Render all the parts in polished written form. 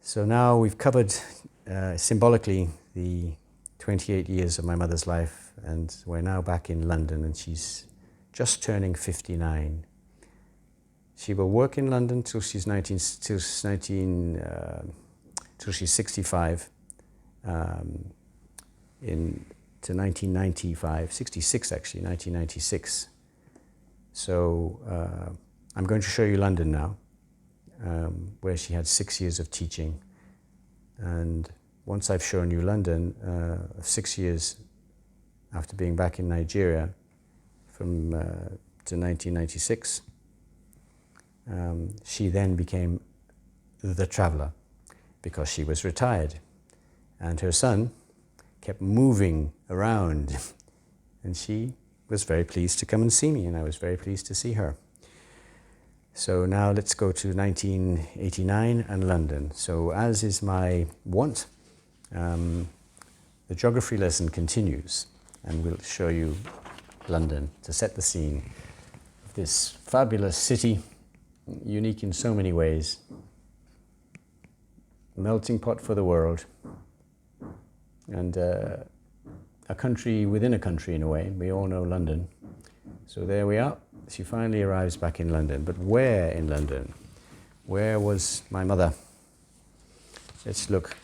So now we've covered symbolically the 28 years of my mother's life, and we're now back in London, and she's just turning 59. She will work in London till she's 65, to 1995, 66 actually, 1996. So I'm going to show you London now, where she had 6 years of teaching. And once I've shown you London, 6 years after being back in Nigeria from to 1996, she then became the traveler because she was retired, and her son kept moving around, and she was very pleased to come and see me, and I was very pleased to see her. So now let's go to 1989 and London. So as is my wont, the geography lesson continues, and we'll show you London to set the scene of this fabulous city, unique in so many ways, melting pot for the world, and a country within a country in a way. We all know London. So there we are. She finally arrives back in London. But where in London? Where was my mother? Let's look.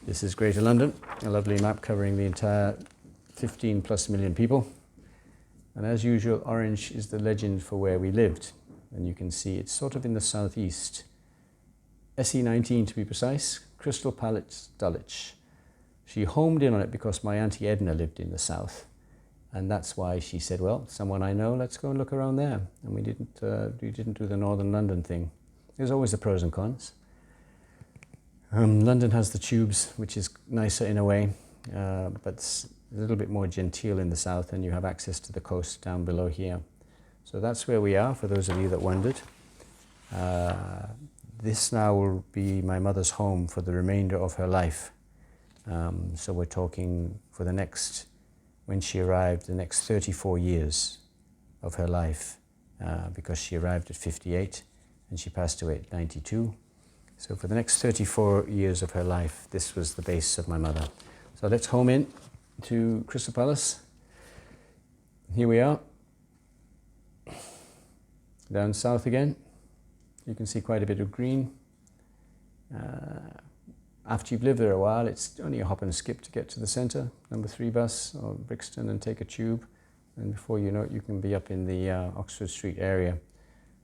This is Greater London, a lovely map covering the entire 15+ million people. And as usual, orange is the legend for where we lived. And you can see it's sort of in the southeast. SE19 to be precise, Crystal Palace, Dulwich. She homed in on it because my Auntie Edna lived in the south. And that's why she said, well, someone I know, let's go and look around there. And we didn't do the Northern London thing. There's always the pros and cons. London has the tubes, which is nicer in a way, but it's a little bit more genteel in the south, and you have access to the coast down below here. So that's where we are, for those of you that wondered. This now will be my mother's home for the remainder of her life. So we're talking for the next, when she arrived, the next 34 years of her life, because she arrived at 58 and she passed away at 92. So for the next 34 years of her life, this was the base of my mother. So let's home in to Crystal Palace. Here we are. Down south again. You can see quite a bit of green. After you've lived there a while, it's only a hop and a skip to get to the centre, number 3 bus or Brixton, and take a tube. And before you know it, you can be up in the Oxford Street area.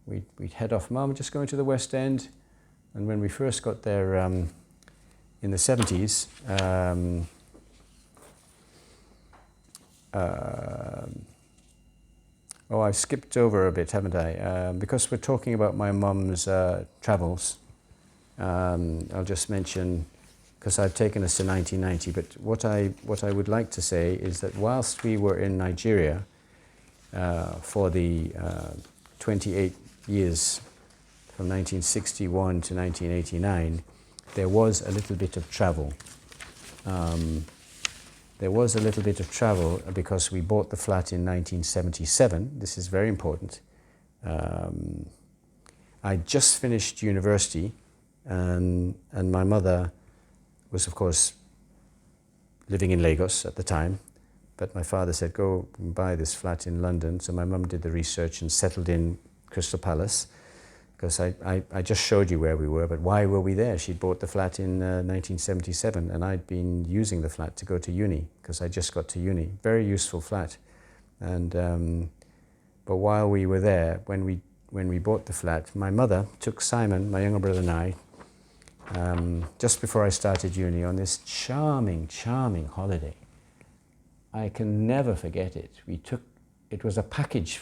We'd head off. Mum, just going to the West End. And when we first got there in the 70s, oh, I've skipped over a bit, haven't I? Because we're talking about my mum's travels, I'll just mention, because I've taken us to 1990, but what I would like to say is that whilst we were in Nigeria for the 28 years from 1961 to 1989, there was a little bit of travel. There was a little bit of travel because we bought the flat in 1977. This is very important. I just finished university, and my mother was, of course, living in Lagos at the time, but my father said, go and buy this flat in London. So my mum did the research and settled in Crystal Palace, because I just showed you where we were, but why were we there? She'd bought the flat in 1977, and I'd been using the flat to go to uni, because I just got to uni. Very useful flat. And but while we were there, when we bought the flat, my mother took Simon, my younger brother, and I, just before I started uni, on this charming, charming holiday. I can never forget it. It was a package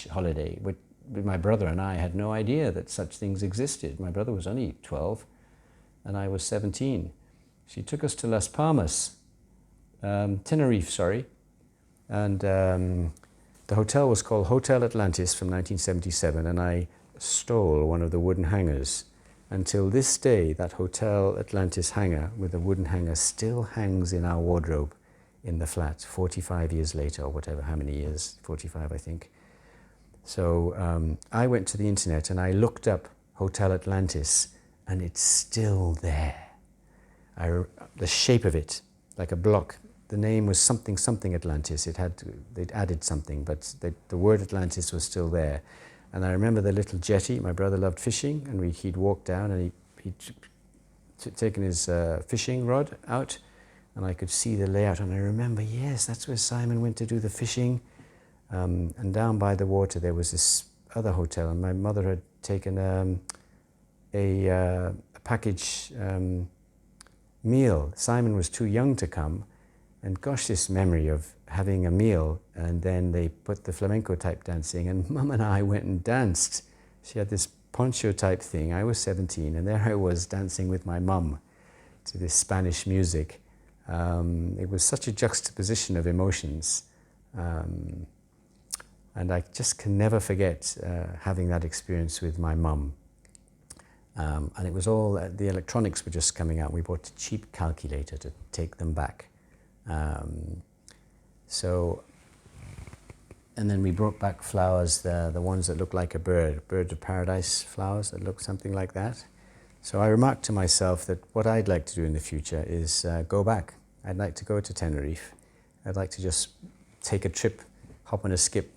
holiday with my brother, and I had no idea that such things existed. My brother was only 12 and I was 17. She took us to Las Palmas, Tenerife, sorry. And the hotel was called Hotel Atlantis from 1977, and I stole one of the wooden hangers. Until this day, that Hotel Atlantis hanger with the wooden hanger still hangs in our wardrobe in the flat, 45 years later, or whatever, how many years, 45 I think. So I went to the internet and I looked up Hotel Atlantis, and it's still there. The shape of it, like a block. The name was something Atlantis. They'd added something, but the word Atlantis was still there. And I remember the little jetty. My brother loved fishing, and he'd walk down, and he'd taken his fishing rod out, and I could see the layout. And I remember, yes, that's where Simon went to do the fishing. And down by the water there was this other hotel, and my mother had taken a package meal. Simon was too young to come, and gosh, this memory of having a meal, and then they put the flamenco type dancing, and Mum and I went and danced. She had this poncho type thing. I was 17, and there I was dancing with my mum to this Spanish music. It was such a juxtaposition of emotions. And I just can never forget having that experience with my mum. And it was all, the electronics were just coming out. We bought a cheap calculator to take them back. And then we brought back flowers, the ones that look like a bird of paradise flowers that look something like that. So I remarked to myself that what I'd like to do in the future is go back. I'd like to go to Tenerife. I'd like to just take a trip, hop on a skip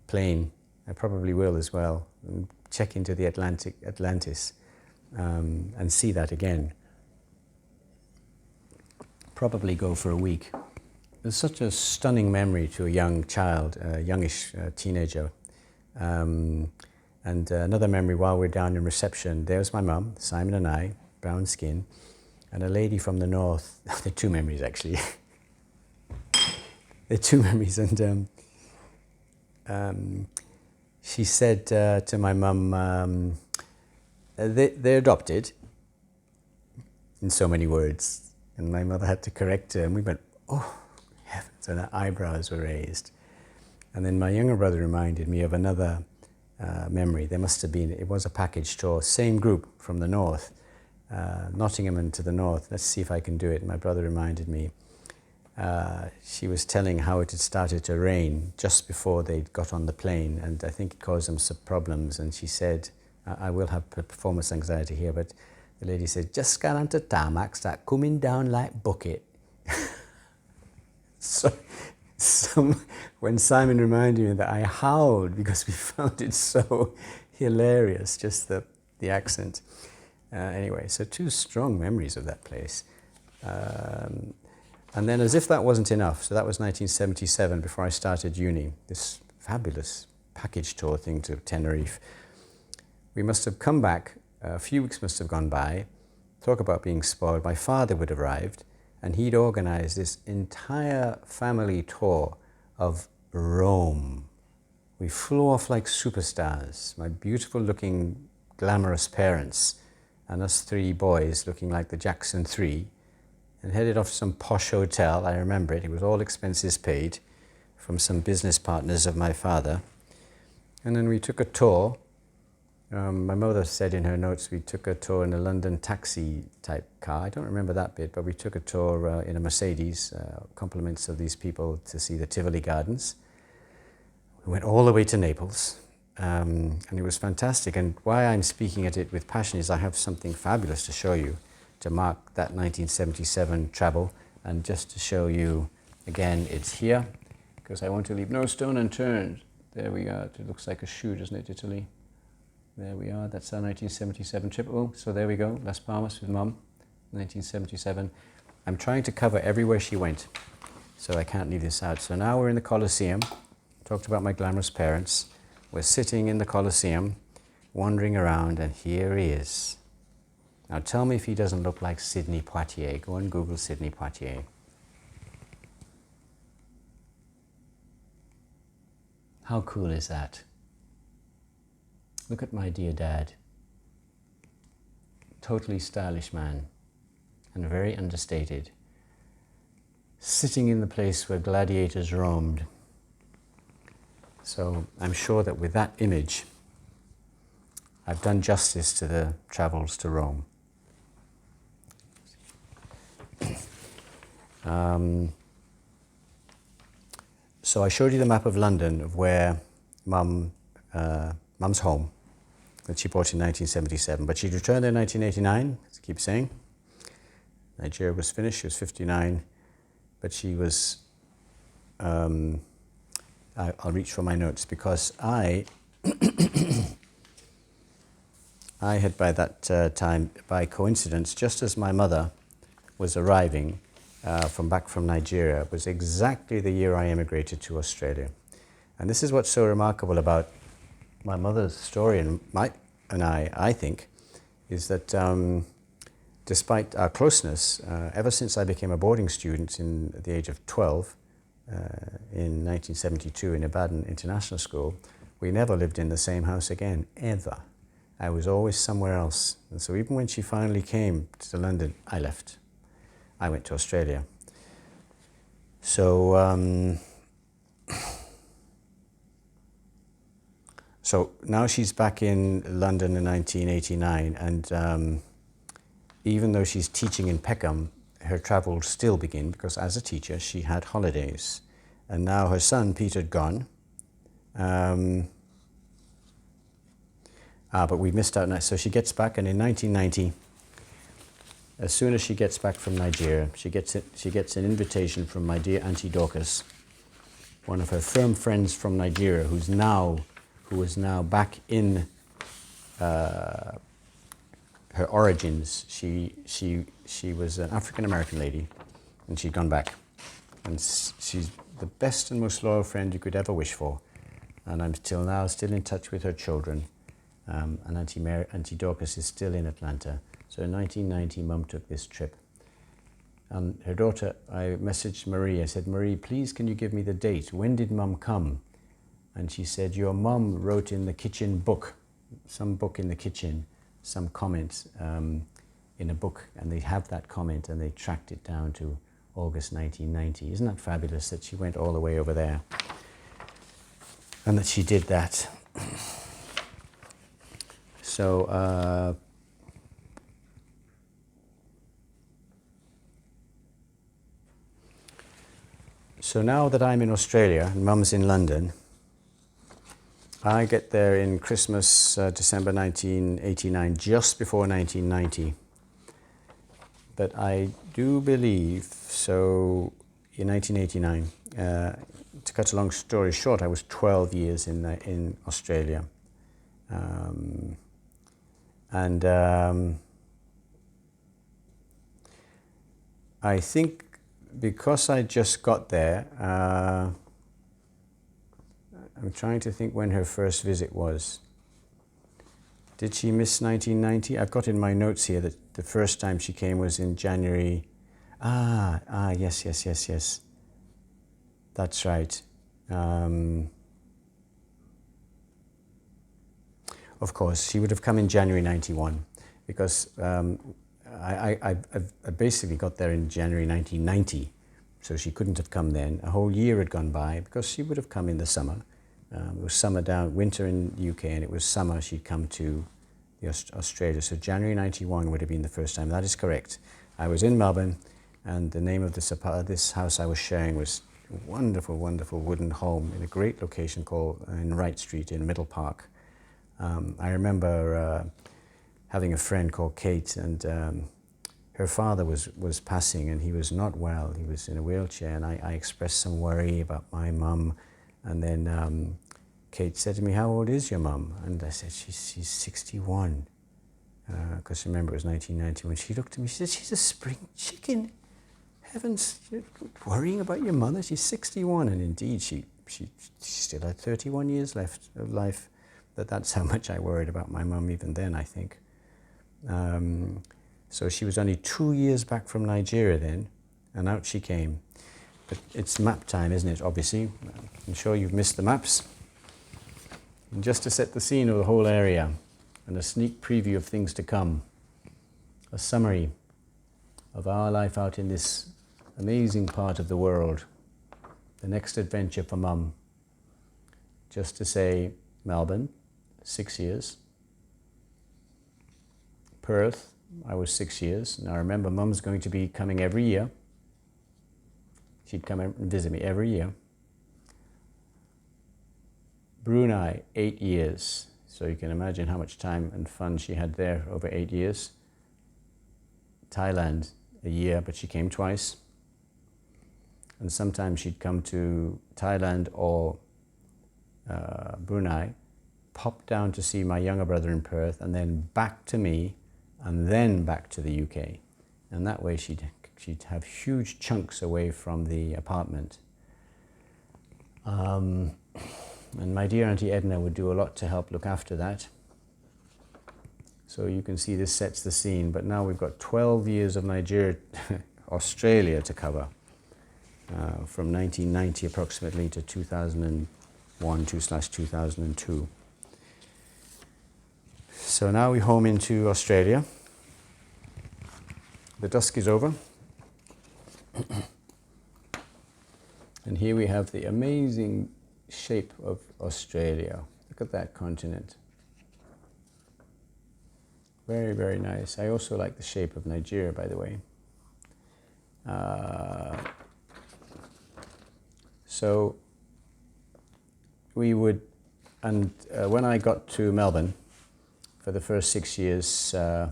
plane. I probably will as well, and check into the Atlantis and see that again. Probably go for a week. It's such a stunning memory to a young child, a youngish teenager. And another memory while we're down in reception, there's my mum, Simon and I, brown skin, and a lady from the north. There are two memories actually. There are two memories, and she said to my mum, they're adopted, in so many words, and my mother had to correct her, and we went, oh heavens, and her eyebrows were raised. And then my younger brother reminded me of another memory. There must have been, it was a package tour, same group from the north, Nottingham and to the north. Let's see if I can do it. My brother reminded me. She was telling how it had started to rain just before they got on the plane, and I think it caused them some problems. And she said, I will have performance anxiety here, but the lady said, just got onto tarmac, start coming down like bucket. So when Simon reminded me that, I howled because we found it so hilarious, just the accent. Anyway, so two strong memories of that place. And then as if that wasn't enough, so that was 1977 before I started uni, this fabulous package tour thing to Tenerife. We must have come back, a few weeks must have gone by, talk about being spoiled. My father would have arrived, and he'd organized this entire family tour of Rome. We flew off like superstars, my beautiful looking, glamorous parents, and us three boys looking like the Jackson Three, and headed off to some posh hotel. I remember it. It was all expenses paid from some business partners of my father. And then we took a tour. My mother said in her notes we took a tour in a London taxi type car. I don't remember that bit, but we took a tour in a Mercedes, compliments of these people to see the Tivoli Gardens. We went all the way to Naples, and it was fantastic. And why I'm speaking at it with passion is I have something fabulous to show you, to mark that 1977 travel, and just to show you, again, it's here, because I want to leave no stone unturned. There we are. It looks like a shoe, doesn't it, Italy? There we are. That's our 1977 trip. Oh, so there we go, Las Palmas with Mum, 1977. I'm trying to cover everywhere she went, so I can't leave this out. So now we're in the Colosseum. Talked about my glamorous parents. We're sitting in the Colosseum, wandering around, and here he is. Now tell me if he doesn't look like Sidney Poitier. Go and Google Sidney Poitier. How cool is that? Look at my dear dad. Totally stylish man, and very understated. Sitting in the place where gladiators roamed. So I'm sure that with that image, I've done justice to the travels to Rome. So I showed you the map of London of where Mum's home. that she bought in 1977. But she returned in 1989, as I keep saying. Nigeria was finished, she was 59, but she was, I'll reach for my notes, because I had by that time, by coincidence, just as my mother was arriving back from Nigeria, was exactly the year I emigrated to Australia. And this is what's so remarkable about my mother's story and I think, is that despite our closeness, ever since I became a boarding student at the age of 12, in 1972 in Ibadan International School, we never lived in the same house again, ever. I was always somewhere else. And so even when she finally came to London, I left. I went to Australia. So, so now she's back in London in 1989, and even though she's teaching in Peckham, her travels still begin, because as a teacher she had holidays. And now her son Peter had gone. But we missed out on that. So she gets back, and in 1990, as soon as she gets back from Nigeria, she gets an invitation from my dear Auntie Dorcas, one of her firm friends from Nigeria, who is now back in her origins. She was an African American lady, and she'd gone back, and she's the best and most loyal friend you could ever wish for. And I'm still in touch with her children. And Auntie Dorcas is still in Atlanta. So in 1990, Mum took this trip. And her daughter, I messaged Marie. I said, Marie, please can you give me the date? When did Mum come? And she said, your mum wrote in the kitchen book, some book in the kitchen, some comment in a book. And they have that comment, and they tracked it down to August 1990. Isn't that fabulous that she went all the way over there? And that she did that. So, so now that I'm in Australia and Mum's in London, I get there in Christmas, December 1989, just before 1990. But I do believe, so in 1989, to cut a long story short, I was 12 years in Australia. I think because I just got there, I'm trying to think when her first visit was. Did she miss 1990? I've got in my notes here that the first time she came was in January. Yes. That's right. Of course, she would have come in January 91, because I basically got there in January 1990, so she couldn't have come then. A whole year had gone by, because she would have come in the summer. It was winter in the UK, and it was summer she'd come to Australia. So January 91 would have been the first time. That is correct. I was in Melbourne, and the name of this house I was sharing was a wonderful, wonderful wooden home in a great location called in Wright Street in Middle Park. I remember having a friend called Kate, and her father was passing, and he was not well. He was in a wheelchair, and I expressed some worry about my mum. And then Kate said to me, how old is your mum? And I said, she's 61. Because remember, it was 1990 when she looked at me. She said, she's a spring chicken. Heavens, you're worrying about your mother? She's 61. And indeed, she still had 31 years left of life. But that's how much I worried about my mum even then, I think. So she was only 2 years back from Nigeria then, and out she came. But it's map time, isn't it, obviously? I'm sure you've missed the maps. And just to set the scene of the whole area, and a sneak preview of things to come, a summary of our life out in this amazing part of the world, the next adventure for Mum. Just to say, Melbourne, 6 years. Perth, I was 6 years. Now remember, Mum's going to be coming every year. She'd come and visit me every year. Brunei, 8 years. So you can imagine how much time and fun she had there over 8 years. Thailand, a year, but she came twice. And sometimes she'd come to Thailand or Brunei, pop down to see my younger brother in Perth, and then back to me, and then back to the UK. And that way she'd have huge chunks away from the apartment. And my dear Auntie Edna would do a lot to help look after that. So you can see this sets the scene, but now we've got 12 years of Nigeria, Australia to cover, from 1990 approximately to 2001/2002. So now we're home into Australia. The dusk is over. And here we have the amazing shape of Australia. Look at that continent. Very, very nice. I also like the shape of Nigeria, by the way. So we would, and when I got to Melbourne for the first 6 years, I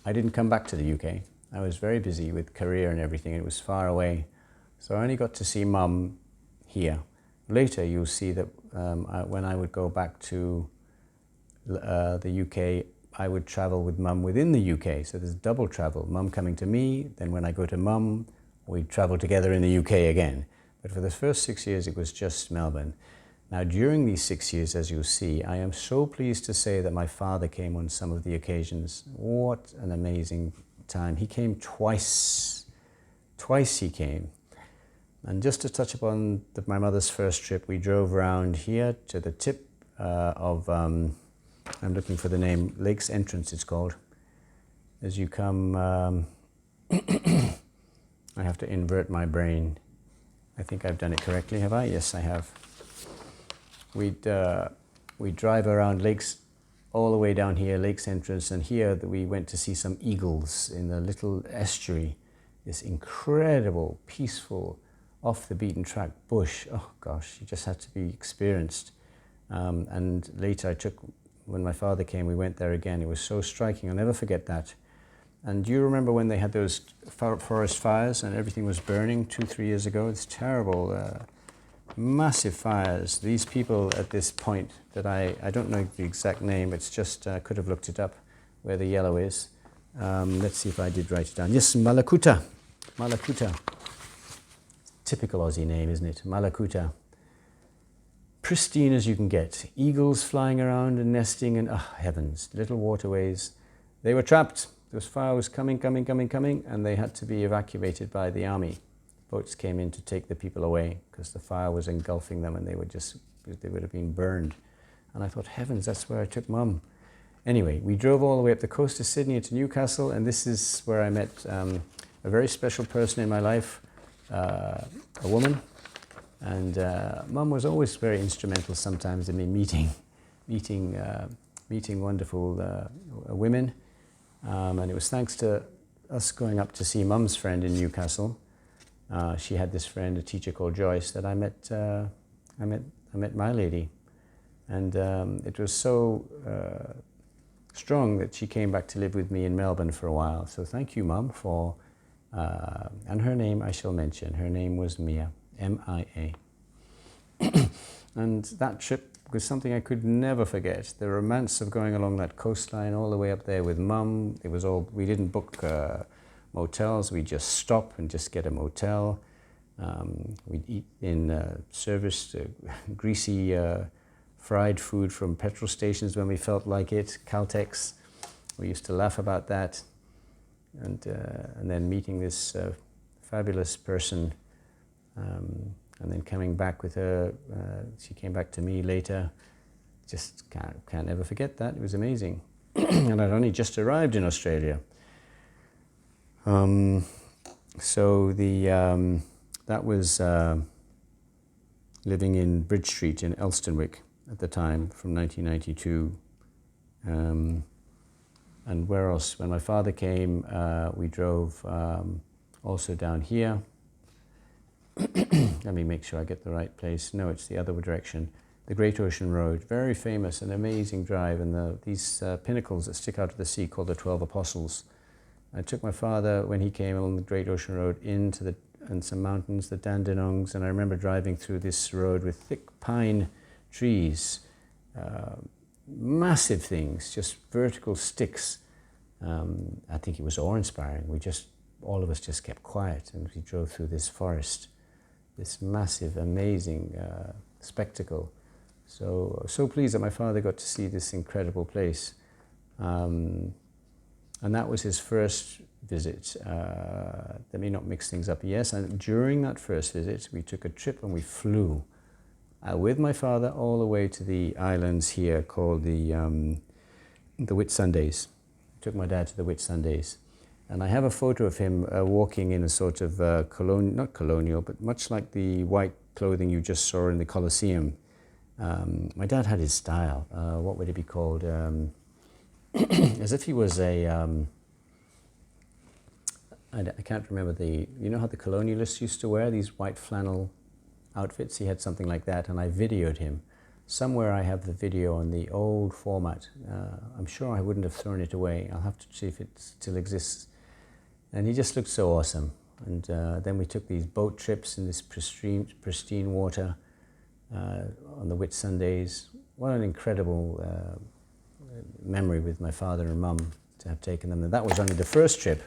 didn't come back to the UK. I was very busy with career and everything. It was far away. So I only got to see Mum here. Later you'll see that when I would go back to the UK, I would travel with Mum within the UK. So there's double travel. Mum coming to me, then when I go to Mum, we travel together in the UK again. But for the first 6 years, it was just Melbourne. Now, during these 6 years, as you'll see, I am so pleased to say that my father came on some of the occasions. What an amazing time. He came twice. Twice he came. And just to touch upon my mother's first trip, we drove around here to the tip of, I'm looking for the name, Lake's Entrance it's called. As you come, I have to invert my brain. I think I've done it correctly, have I? Yes, I have. We'd drive around Lakes, all the way down here, Lake's Entrance, and here we went to see some eagles in the little estuary. This incredible, peaceful, off the beaten track bush. Oh gosh, you just had to be experienced. And later when my father came, we went there again. It was so striking, I'll never forget that. And do you remember when they had those forest fires and everything was burning 2-3 years ago? It's terrible, massive fires. These people at this point that I don't know the exact name, it's just, I could have looked it up where the yellow is. Let's see if I did write it down. Yes, Malakuta. Malakuta. Typical Aussie name, isn't it? Malakuta. Pristine as you can get. Eagles flying around and nesting, and oh, heavens, little waterways. They were trapped. There was fire was coming, and they had to be evacuated by the army. Boats came in to take the people away because the fire was engulfing them and they would have been burned. And I thought, heavens, that's where I took Mum. Anyway, we drove all the way up the coast of Sydney to Newcastle, and this is where I met a very special person in my life, a woman. And Mum was always very instrumental sometimes in me meeting wonderful women. And it was thanks to us going up to see Mum's friend in Newcastle. She had this friend, a teacher called Joyce, that I met my lady. And it was so strong that she came back to live with me in Melbourne for a while. So thank you, Mum, for, and her name I shall mention. Her name was Mia, M-I-A. And that trip was something I could never forget. The romance of going along that coastline all the way up there with Mum. It was all, we didn't book motels, we'd just stop and just get a motel. We'd eat in service greasy fried food from petrol stations when we felt like it, Caltex. We used to laugh about that. And then meeting this fabulous person, and then coming back with her, she came back to me later. Just can't ever forget that. It was amazing. And I'd only just arrived in Australia. So that was living in Bridge Street in Elstonwick at the time from 1992. And where else? When my father came, we drove also down here. Let me make sure I get the right place. No, it's the other direction. the Great Ocean Road, very famous, an amazing drive, and these pinnacles that stick out of the sea called the 12 Apostles. I took my father, when he came along the Great Ocean Road, into some mountains, the Dandenongs, and I remember driving through this road with thick pine trees, massive things, just vertical sticks. I think it was awe-inspiring. All of us just kept quiet, and we drove through this forest, this massive, amazing spectacle. So pleased that my father got to see this incredible place. And that was his first visit. Let me not mix things up. Yes, and during that first visit, we took a trip and we flew with my father all the way to the islands here called the Whitsundays. Took my dad to the Whitsundays. And I have a photo of him walking in a sort of not colonial, but much like the white clothing you just saw in the Colosseum. My dad had his style. What would it be called? As if he was a, I can't remember you know how the colonialists used to wear these white flannel outfits? He had something like that, and I videoed him. Somewhere I have the video on the old format. I'm sure I wouldn't have thrown it away. I'll have to see if it still exists. And he just looked so awesome. And then we took these boat trips in this pristine water on the Whitsundays. What an incredible memory with my father and mum to have taken them. And that was only the first trip.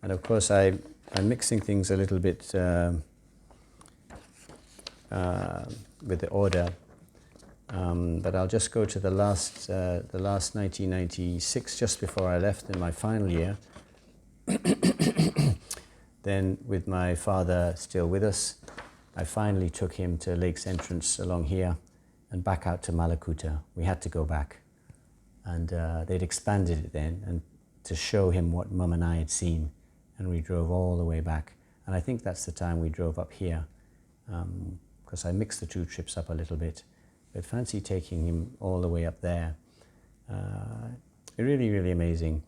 And of course I'm mixing things a little bit with the order. But I'll just go to the last 1996, just before I left in my final year. Then, with my father still with us, I finally took him to Lake's Entrance along here and back out to Malakuta. We had to go back. And they'd expanded it then, and to show him what Mum and I had seen. And we drove all the way back. And I think that's the time we drove up here, because I mixed the two trips up a little bit. But fancy taking him all the way up there. Really, really amazing.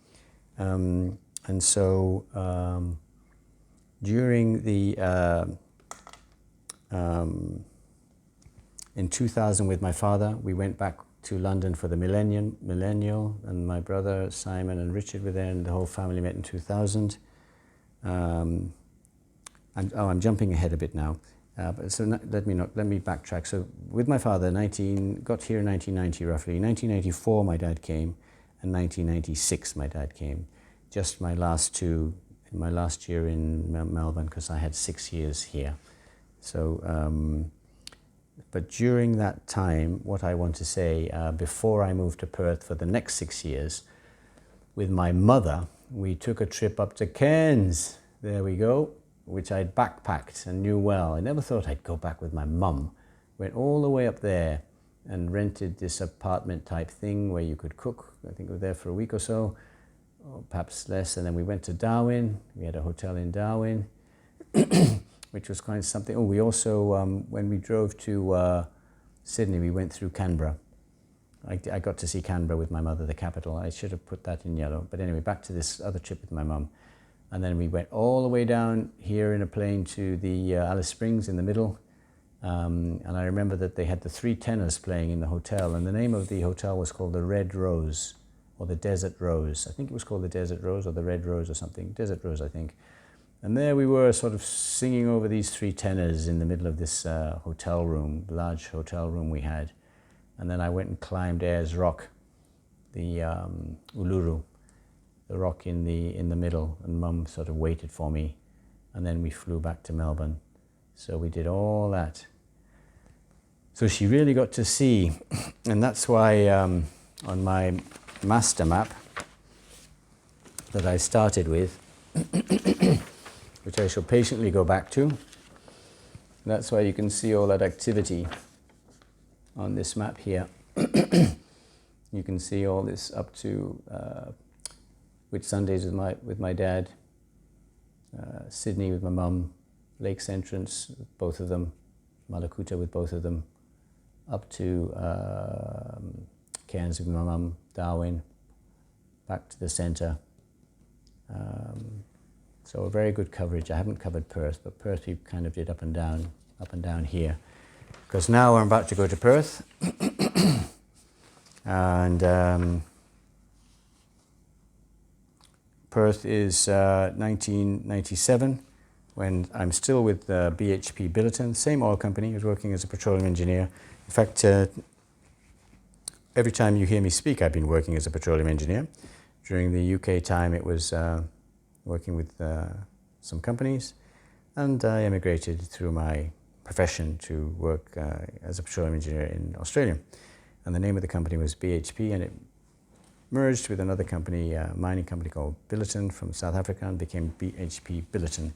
And so during the, in 2000 with my father, we went back to London for the millennial, and my brother Simon and Richard were there, and the whole family met in 2000. I'm jumping ahead a bit now. So let me backtrack. So with my father, got here in 1990 roughly. In 1994 my dad came, and 1996 my dad came. Just my last year in Melbourne, because I had 6 years here. So, but during that time, what I want to say, before I moved to Perth for the next 6 years, with my mother, we took a trip up to Cairns. There we go. Which I'd backpacked and knew well. I never thought I'd go back with my mum. Went all the way up there and rented this apartment type thing where you could cook. I think we were there for a week or so, or perhaps less. And then we went to Darwin. We had a hotel in Darwin, which was quite something. Oh, we also, when we drove to Sydney, we went through Canberra. I got to see Canberra with my mother, the capital. I should have put that in yellow. But anyway, back to this other trip with my mum. And then we went all the way down here in a plane to the Alice Springs in the middle. And I remember that they had the 3 tenors playing in the hotel. And the name of the hotel was called the Red Rose, or the Desert Rose. I think it was called the Desert Rose or the Red Rose or something. Desert Rose, I think. And there we were sort of singing over these 3 tenors in the middle of this hotel room, large hotel room we had. And then I went and climbed Ayers Rock, the Uluru. The rock in the middle, and Mum sort of waited for me, and then we flew back to Melbourne. So we did all that. So she really got to see, and that's why on my master map that I started with, which I shall patiently go back to, that's why you can see all that activity on this map here. You can see all this up to Whitsundays with my dad, Sydney with my mum, Lake's Entrance with both of them, Malakuta with both of them, up to Cairns with my mum, Darwin, back to the centre. So a very good coverage. I haven't covered Perth, but Perth we kind of did up and down here. because now I'm about to go to Perth. And Perth is 1997, when I'm still with BHP Billiton, same oil company. I was working as a petroleum engineer. In fact, every time you hear me speak, I've been working as a petroleum engineer. During the UK time, it was working with some companies, and I emigrated through my profession to work as a petroleum engineer in Australia. And the name of the company was BHP, and it merged with another company, a mining company called Billiton from South Africa, and became BHP Billiton.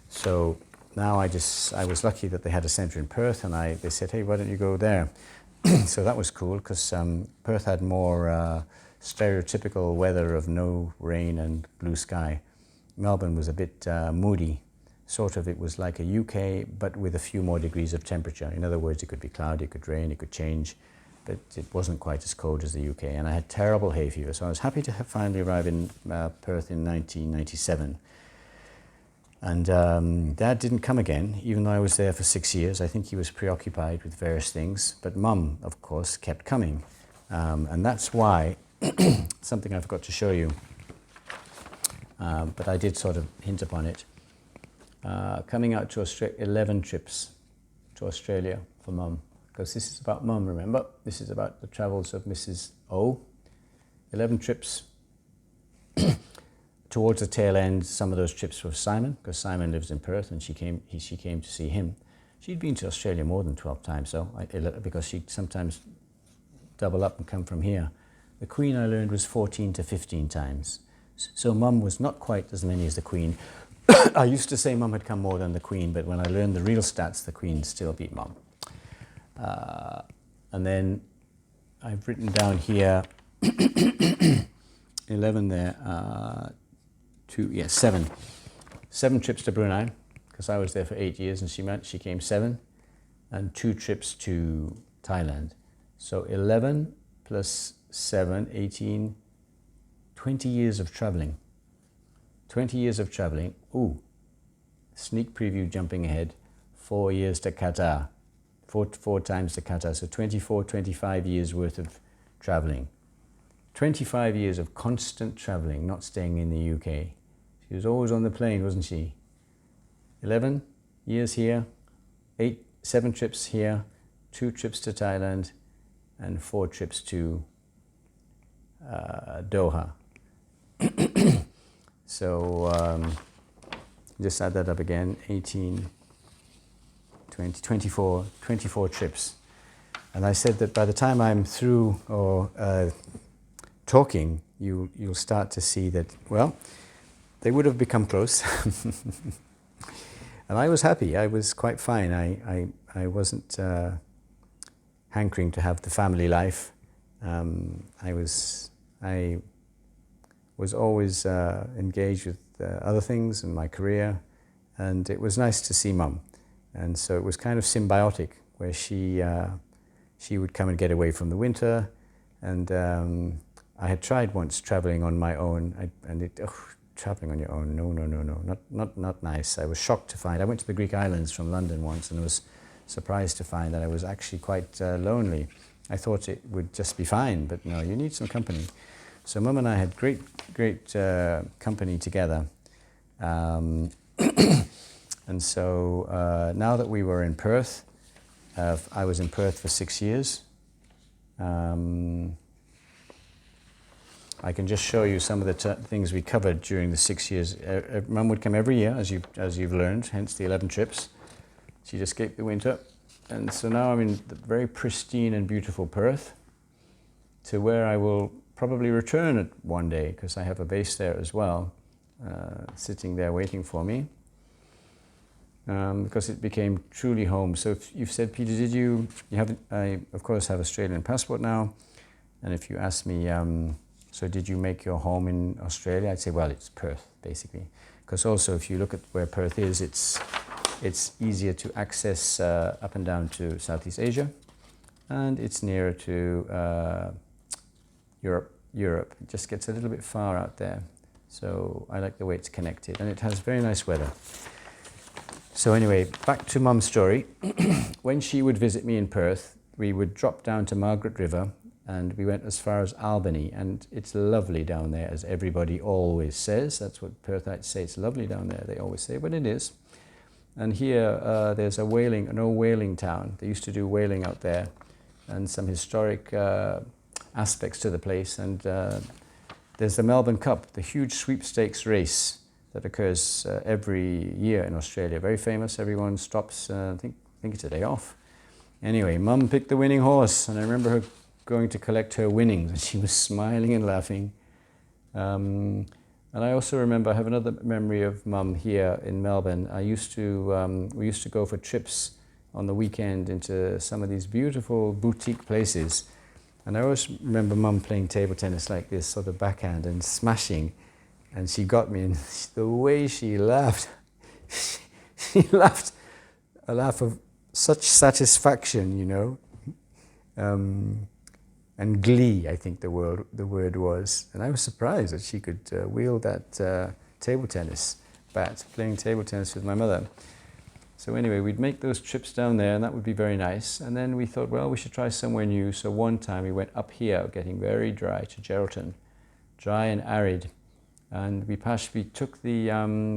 So now I was lucky that they had a centre in Perth, and they said, hey, why don't you go there? So that was cool, because Perth had more stereotypical weather of no rain and blue sky. Melbourne was a bit moody. Sort of, it was like a UK, but with a few more degrees of temperature. In other words, it could be cloudy, it could rain, it could change, but it wasn't quite as cold as the UK. And I had terrible hay fever, so I was happy to finally arrive in Perth in 1997. And Dad didn't come again, even though I was there for 6 years. I think he was preoccupied with various things. But Mum, of course, kept coming. And that's why, something I forgot to show you, but I did sort of hint upon it. Coming out to Australia, 11 trips to Australia for Mum. Because this is about Mum, remember? This is about the travels of Mrs. O. 11 trips. Towards the tail end, some of those trips were Simon, because Simon lives in Perth, and she came to see him. She'd been to Australia more than 12 times, because she'd sometimes double up and come from here. The Queen, I learned, was 14 to 15 times. So Mum was not quite as many as the Queen. I used to say Mum had come more than the Queen, but when I learned the real stats, the Queen still beat Mum. And then I've written down here 11 there. 7 trips to Brunei, because I was there for 8 years and she came 7, and 2 trips to Thailand. So 11 plus 7, 18, 20 years of traveling. 20 years of traveling. Ooh, sneak preview jumping ahead, 4 years to Qatar, four times to Qatar. So 24, 25 years worth of traveling. 25 years of constant traveling, not staying in the UK. She was always on the plane, wasn't she? 11 years here, 7 trips here, 2 trips to Thailand, and 4 trips to Doha. So just add that up again, 18, 20, 24 trips. And I said that by the time I'm through talking, you'll start to see that, well, they would have become close. And I was happy. I was quite fine. I wasn't hankering to have the family life. I was always engaged with other things in my career, and it was nice to see Mum. And so it was kind of symbiotic, where she would come and get away from the winter, and I had tried once traveling on my own, traveling on your own, no, not nice. I was shocked to find, I went to the Greek islands from London once, and was surprised to find that I was actually quite lonely. I thought it would just be fine, but no, you need some company. So Mum and I had great company together. And so now that we were in Perth, I was in Perth for 6 years. I can just show you some of the things we covered during the 6 years. Mum would come every year, as you've learned, hence the 11 trips. She'd escape the winter. And so now I'm in the very pristine and beautiful Perth, to where I will probably return at one day, because I have a base there as well, sitting there waiting for me, because it became truly home. So if you've said, Peter, I of course have Australian passport now, and if you ask me, so did you make your home in Australia? I'd say, well, it's Perth, basically. Because also, if you look at where Perth is, it's easier to access up and down to Southeast Asia, and it's nearer to Europe. It just gets a little bit far out there. So I like the way it's connected, and it has very nice weather. So anyway, back to Mum's story. When she would visit me in Perth, we would drop down to Margaret River and we went as far as Albany, and it's lovely down there, as everybody always says. That's what Perthites say, it's lovely down there, they always say, but it is. And here there's an old whaling town. They used to do whaling out there, and some historic aspects to the place. And there's the Melbourne Cup, the huge sweepstakes race that occurs every year in Australia. Very famous, everyone stops, I think it's a day off. Anyway, Mum picked the winning horse, and I remember her going to collect her winnings, and she was smiling and laughing. And I also remember, I have another memory of Mum here in Melbourne. We used to go for trips on the weekend into some of these beautiful boutique places. And I always remember Mum playing table tennis like this, sort of backhand and smashing. And she got me, and the way she laughed, she laughed a laugh of such satisfaction, you know. And glee, I think the word was. And I was surprised that she could wield that table tennis bat, playing table tennis with my mother. So anyway, we'd make those trips down there, and that would be very nice. And then we thought, well, we should try somewhere new. So one time we went up here, getting very dry, to Geraldton, dry and arid. And we took the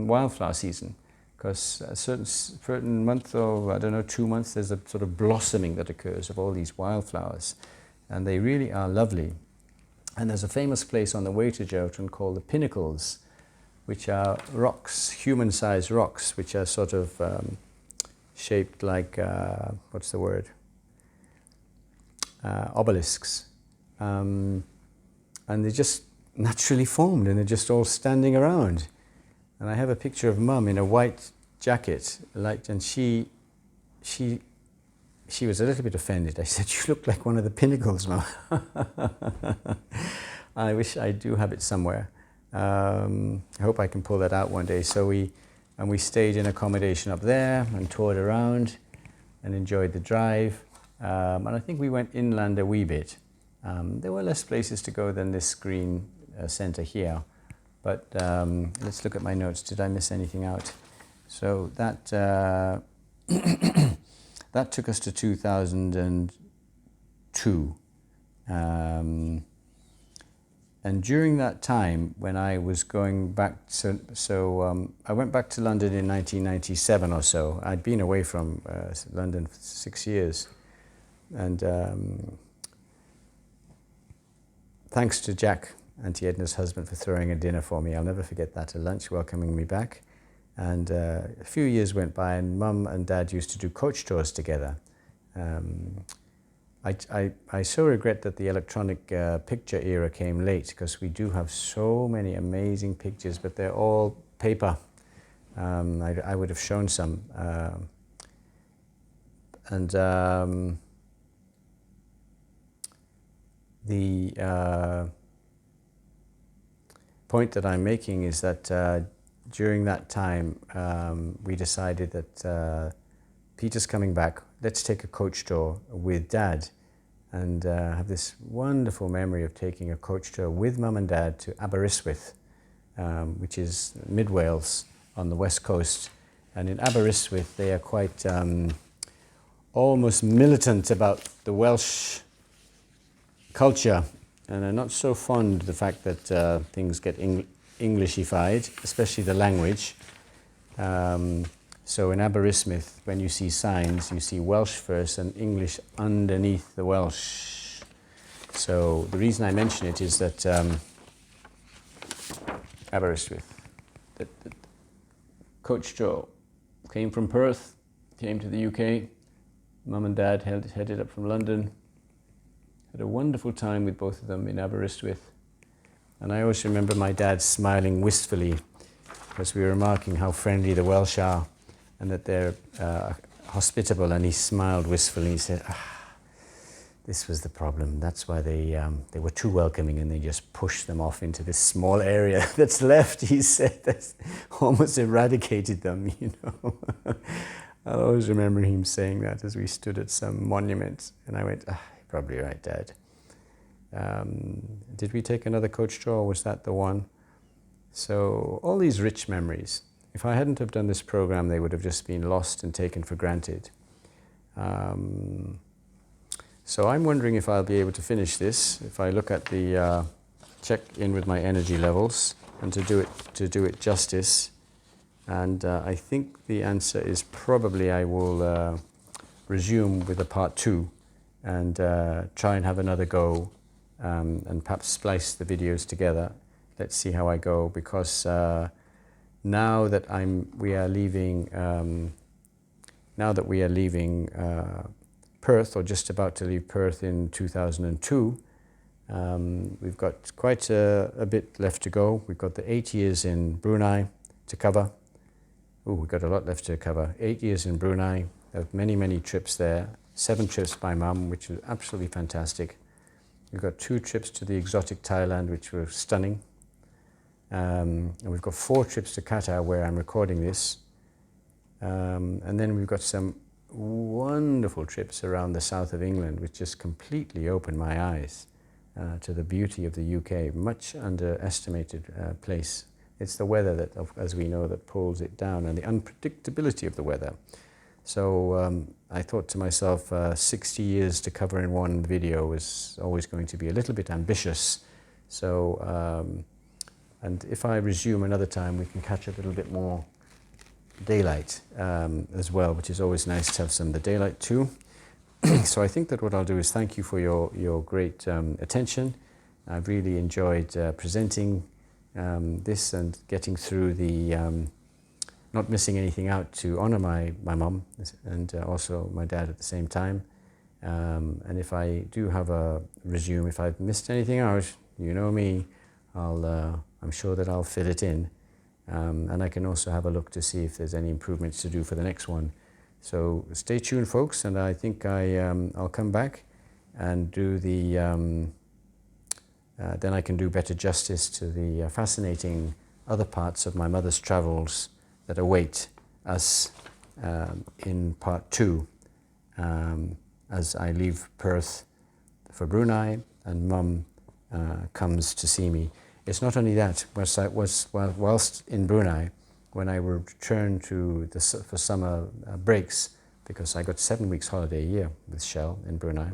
wildflower season, because a certain month, or I don't know, 2 months, there's a sort of blossoming that occurs of all these wildflowers. And they really are lovely. And there's a famous place on the way to Geraldton called the Pinnacles, which are rocks, human-sized rocks, which are sort of shaped like, what's the word? Obelisks. And they just naturally formed, and they're just all standing around. And I have a picture of Mum in a white jacket, and she was a little bit offended. I said, "You look like one of the pinnacles, Mum." I wish I do have it somewhere. I hope I can pull that out one day. So we stayed in accommodation up there and toured around and enjoyed the drive. And I think we went inland a wee bit. There were less places to go than this green centre here. But let's look at my notes. Did I miss anything out? So that that took us to 2002. And during that time, when I was going back, I went back to London in 1997 or so. I'd been away from London for 6 years. And thanks to Jack, Auntie Edna's husband, for throwing a dinner for me. I'll never forget that, a lunch welcoming me back. And a few years went by, and Mum and Dad used to do coach tours together. I so regret that the electronic picture era came late, because we do have so many amazing pictures, but they're all paper. I would have shown some. The point that I'm making is that during that time, we decided that Peter's coming back, let's take a coach tour with Dad. And I have this wonderful memory of taking a coach tour with Mum and Dad to Aberystwyth, which is mid Wales on the west coast. And in Aberystwyth, they are quite almost militant about the Welsh culture, and are not so fond of the fact that things get Englishified, especially the language. So in Aberystwyth, when you see signs, you see Welsh first and English underneath the Welsh. So the reason I mention it is that Aberystwyth, that Coach Joe came from Perth, came to the UK. Mum and Dad headed up from London. Had a wonderful time with both of them in Aberystwyth. And I always remember my dad smiling wistfully as we were remarking how friendly the Welsh are and that they're hospitable, and he smiled wistfully. He said, this was the problem. That's why they were too welcoming, and they just pushed them off into this small area that's left, he said, that's almost eradicated them, you know. I'll always remember him saying that as we stood at some monument, and I went, you're probably right, Dad. Did we take another coach tour, or was that the one? So all these rich memories. if I hadn't have done this program, they would have just been lost and taken for granted. So I'm wondering if I'll be able to finish this, if I look at the check in with my energy levels and to do it justice. And I think the answer is probably I will resume with a part 2 and try and have another go and perhaps splice the videos together. Let's see how I go, because now that we are leaving Perth, or just about to leave Perth in 2002, we've got quite a bit left to go. We've got the 8 years in Brunei to cover. Oh, we've got a lot left to cover. 8 years in Brunei, many, many trips there. 7 trips by mum, which was absolutely fantastic. We've got 2 trips to the exotic Thailand, which were stunning. And we've got 4 trips to Qatar, where I'm recording this. And then we've got some wonderful trips around the south of England, which just completely opened my eyes to the beauty of the UK. Much underestimated place. It's the weather that, as we know, that pulls it down, and the unpredictability of the weather. So I thought to myself, 60 years to cover in one video was always going to be a little bit ambitious. So, and if I resume another time, we can catch a little bit more daylight as well, which is always nice to have some of the daylight too. So I think that what I'll do is thank you for your great attention. I've really enjoyed presenting this and getting through the not missing anything out, to honor my mum and also my dad at the same time. And if I do have a resume, if I've missed anything out, you know me, I'm sure that I'll fill it in. And I can also have a look to see if there's any improvements to do for the next one. So stay tuned, folks, and I think I'll come back and do the then I can do better justice to the fascinating other parts of my mother's travels that await us in part 2 as I leave Perth for Brunei and Mum comes to see me. It's not only that, whilst in Brunei, when I would return for summer breaks, because I got 7 weeks holiday a year with Shell in Brunei,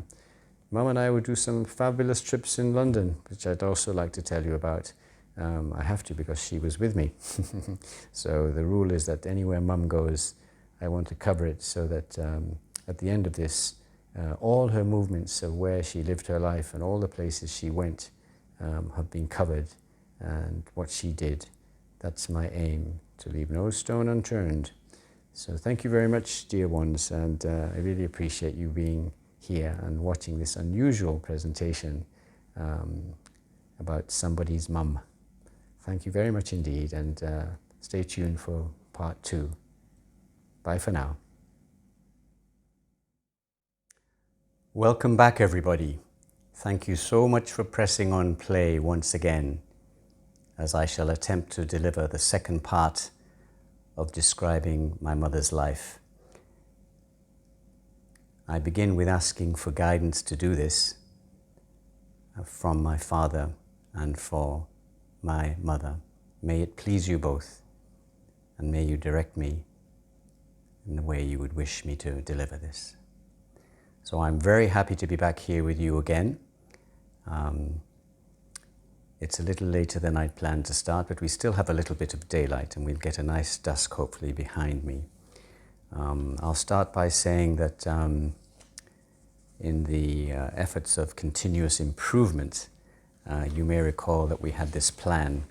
Mum and I would do some fabulous trips in London, which I'd also like to tell you about. I have to, because she was with me. So the rule is that anywhere Mum goes, I want to cover it, so that at the end of this, all her movements of where she lived her life and all the places she went have been covered, and what she did. That's my aim, to leave no stone unturned. So thank you very much, dear ones, and I really appreciate you being here and watching this unusual presentation about somebody's mum. Thank you very much indeed, and stay tuned for part 2. Bye for now. Welcome back, everybody. Thank you so much for pressing on play once again, as I shall attempt to deliver the second part of describing my mother's life. I begin with asking for guidance to do this from my father and for my mother. May it please you both, and may you direct me in the way you would wish me to deliver this. So I'm very happy to be back here with you again. It's a little later than I'd planned to start, but we still have a little bit of daylight, and we'll get a nice dusk hopefully behind me. I'll start by saying that in the efforts of continuous improvement, you may recall that we had this plan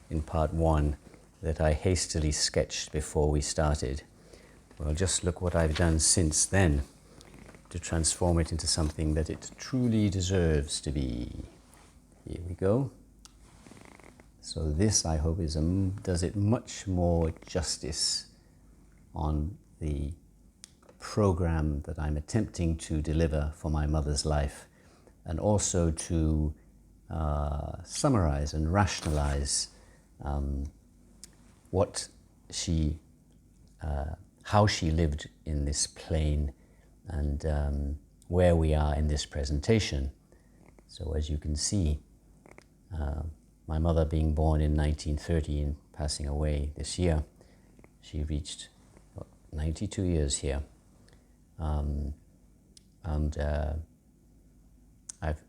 in part 1 that I hastily sketched before we started. Well, just look what I've done since then to transform it into something that it truly deserves to be. Here we go. So this, I hope, does it much more justice on the program that I'm attempting to deliver for my mother's life, and also to summarize and rationalize how she lived in this plane, and where we are in this presentation. So as you can see, my mother being born in 1930 and passing away this year, she reached 92 years here. And I've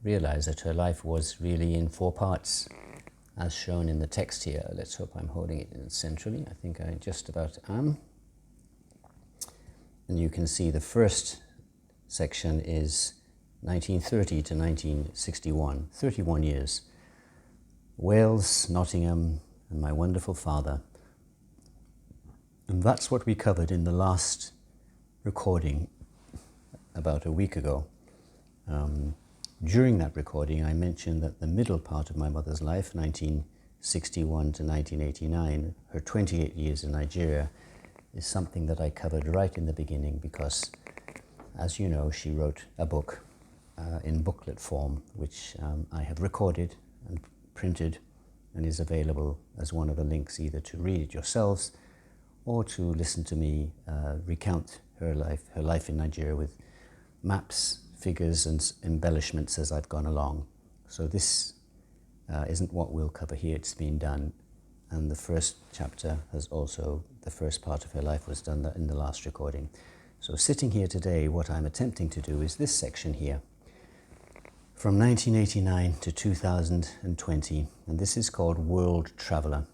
realized that her life was really in 4 parts, as shown in the text here. Let's hope I'm holding it in centrally. I think I just about am. And you can see the first section is 1930 to 1961, 31 years. Wales, Nottingham, and my wonderful father. And that's what we covered in the last recording about a week ago. During that recording, I mentioned that the middle part of my mother's life, 1961 to 1989, her 28 years in Nigeria, is something that I covered right in the beginning because, as you know, she wrote a book in booklet form, which I have recorded and printed and is available as one of the links either to read it yourselves or to listen to me recount her life in Nigeria with maps, figures and embellishments as I've gone along. So this isn't what we'll cover here, it's been done. And the first chapter has also, the first part of her life was done in the last recording. So sitting here today, what I'm attempting to do is this section here, from 1989 to 2020, and this is called World Traveller,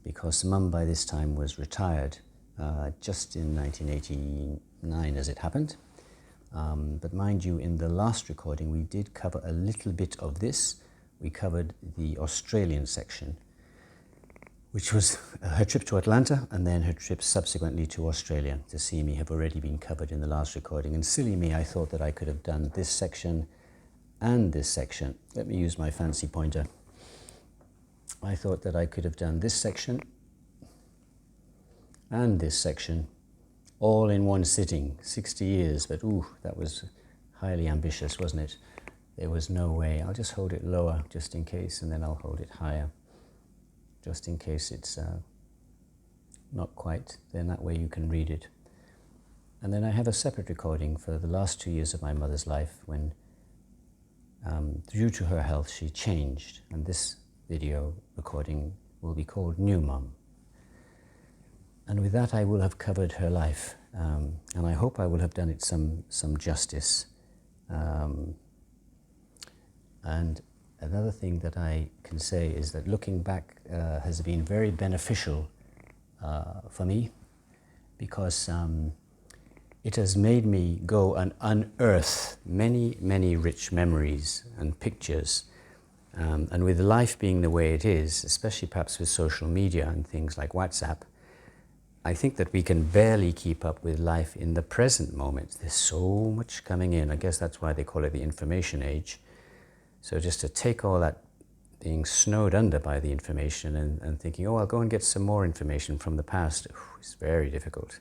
because Mum by this time was retired just in 1989 as it happened. But mind you, in the last recording we did cover a little bit of this. We covered the Australian section, which was her trip to Atlanta and then her trip subsequently to Australia to see me have already been covered in the last recording. And silly me, I thought that I could have done this section and this section. Let me use my fancy pointer. I thought that I could have done this section and this section all in one sitting, 60 years, but ooh, that was highly ambitious, wasn't it? There was no way. I'll just hold it lower just in case, and then I'll hold it higher just in case it's not quite. Then that way you can read it. And then I have a separate recording for the last 2 years of my mother's life when, due to her health, she changed, and this video recording will be called New Mum. And with that, I will have covered her life, and I hope I will have done it some justice. And another thing that I can say is that looking back has been very beneficial for me, because it has made me go and unearth many, many rich memories and pictures. And with life being the way it is, especially perhaps with social media and things like WhatsApp, I think that we can barely keep up with life in the present moment. There's so much coming in. I guess that's why they call it the information age. So just to take all that, being snowed under by the information and thinking, oh, I'll go and get some more information from the past, it's very difficult.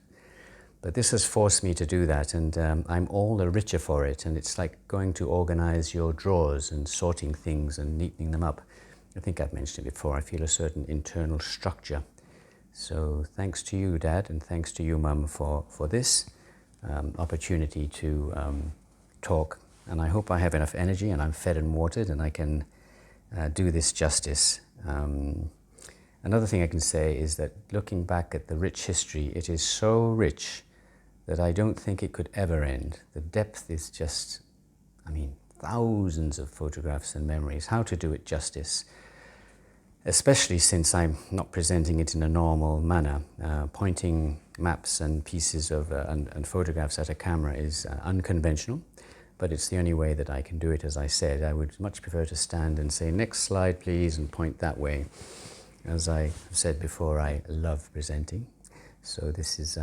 But this has forced me to do that, and I'm all the richer for it. And it's like going to organize your drawers and sorting things and neatening them up. I think I've mentioned it before. I feel a certain internal structure. So thanks to you, Dad, and thanks to you, Mum, for this opportunity to talk. And I hope I have enough energy and I'm fed and watered and I can do this justice. Another thing I can say is that looking back at the rich history, it is so rich that I don't think it could ever end. The depth is just, I mean, thousands of photographs and memories. How to do it justice? Especially since I'm not presenting it in a normal manner. Pointing maps and pieces of and photographs at a camera is unconventional, but it's the only way that I can do it. As I said, I would much prefer to stand and say, next slide please, and point that way. As I said before, I love presenting, so this is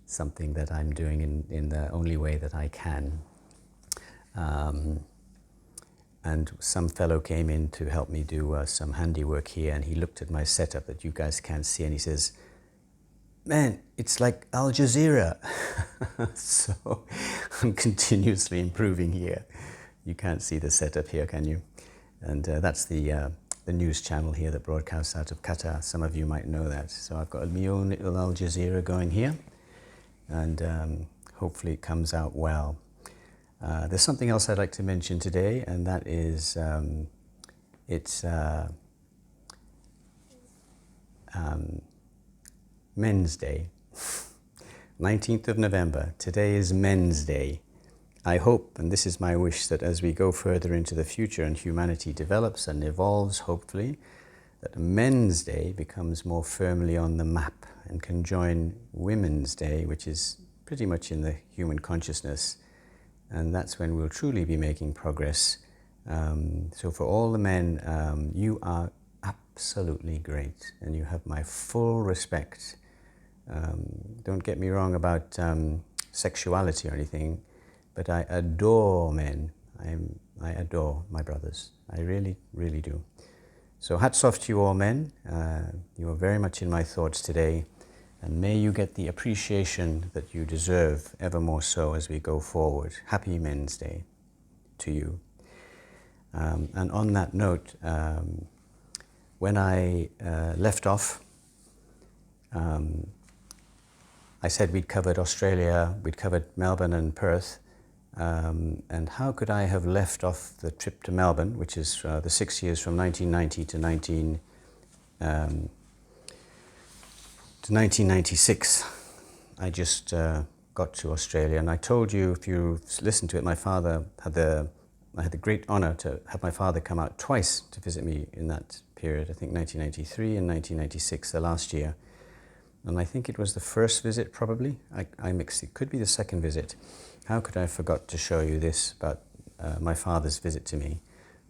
something that I'm doing in the only way that I can. And some fellow came in to help me do some handiwork here, and he looked at my setup that you guys can't see, and he says, man, it's like Al Jazeera. So I'm continuously improving here. You can't see the setup here, can you? And that's the news channel here that broadcasts out of Qatar. Some of you might know that. So I've got my own little Al Jazeera going here, and hopefully it comes out well. There's something else I'd like to mention today, and that is Men's Day. 19th of November. Today is Men's Day. I hope, and this is my wish, that as we go further into the future and humanity develops and evolves, hopefully, that Men's Day becomes more firmly on the map and can join Women's Day, which is pretty much in the human consciousness. And that's when we'll truly be making progress. So for all the men, you are absolutely great, and you have my full respect. Don't get me wrong about sexuality or anything, but I adore men. I adore my brothers. I really, really do. So hats off to you all men. You are very much in my thoughts today, and may you get the appreciation that you deserve ever more so as we go forward. Happy Men's Day to you. And on that note, when I left off, I said we'd covered Australia, we'd covered Melbourne and Perth, and how could I have left off the trip to Melbourne, which is the 6 years from 1990 to 1996. I just got to Australia, and I told you, if you listened to it, I had the great honour to have my father come out twice to visit me in that period, I think 1993 and 1996, the last year. And I think it was the first visit, probably. I mixed it. Could be the second visit. How could I have forgot to show you this about my father's visit to me?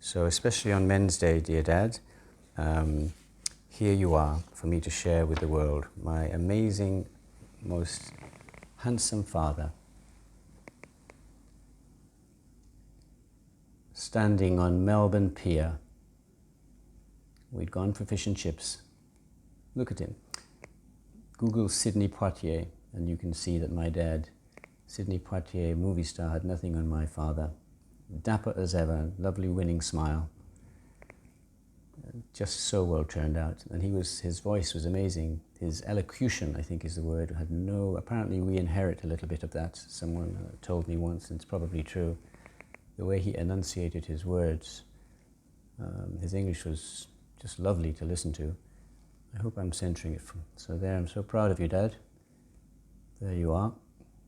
So especially on Men's Day, dear Dad, here you are for me to share with the world. My amazing, most handsome father, standing on Melbourne Pier. We'd gone for fish and chips. Look at him. Google Sidney Poitier, and you can see that my dad, Sidney Poitier, movie star, had nothing on my father. Dapper as ever, lovely winning smile. Just so well turned out. And his voice was amazing. His elocution, I think is the word, apparently we inherit a little bit of that. Someone told me once, and it's probably true. The way he enunciated his words, his English was just lovely to listen to. I hope I'm centering it. So there, I'm so proud of you, Dad. There you are.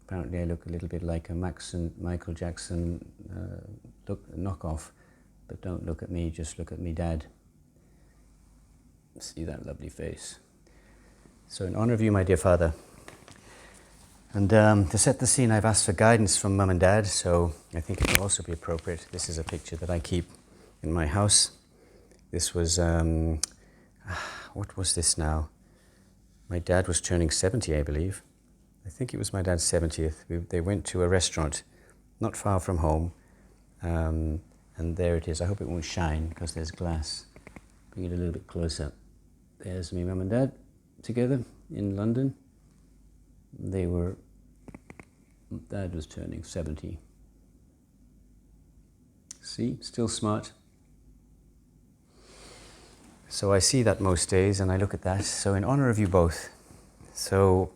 Apparently I look a little bit like a Michael Jackson knockoff, but don't look at me, just look at me, Dad. See that lovely face. So in honor of you, my dear father, and to set the scene, I've asked for guidance from Mum and Dad, so I think it will also be appropriate. This is a picture that I keep in my house. This was, what was this now? My dad was turning 70, I believe. I think it was my dad's 70th. They went to a restaurant not far from home, and there it is. I hope it won't shine because there's glass. Bring it a little bit closer. There's me, Mum and Dad, together in London. Dad was turning 70. See, still smart. So I see that most days, and I look at that. So in honor of you both, so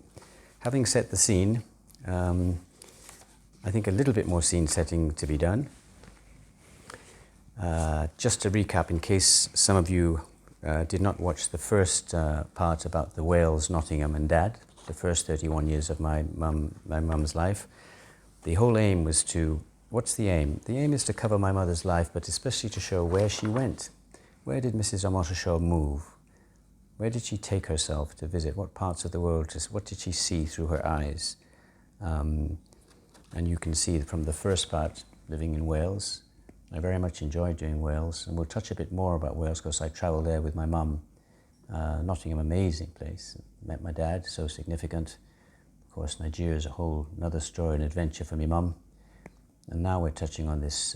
having set the scene, I think a little bit more scene setting to be done. Just to recap, in case some of you did not watch the first part about the Wales, Nottingham and Dad, the first 31 years of my mum's life, the whole aim was to, what's the aim? The aim is to cover my mother's life, but especially to show where she went. Where did Mrs. Omotoso move? Where did she take herself to visit? What parts of the world? What did she see through her eyes? And you can see from the first part, living in Wales. I very much enjoyed doing Wales, and we'll touch a bit more about Wales because I travelled there with my mum. Nottingham, amazing place. Met my dad, so significant. Of course, Nigeria is a whole another story and adventure for me mum. And now we're touching on this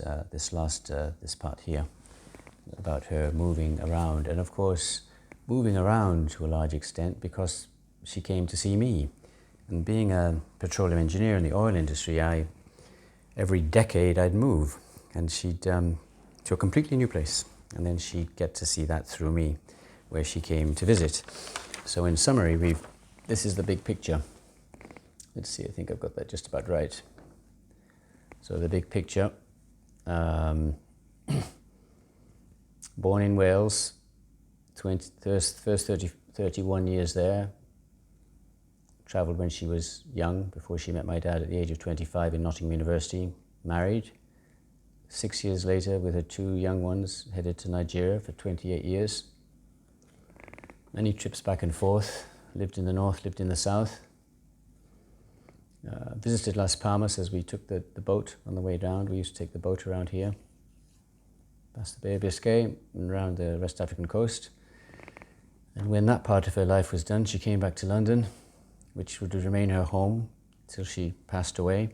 part here about her moving around, and of course moving around to a large extent because she came to see me. And being a petroleum engineer in the oil industry, every decade I'd move, and she'd to a completely new place, and then she'd get to see that through me, where she came to visit. So in summary, this is the big picture. Let's see, I think I've got that just about right. So the big picture, born in Wales, first 31 years there, travelled when she was young, before she met my dad at the age of 25 in Nottingham University, married. 6 years later, with her 2 young ones, headed to Nigeria for 28 years. Many trips back and forth, lived in the north, lived in the south. Visited Las Palmas as we took the boat on the way down. We used to take the boat around here, past the Bay of Biscay and around the West African coast. And when that part of her life was done, she came back to London, which would remain her home till she passed away.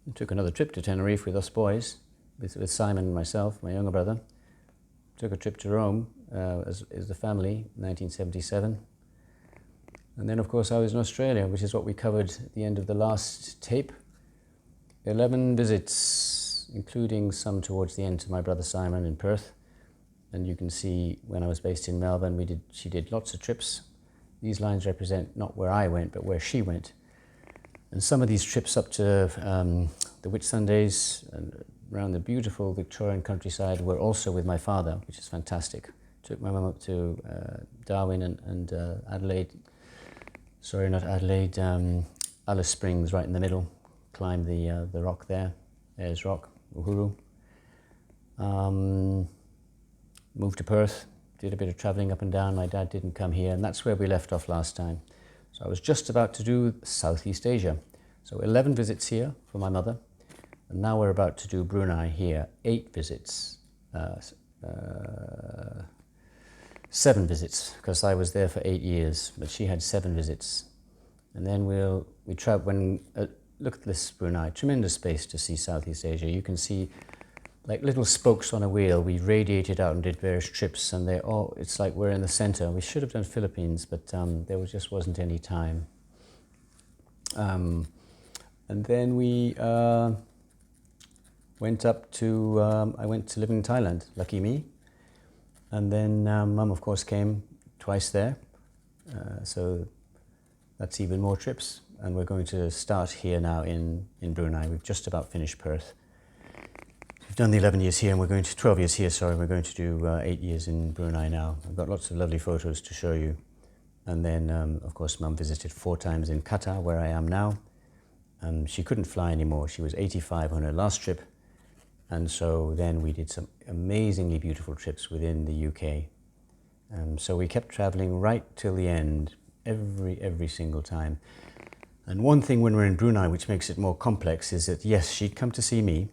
We took another trip to Tenerife with us boys, with Simon and myself, my younger brother. Took a trip to Rome as the family in 1977. And then, of course, I was in Australia, which is what we covered at the end of the last tape. 11 visits, including some towards the end to my brother Simon in Perth. And you can see when I was based in Melbourne, she did lots of trips. These lines represent not where I went, but where she went. And some of these trips up to the Whitsundays and around the beautiful Victorian countryside were also with my father, which is fantastic. Took my mum up to Darwin and Adelaide. Sorry, not Adelaide, Alice Springs, right in the middle. Climbed the rock there, Ayers Rock, Uhuru. Moved to Perth, did a bit of travelling up and down. My dad didn't come here, and that's where we left off last time. So I was just about to do Southeast Asia. So 11 visits here for my mother, and now we're about to do Brunei here, 8 visits. 7 visits, because I was there for 8 years, but she had 7 visits. And then look at this Brunei, tremendous space to see Southeast Asia. You can see like little spokes on a wheel. We radiated out and did various trips, and it's like we're in the center. We should have done Philippines, but just wasn't any time. And then we went up to, I went to live in Thailand, lucky me. And then Mum, of course, came twice there. So that's even more trips. And we're going to start here now in Brunei. We've just about finished Perth. We've done the 11 years here, and we're going to 12 years here, sorry. We're going to do 8 years in Brunei now. I've got lots of lovely photos to show you. And then, of course, Mum visited 4 times in Qatar, where I am now. She couldn't fly anymore. She was 85 on her last trip. And so then we did some amazingly beautiful trips within the UK. So we kept traveling right till the end, every single time. And one thing when we're in Brunei, which makes it more complex, is that yes, she'd come to see me,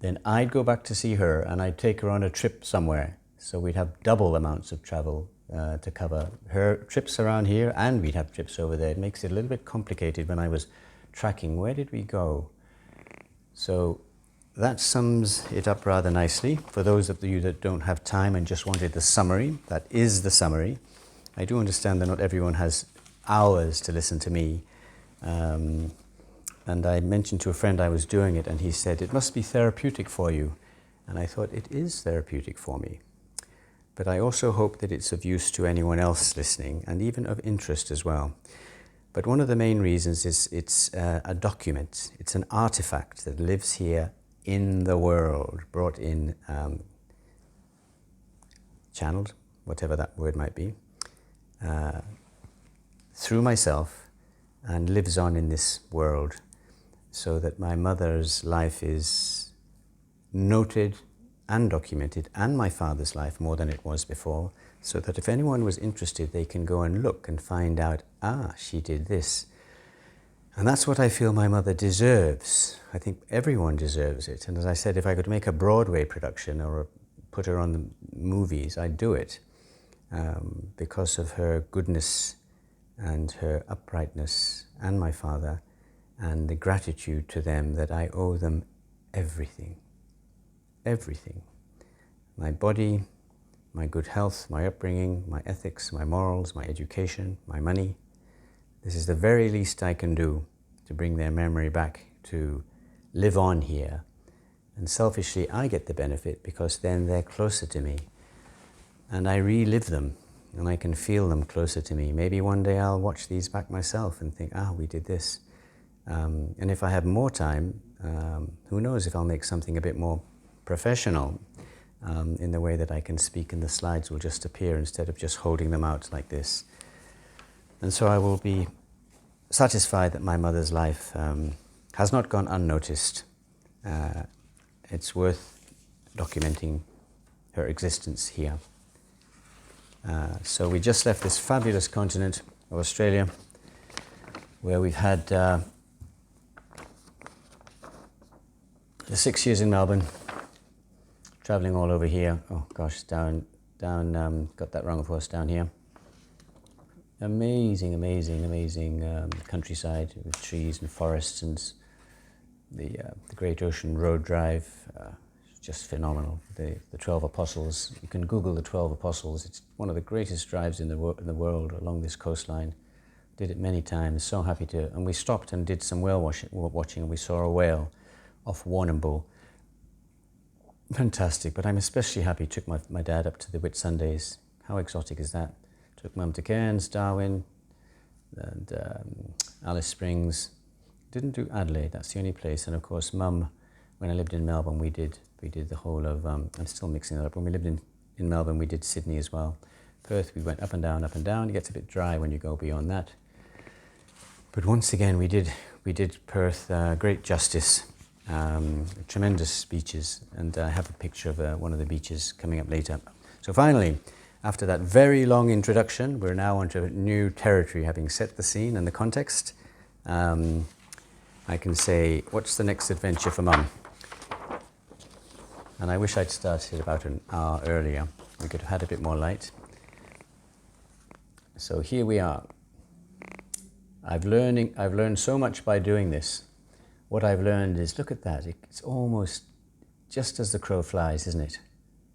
then I'd go back to see her, and I'd take her on a trip somewhere. So we'd have double amounts of travel to cover. Her trips around here, and we'd have trips over there. It makes it a little bit complicated when I was tracking. Where did we go? So that sums it up rather nicely. For those of you that don't have time and just wanted the summary, that is the summary. I do understand that not everyone has hours to listen to me. And I mentioned to a friend I was doing it, and he said, it must be therapeutic for you. And I thought, it is therapeutic for me. But I also hope that it's of use to anyone else listening, and even of interest as well. But one of the main reasons is it's a document. It's an artifact that lives here in the world, brought in, channeled, whatever that word might be, through myself, and lives on in this world, so that my mother's life is noted and documented, and my father's life more than it was before, so that if anyone was interested, they can go and look and find out, she did this. And that's what I feel my mother deserves. I think everyone deserves it. And as I said, if I could make a Broadway production or put her on the movies, I'd do it, because of her goodness and her uprightness, and my father, and the gratitude to them that I owe them everything. Everything. My body, my good health, my upbringing, my ethics, my morals, my education, my money. This is the very least I can do to bring their memory back, to live on here. And selfishly, I get the benefit because then they're closer to me. And I relive them, and I can feel them closer to me. Maybe one day I'll watch these back myself and think, we did this. And if I have more time, who knows if I'll make something a bit more professional, in the way that I can speak and the slides will just appear instead of just holding them out like this. And so I will be satisfied that my mother's life has not gone unnoticed. It's worth documenting her existence here. So we just left this fabulous continent of Australia, where we've had 6 years in Melbourne, traveling all over here. Oh gosh, down, got that wrong of course, down here. Amazing countryside with trees and forests, and the Great Ocean Road Drive, just phenomenal. The 12 Apostles, you can Google the 12 Apostles. It's one of the greatest drives in the world along this coastline. Did it many times, so happy to. And we stopped and did some whale watching, and we saw a whale off Warrnambool. Fantastic, but I'm especially happy. Took my dad up to the Whitsundays. How exotic is that? Took Mum to Cairns, Darwin, and Alice Springs. Didn't do Adelaide, that's the only place. And of course, Mum, when I lived in Melbourne, we did the whole of, I'm still mixing it up. When we lived in Melbourne, we did Sydney as well. Perth, we went up and down, up and down. It gets a bit dry when you go beyond that. But once again, we did Perth great justice. Tremendous beaches, and I have a picture of one of the beaches coming up later. So finally, after that very long introduction, we're now onto new territory, having set the scene and the context. I can say, what's the next adventure for Mum? And I wish I'd started about an hour earlier. We could have had a bit more light. So here we are. I've learned so much by doing this. What I've learned is, look at that, it's almost just as the crow flies, isn't it?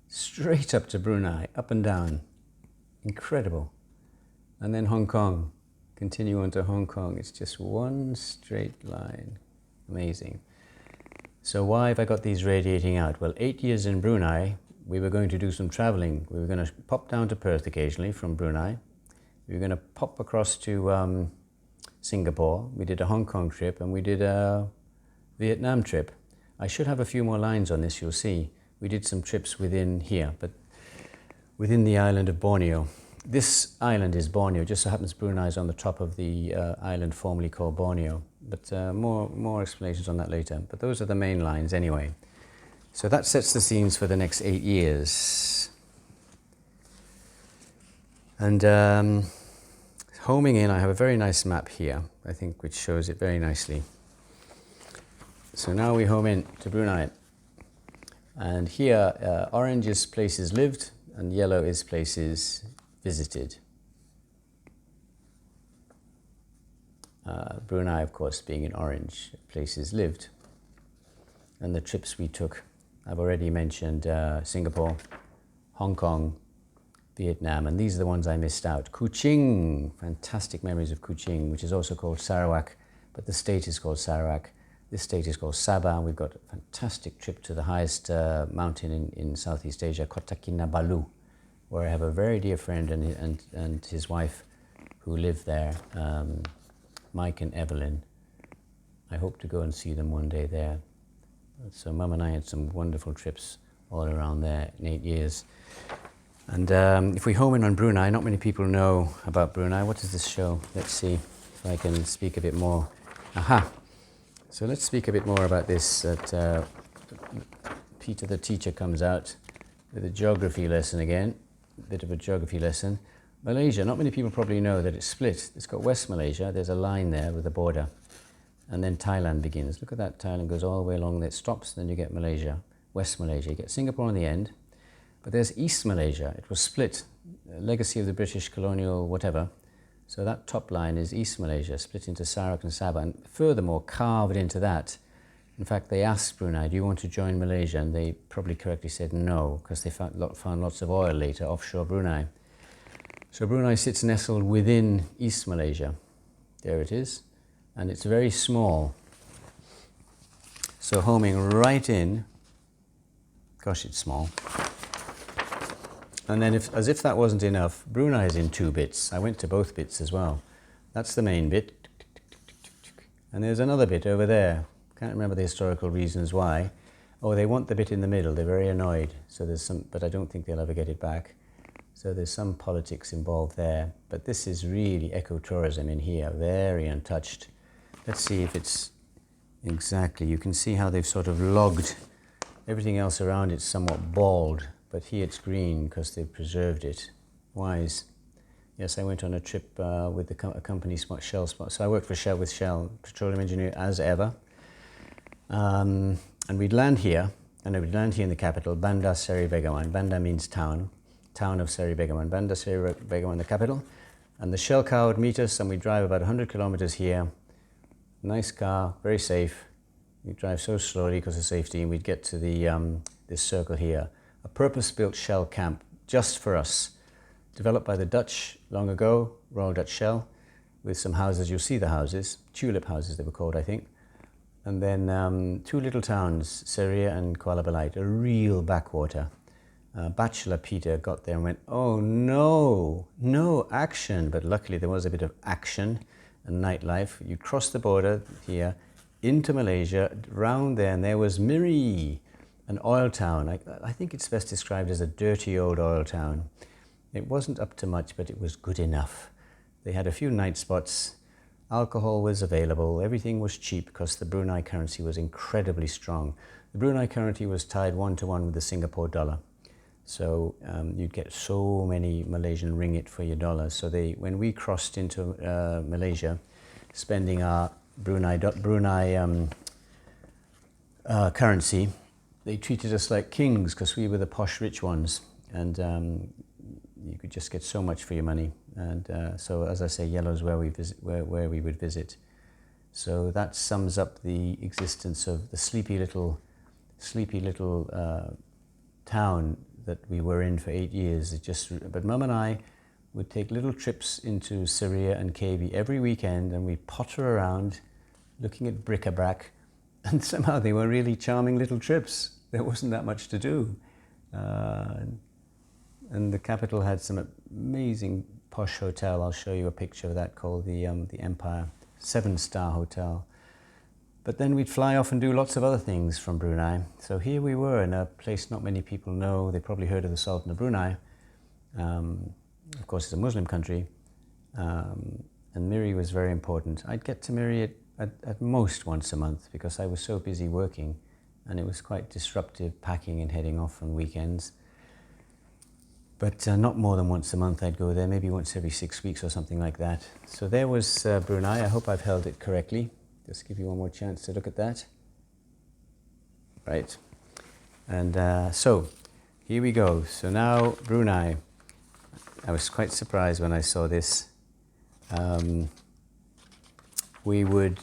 Straight up to Brunei, up and down. Incredible. And then Hong Kong. Continue on to Hong Kong. It's just one straight line. Amazing. So why have I got these radiating out? Well, 8 years in Brunei, we were going to do some traveling. We were going to pop down to Perth occasionally from Brunei. We were going to pop across to Singapore. We did a Hong Kong trip, and we did a Vietnam trip. I should have a few more lines on this, you'll see. We did some trips within here, but within the island of Borneo. This island is Borneo, just so happens Brunei is on the top of the island formerly called Borneo. But more explanations on that later. But those are the main lines anyway. So that sets the scenes for the next 8 years. And homing in, I have a very nice map here, I think, which shows it very nicely. So now we home in to Brunei. And here, orange is places lived, and yellow is places visited. Brunei, of course, being in orange, places lived. And the trips we took, I've already mentioned Singapore, Hong Kong, Vietnam, and these are the ones I missed out. Kuching, fantastic memories of Kuching, which is also called Sarawak, but the state is called Sarawak. This state is called Sabah. We've got a fantastic trip to the highest mountain in Southeast Asia, Kota Kinabalu, where I have a very dear friend and his wife who live there, Mike and Evelyn. I hope to go and see them one day there. So Mum and I had some wonderful trips all around there in 8 years. And if we home in on Brunei, not many people know about Brunei. What does this show? Let's see if I can speak a bit more. Aha! So let's speak a bit more about this. That Peter the teacher comes out with a geography lesson again. A bit of a geography lesson. Malaysia, not many people probably know that it's split. It's got West Malaysia. There's a line there with a border. And then Thailand begins. Look at that. Thailand goes all the way along. It stops. Then you get Malaysia. West Malaysia. You get Singapore on the end. But there's East Malaysia. It was split. Legacy of the British colonial whatever. So that top line is East Malaysia, split into Sarawak and Sabah. And furthermore, carved into that. In fact, they asked Brunei, do you want to join Malaysia? And they probably correctly said no, because they found lots of oil later offshore Brunei. So Brunei sits nestled within East Malaysia. There it is. And it's very small. So homing right in, gosh, it's small. And then, as if that wasn't enough, Brunei is in 2 bits. I went to both bits as well. That's the main bit. And there's another bit over there. Can't remember the historical reasons why. Oh, they want the bit in the middle. They're very annoyed. So there's some, but I don't think they'll ever get it back. So there's some politics involved there, but this is really ecotourism in here, very untouched. Let's see if it's exactly, you can see how they've sort of logged everything else around. It's somewhat bald, but here it's green because they've preserved it. Wise. Yes, I went on a trip with a company, Shell. So I worked for Shell with Shell, petroleum engineer as ever. And we'd land here, and we'd land here in the capital, Bandar Seri Begawan. Bandar means town of Seri Begawan. Bandar Seri Begawan, the capital. And the Shell car would meet us, and we'd drive about 100 kilometers here. Nice car, very safe. We'd drive so slowly because of safety, and we'd get to the this circle here. A purpose-built Shell camp just for us. Developed by the Dutch long ago, Royal Dutch Shell, with some houses. You'll see the houses, tulip houses they were called, I think. And then two little towns, Seria and Kuala Belait, a real backwater. Bachelor Peter got there and went, oh no, no action. But luckily there was a bit of action and nightlife. You cross the border here into Malaysia, round there, and there was Miri, an oil town. I think it's best described as a dirty old oil town. It wasn't up to much, but it was good enough. They had a few night spots. Alcohol was available. Everything was cheap because the Brunei currency was incredibly strong. The Brunei currency was tied 1-to-1 with the Singapore dollar. So you'd get so many Malaysian ringgit for your dollars. So when we crossed into Malaysia, spending our Brunei currency, they treated us like kings because we were the posh rich ones. And you could just get so much for your money. And so, as I say, yellow's where we would visit. So that sums up the existence of the sleepy little town that we were in for 8 years. But Mum and I would take little trips into Syria and KB every weekend, and we'd potter around looking at bric-a-brac, and somehow they were really charming little trips. There wasn't that much to do. And the capital had some amazing posh hotel. I'll show you a picture of that, called the Empire 7-star hotel. But then we'd fly off and do lots of other things from Brunei. So here we were in a place not many people know. They probably heard of the Sultan of Brunei. Of course, it's a Muslim country. And Miri was very important. I'd get to Miri at most once a month because I was so busy working, and it was quite disruptive packing and heading off on weekends. But not more than once a month I'd go there, maybe once every 6 weeks or something like that. So there was Brunei. I hope I've held it correctly. Just give you one more chance to look at that. Right. And so here we go. So now Brunei. I was quite surprised when I saw this. Mum would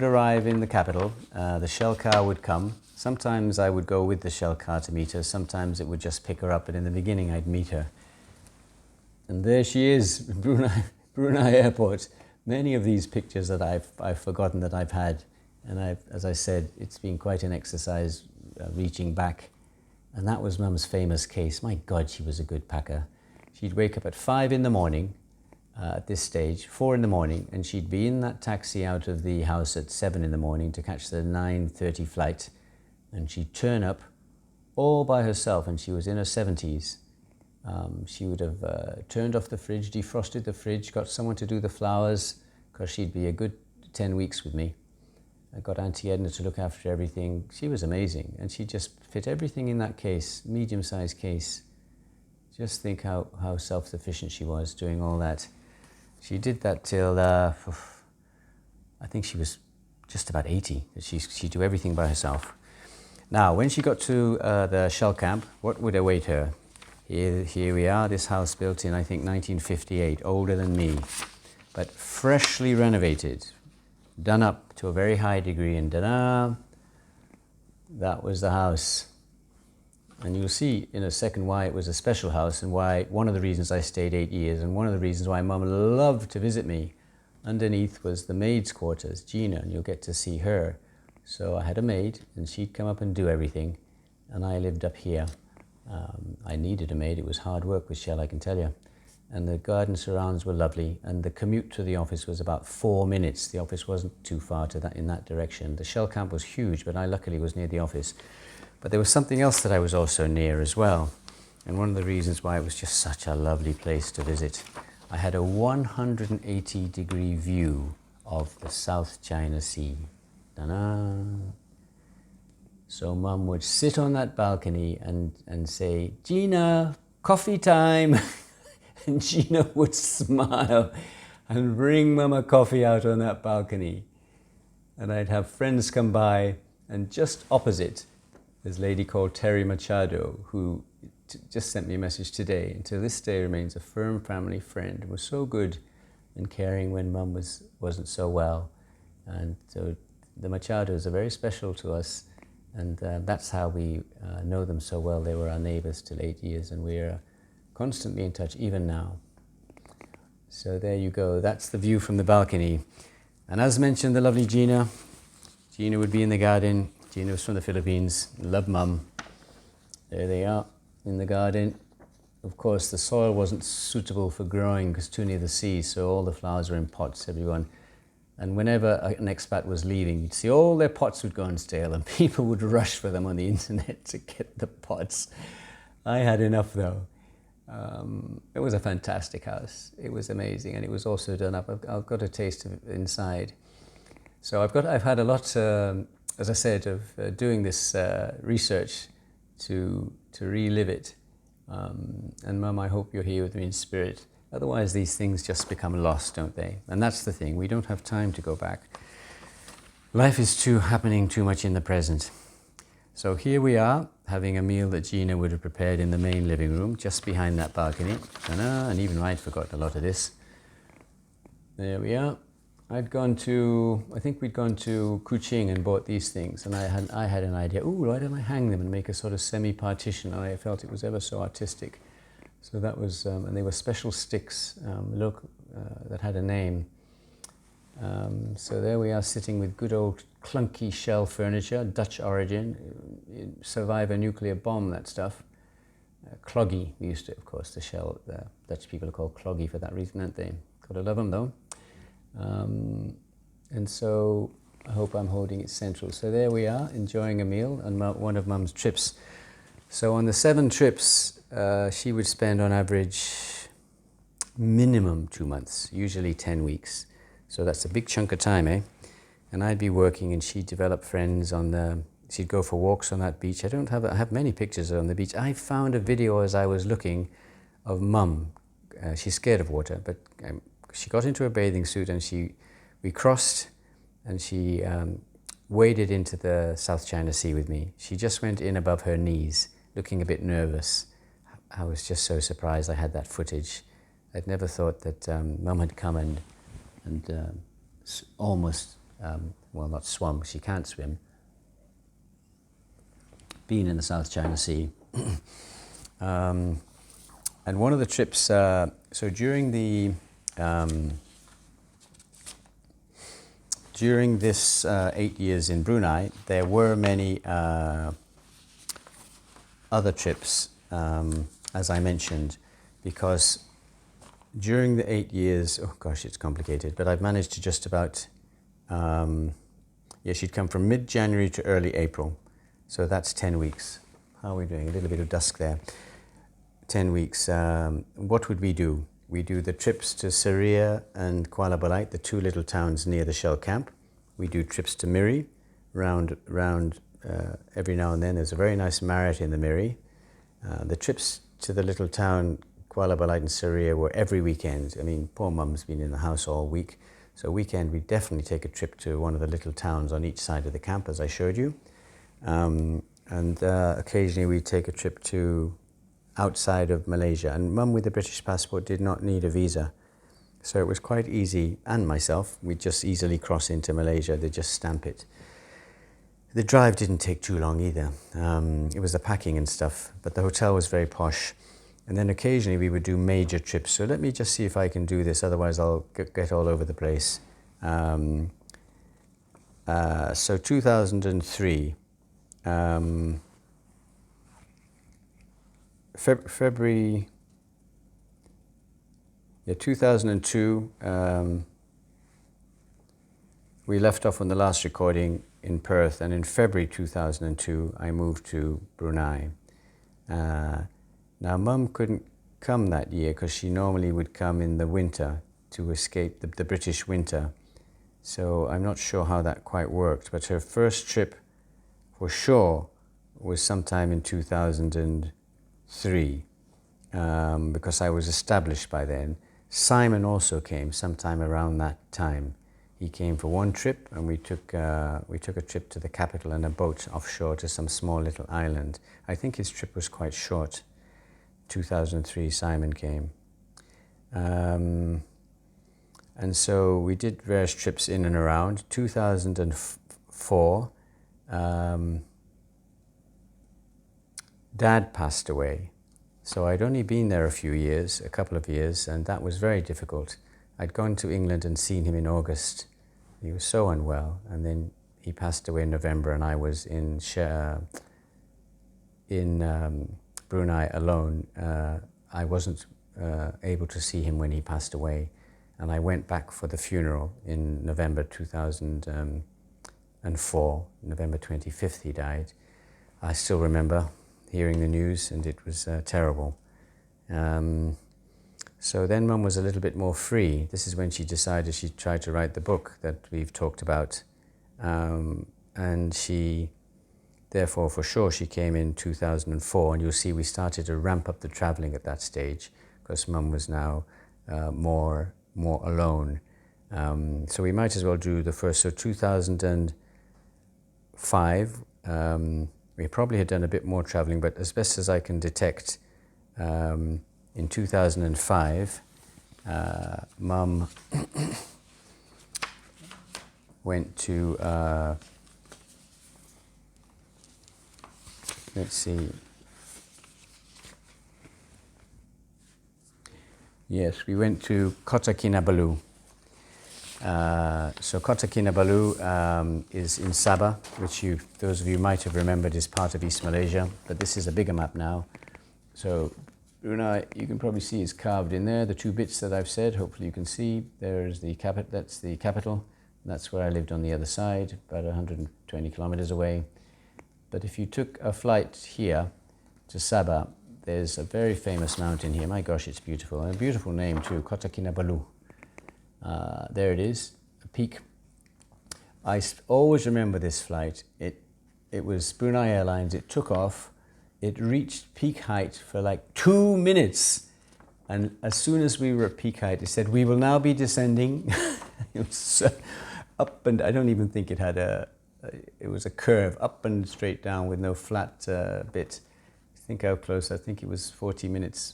arrive in the capital. The Shell car would come. Sometimes I would go with the Shell car to meet her. Sometimes it would just pick her up, but in the beginning I'd meet her. And there she is, Brunei Airport. Many of these pictures that I've forgotten that I've had. And as I said, it's been quite an exercise reaching back. And that was Mum's famous case. My God, she was a good packer. She'd wake up at 5 in the morning, at this stage, 4 in the morning, and she'd be in that taxi out of the house at 7 in the morning to catch the 9:30 flight. And she'd turn up all by herself, and she was in her 70s. She would have turned off the fridge, defrosted the fridge, got someone to do the flowers, because she'd be a good 10 weeks with me. I got Auntie Edna to look after everything. She was amazing, and she just fit everything in that case, medium-sized case. Just think how self-sufficient she was doing all that. She did that till, I think she was just about 80. She'd do everything by herself. Now, when she got to the Shell camp, what would await her? Here we are, this house built in, I think, 1958, older than me, but freshly renovated, done up to a very high degree, and ta-da, that was the house. And you'll see in a second why it was a special house, and why one of the reasons I stayed 8 years, and one of the reasons why Mum loved to visit me. Underneath was the maid's quarters, Gina, and you'll get to see her. So I had a maid, and she'd come up and do everything, and I lived up here. I needed a maid. It was hard work with Shell, I can tell you. And the garden surrounds were lovely, and the commute to the office was about 4 minutes. The office wasn't too far in that direction. The Shell camp was huge, but I luckily was near the office. But there was something else that I was also near as well, and one of the reasons why it was just such a lovely place to visit. I had a 180-degree view of the South China Sea. Ta-da! So Mum would sit on that balcony and say, "Gina, coffee time." And Gina would smile and bring Mum a coffee out on that balcony. And I'd have friends come by, and just opposite, there's a lady called Terry Machado, who just sent me a message today, and to this day remains a firm family friend, was so good and caring when Mum wasn't so well. And so the Machados are very special to us, and that's how we know them so well. They were our neighbors till 8 years, and we're constantly in touch, even now. So there you go, that's the view from the balcony. And as mentioned, the lovely Gina would be in the garden. Gina was from the Philippines, loved Mum. There they are in the garden. Of course, the soil wasn't suitable for growing because too near the sea, so all the flowers were in pots, everyone. And whenever an expat was leaving, you'd see all their pots would go on stale, and people would rush for them on the internet to get the pots. I had enough though. It was a fantastic house. It was amazing, and it was also done up. I've got a taste of it inside. So I've had a lot, as I said, of doing this research to relive it. And Mum, I hope you're here with me in spirit. Otherwise, these things just become lost, don't they? And that's the thing. We don't have time to go back. Life is happening too much in the present. So here we are, having a meal that Gina would have prepared in the main living room, just behind that balcony. And even I'd forgotten a lot of this. There we are. I think we'd gone to Kuching and bought these things, and I had an idea, why don't I hang them and make a sort of semi-partition, and I felt it was ever so artistic. So that was, and they were special sticks, that had a name. So there we are, sitting with good old clunky shell furniture, Dutch origin, survive a nuclear bomb, that stuff. Cloggy, we used to, of course, the shell, the Dutch people are called cloggy for that reason, aren't they? Gotta love them though. And so I hope I'm holding it central. So there we are, enjoying a meal on one of Mum's trips. So on the 7 trips, she would spend on average minimum 2 months, usually 10 weeks. So that's a big chunk of time, eh? And I'd be working, and she'd develop friends she'd go for walks on that beach. I have many pictures on the beach. I found a video as I was looking of Mum. She's scared of water, but she got into a bathing suit, and we crossed, and she waded into the South China Sea with me. She just went in above her knees, looking a bit nervous. I was just so surprised I had that footage. I'd never thought that Mum had come and almost, well, not swum, she can't swim, been in the South China Sea. And one of the trips, so during this 8 years in Brunei, there were many other trips, as I mentioned, because during the 8 years, oh gosh, it's complicated, but I've managed to just about, she'd come from mid-January to early April, so that's 10 weeks. How are we doing? A little bit of dusk there. 10 weeks. What would we do? We do the trips to Seria and Kuala Belait, the 2 little towns near the Shell camp. We do trips to Miri, round every now and then. There's a very nice Marriott in the Miri. The trips to the little town, Kuala Belait and Seria, were every weekend. I mean, poor Mum's been in the house all week. So weekend, we definitely take a trip to one of the little towns on each side of the camp, as I showed you. And occasionally we take a trip to outside of Malaysia. And Mum, with a British passport, did not need a visa. So it was quite easy, and myself, we'd just easily cross into Malaysia. They'd just stamp it. The drive didn't take too long either. It was the packing and stuff, but the hotel was very posh. And then occasionally we would do major trips. So let me just see if I can do this, otherwise I'll get all over the place. So 2003, February, 2002, we left off on the last recording in Perth, and in February 2002, I moved to Brunei. Now, Mum couldn't come that year because she normally would come in the winter to escape the British winter. So I'm not sure how that quite worked, but her first trip for sure was sometime in 2003, because I was established by then. Simon also came sometime around that time. He came for one trip, and we took a trip to the capital in a boat offshore to some small little island. I think his trip was quite short. 2003, Simon came. And so we did various trips in and around. 2004, Dad passed away. So I'd only been there a couple of years, and that was very difficult. I'd gone to England and seen him in August. He was so unwell, and then he passed away in November, and I was in Brunei alone. I wasn't able to see him when he passed away, and I went back for the funeral in November 2004, November 25th he died. I still remember hearing the news, and it was terrible. So then Mum was a little bit more free. This is when she decided she'd try to write the book that we've talked about. And she, therefore, for sure, she came in 2004, and you'll see we started to ramp up the traveling at that stage because Mum was now more alone. So we might as well do the first. So 2005, we probably had done a bit more traveling, but as best as I can detect, in 2005, Mum went to, let's see, yes, we went to Kota Kinabalu. So Kota Kinabalu is in Sabah, which those of you might have remembered is part of East Malaysia, but this is a bigger map now. So Brunei, you can probably see is carved in there. The two bits that I've said, hopefully you can see. There's the capital. That's the capital. That's where I lived on the other side, about 120 kilometers away. But if you took a flight here to Sabah, there's a very famous mountain here. My gosh, it's beautiful. And a beautiful name too, Kota Kinabalu. There it is, a peak. I always remember this flight. It was Brunei Airlines. It took off. It reached peak height for like 2 minutes. And as soon as we were at peak height, it said, "We will now be descending." It was up, and I don't even think it had it was a curve, up and straight down with no flat bit. Think how close. I think it was 40 minutes,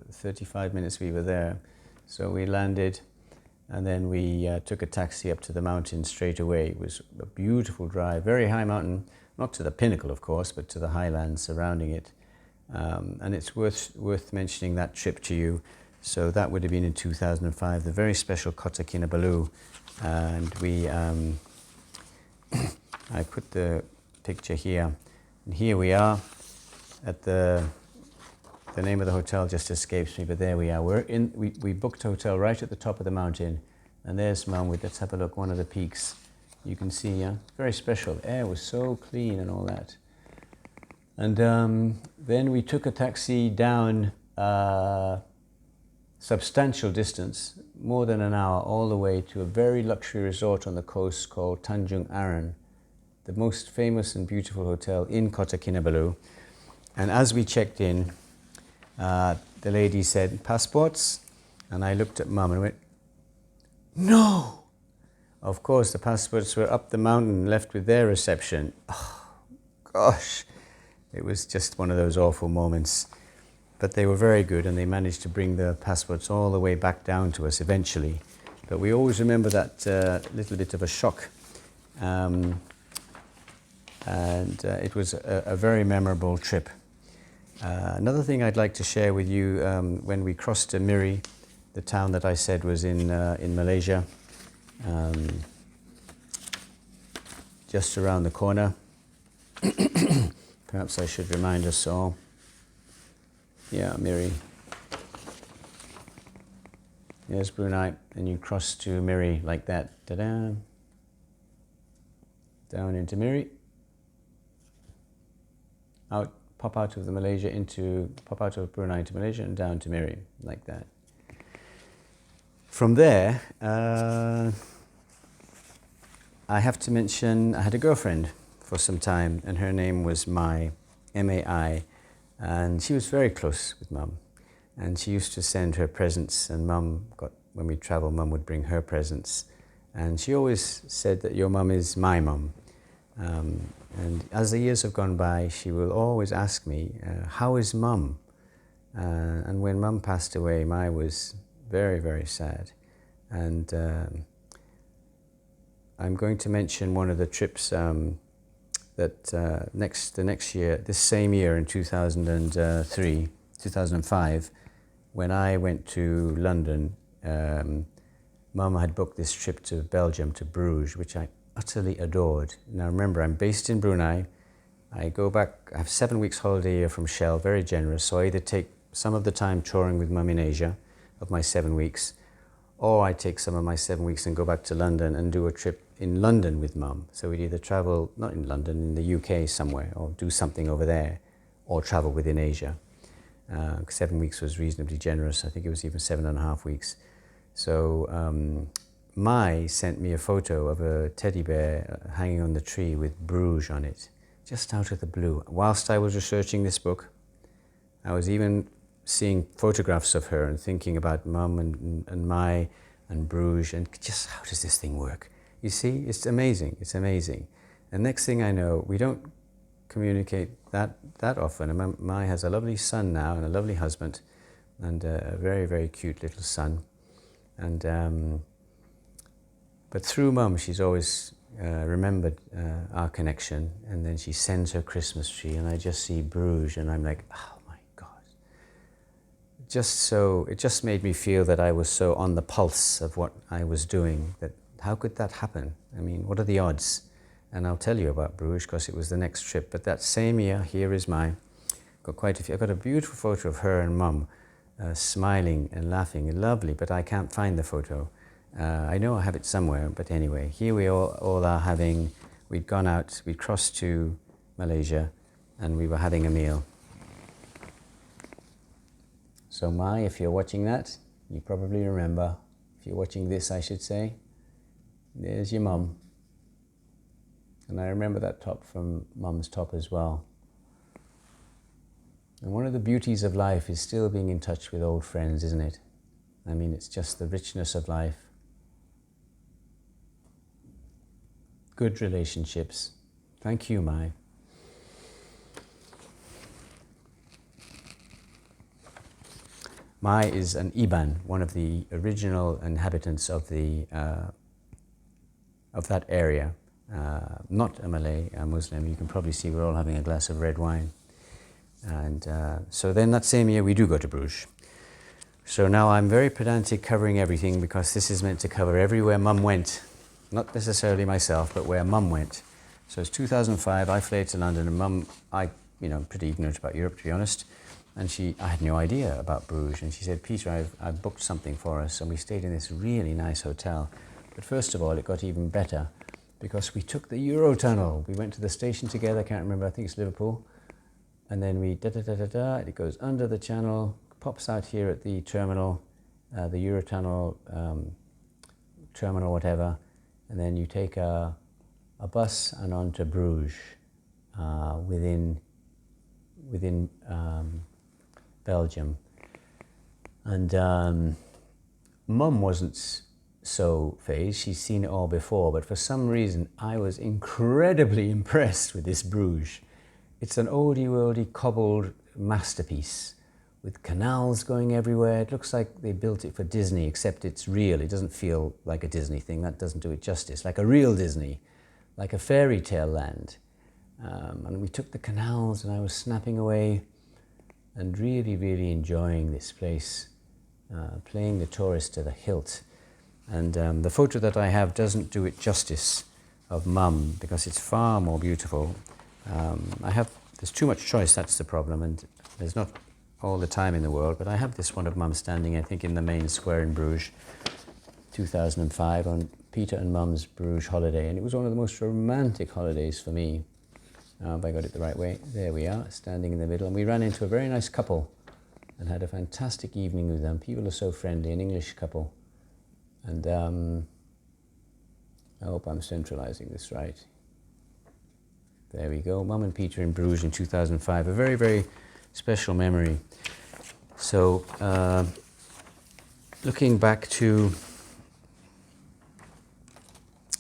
35 minutes we were there. So we landed, and then we took a taxi up to the mountain straight away. It was a beautiful drive, very high mountain, not to the pinnacle, of course, but to the highlands surrounding it. And it's worth mentioning that trip to you. So that would have been in 2005, the very special Kota Kinabalu. And we, I put the picture here. And here we are at the name of the hotel just escapes me, but there we are. We booked a hotel right at the top of the mountain. And there's Mum with, let's have a look, one of the peaks. You can see, yeah, very special. Air was so clean and all that. And then we took a taxi down substantial distance, more than an hour, all the way to a very luxury resort on the coast called Tanjung Aran, the most famous and beautiful hotel in Kota Kinabalu. And as we checked in, the lady said, "Passports?" And I looked at Mum and went, "No!" Of course, the passports were up the mountain, left with their reception. Oh, gosh, it was just one of those awful moments. But they were very good, and they managed to bring the passports all the way back down to us eventually. But we always remember that little bit of a shock. And it was a very memorable trip. Another thing I'd like to share with you, when we crossed to Miri, the town that I said was in Malaysia, just around the corner. Perhaps I should remind us all. Yeah, Miri. There's Brunei, and you cross to Miri like that. Ta-da! Down into Miri. Out pop out of Brunei into Malaysia and down to Miri, like that. From there, I have to mention I had a girlfriend for some time, and her name was Mai, M-A-I, and she was very close with Mum. And she used to send her presents, and when we travel, Mum would bring her presents. And she always said that your mum is my mum. And as the years have gone by, she will always ask me, how is Mum? And when Mum passed away, Mai was very, very sad. And I'm going to mention one of the trips that the next year, this same year in 2005, when I went to London, Mum had booked this trip to Belgium, to Bruges, which I utterly adored. Now remember, I'm based in Brunei. I go back, I have 7 weeks holiday here from Shell, very generous, so I either take some of the time touring with Mum in Asia, of my 7 weeks, or I take some of my 7 weeks and go back to London and do a trip in London with Mum. So we'd either travel, not in London, in the UK somewhere, or do something over there, or travel within Asia. 7 weeks was reasonably generous. I think it was even 7.5 weeks. So Mai sent me a photo of a teddy bear hanging on the tree with Bruges on it, just out of the blue. Whilst I was researching this book, I was even seeing photographs of her and thinking about Mum and Mai and Bruges, and just how does this thing work? You see, it's amazing, it's amazing. And next thing I know, we don't communicate that often. And Mai has a lovely son now and a lovely husband and a very, very cute little son. And but through Mum, she's always remembered our connection, and then she sends her Christmas tree, and I just see Bruges, and I'm like, oh my God. It just made me feel that I was so on the pulse of what I was doing, that how could that happen? I mean, what are the odds? And I'll tell you about Bruges because it was the next trip. But that same year, here is I've got a beautiful photo of her and Mum smiling and laughing, lovely, but I can't find the photo. I know I have it somewhere, but anyway, here we all are we'd gone out, we'd crossed to Malaysia, and we were having a meal. So Mai, if you're watching that, you probably remember, if you're watching this, I should say, there's your Mum. And I remember that top from Mum's top as well. And one of the beauties of life is still being in touch with old friends, isn't it? I mean, it's just the richness of life. Good relationships. Thank you, Mai. Mai is an Iban, one of the original inhabitants of that area. Not a Malay, a Muslim. You can probably see we're all having a glass of red wine. And so then that same year we do go to Bruges. So now I'm very pedantic covering everything because this is meant to cover everywhere Mum went. Not necessarily myself, but where Mum went. So it's 2005, I flew to London, and Mum, pretty ignorant about Europe, to be honest. And I had no idea about Bruges. And she said, Peter, I've booked something for us. And we stayed in this really nice hotel. But first of all, it got even better because we took the Eurotunnel. We went to the station together, I can't remember, I think it's Liverpool. And then we it goes under the channel, pops out here at the terminal, the Eurotunnel terminal, whatever. And then you take a bus and on to Bruges within Belgium. And Mum wasn't so phased. She's seen it all before, but for some reason I was incredibly impressed with this Bruges. It's an oldie-worldy cobbled masterpiece with canals going everywhere. It looks like they built it for Disney, except it's real. It doesn't feel like a Disney thing. That doesn't do it justice. Like a real Disney, like a fairy tale land. And we took the canals, and I was snapping away and really, really enjoying this place, playing the tourist to the hilt. And the photo that I have doesn't do it justice of Mum because it's far more beautiful. There's too much choice, that's the problem, and there's not all the time in the world, but I have this one of Mum standing, I think, in the main square in Bruges, 2005, on Peter and Mum's Bruges holiday, and it was one of the most romantic holidays for me. Have I got it the right way? There we are, standing in the middle. And we ran into a very nice couple and had a fantastic evening with them. People are so friendly, an English couple. And I hope I'm centralizing this right. There we go. Mum and Peter in Bruges in 2005. A very, very special memory. So, looking back to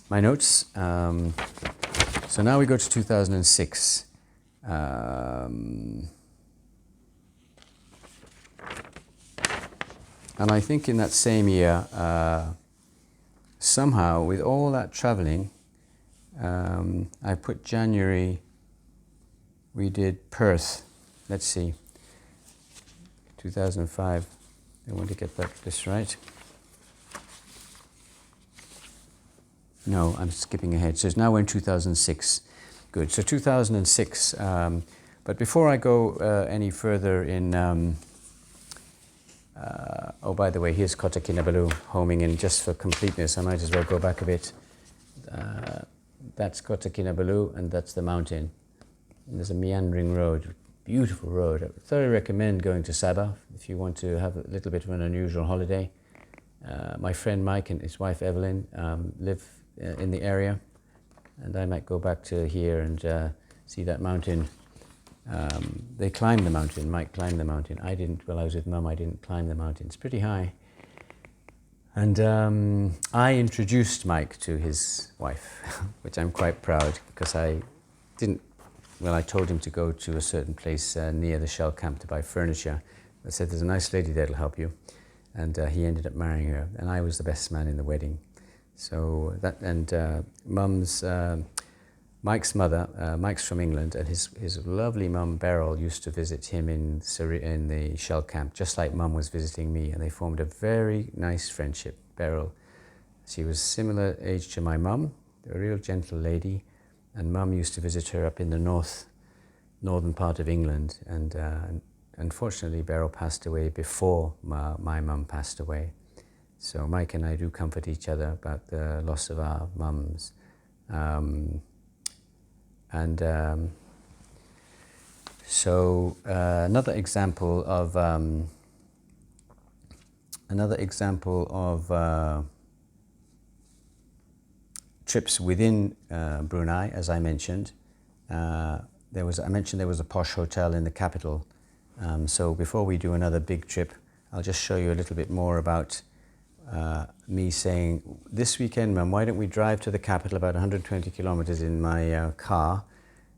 my notes. So now we go to 2006. And I think in that same year, somehow with all that traveling, I put January, we did Perth, let's see, 2005, I want to get this right. No, I'm skipping ahead, so now we're in 2006. Good, so 2006, but before I go any further in, oh by the way, here's Kota Kinabalu homing in, just for completeness, I might as well go back a bit. That's Kota Kinabalu, and that's the mountain. And there's a meandering road, beautiful road. I thoroughly recommend going to Sabah if you want to have a little bit of an unusual holiday. My friend Mike and his wife Evelyn live in the area, and I might go back to here and see that mountain. They climbed the mountain. Mike climbed the mountain. I didn't. While I was with Mum, I didn't climb the mountain. It's pretty high. And I introduced Mike to his wife, which I'm quite proud, because I told him to go to a certain place near the Shell camp to buy furniture. I said, there's a nice lady there that'll help you. And he ended up marrying her, and I was the best man in the wedding. So that, and Mike's mother, Mike's from England, and his lovely mum Beryl used to visit him in the Shell camp, just like Mum was visiting me, and they formed a very nice friendship. Beryl, she was similar age to my mum, a real gentle lady, and Mum used to visit her up in the northern part of England, and unfortunately Beryl passed away before my mum passed away. So Mike and I do comfort each other about the loss of our mums. So another example of trips within Brunei, as I mentioned. I mentioned there was a posh hotel in the capital. So before we do another big trip, I'll just show you a little bit more about me saying, this weekend, Mum, why don't we drive to the capital about 120 kilometers in my car,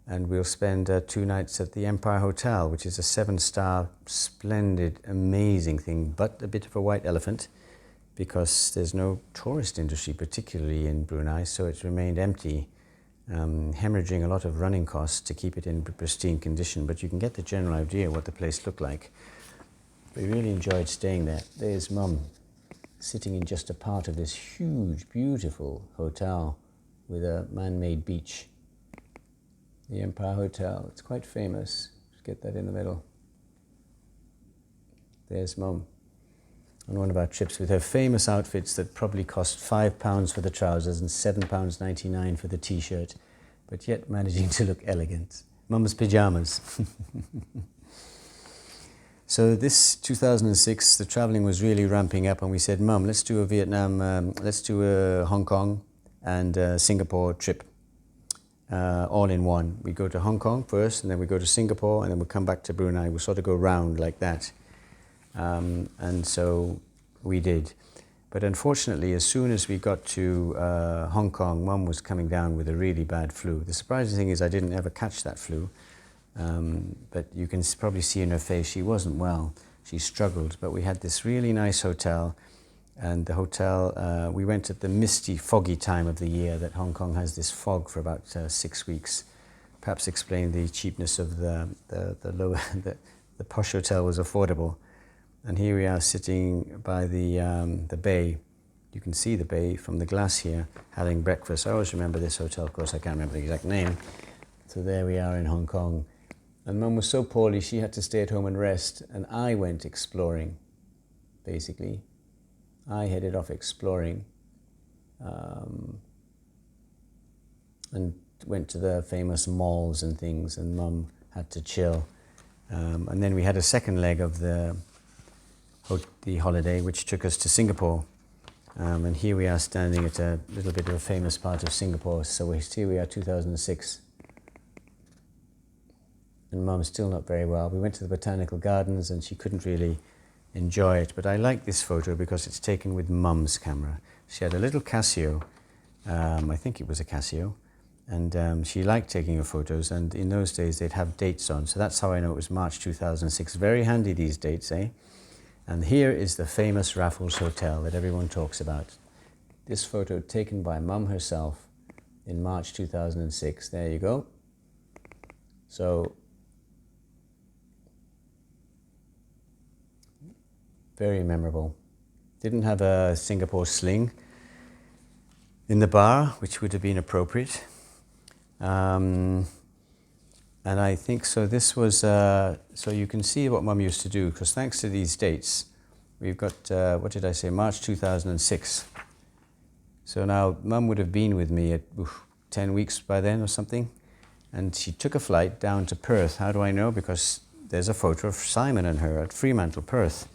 and we'll spend 2 nights at the Empire Hotel, which is a 7-star, splendid, amazing thing, but a bit of a white elephant, because there's no tourist industry, particularly in Brunei, so it's remained empty, hemorrhaging a lot of running costs to keep it in pristine condition, but you can get the general idea what the place looked like. We really enjoyed staying there. There's Mum, sitting in just a part of this huge, beautiful hotel with a man-made beach. The Empire Hotel, it's quite famous. Just get that in the middle. There's Mum on one of our trips with her famous outfits that probably cost £5 for the trousers and £7.99 for the t-shirt, but yet managing to look elegant. Mum's pyjamas. So this 2006, the traveling was really ramping up, and we said, Mum, let's do a Hong Kong and Singapore trip, all in one. We go to Hong Kong first, and then we go to Singapore, and then we'll come back to Brunei. We'll sort of go round like that. And so we did. But unfortunately, as soon as we got to Hong Kong, Mum was coming down with a really bad flu. The surprising thing is I didn't ever catch that flu. But you can probably see in her face she wasn't well. She struggled, but we had this really nice hotel, and the hotel, we went at the misty, foggy time of the year that Hong Kong has this fog for about 6 weeks. Perhaps explain the cheapness of the posh hotel was affordable. And here we are sitting by the bay. You can see the bay from the glass here, having breakfast. I always remember this hotel, of course I can't remember the exact name. So there we are in Hong Kong. And Mum was so poorly, she had to stay at home and rest, and I went exploring, basically. I headed off exploring. And went to the famous malls and things, and Mum had to chill. And then we had a second leg of the holiday, which took us to Singapore. And here we are standing at a little bit of a famous part of Singapore. So here we are, 2006. And Mum's still not very well. We went to the botanical gardens and she couldn't really enjoy it. But I like this photo because it's taken with Mum's camera. She had a little Casio. I think it was a Casio. And she liked taking her photos. And in those days, they'd have dates on. So that's how I know it was March 2006. Very handy, these dates, eh? And here is the famous Raffles Hotel that everyone talks about. This photo taken by Mum herself in March 2006. There you go. So, very memorable. Didn't have a Singapore sling in the bar, which would have been appropriate. And I think so this was, so you can see what Mum used to do, because thanks to these dates, we've got, what did I say, March 2006. So now Mum would have been with me at 10 weeks by then or something. And she took a flight down to Perth. How do I know? Because there's a photo of Simon and her at Fremantle, Perth,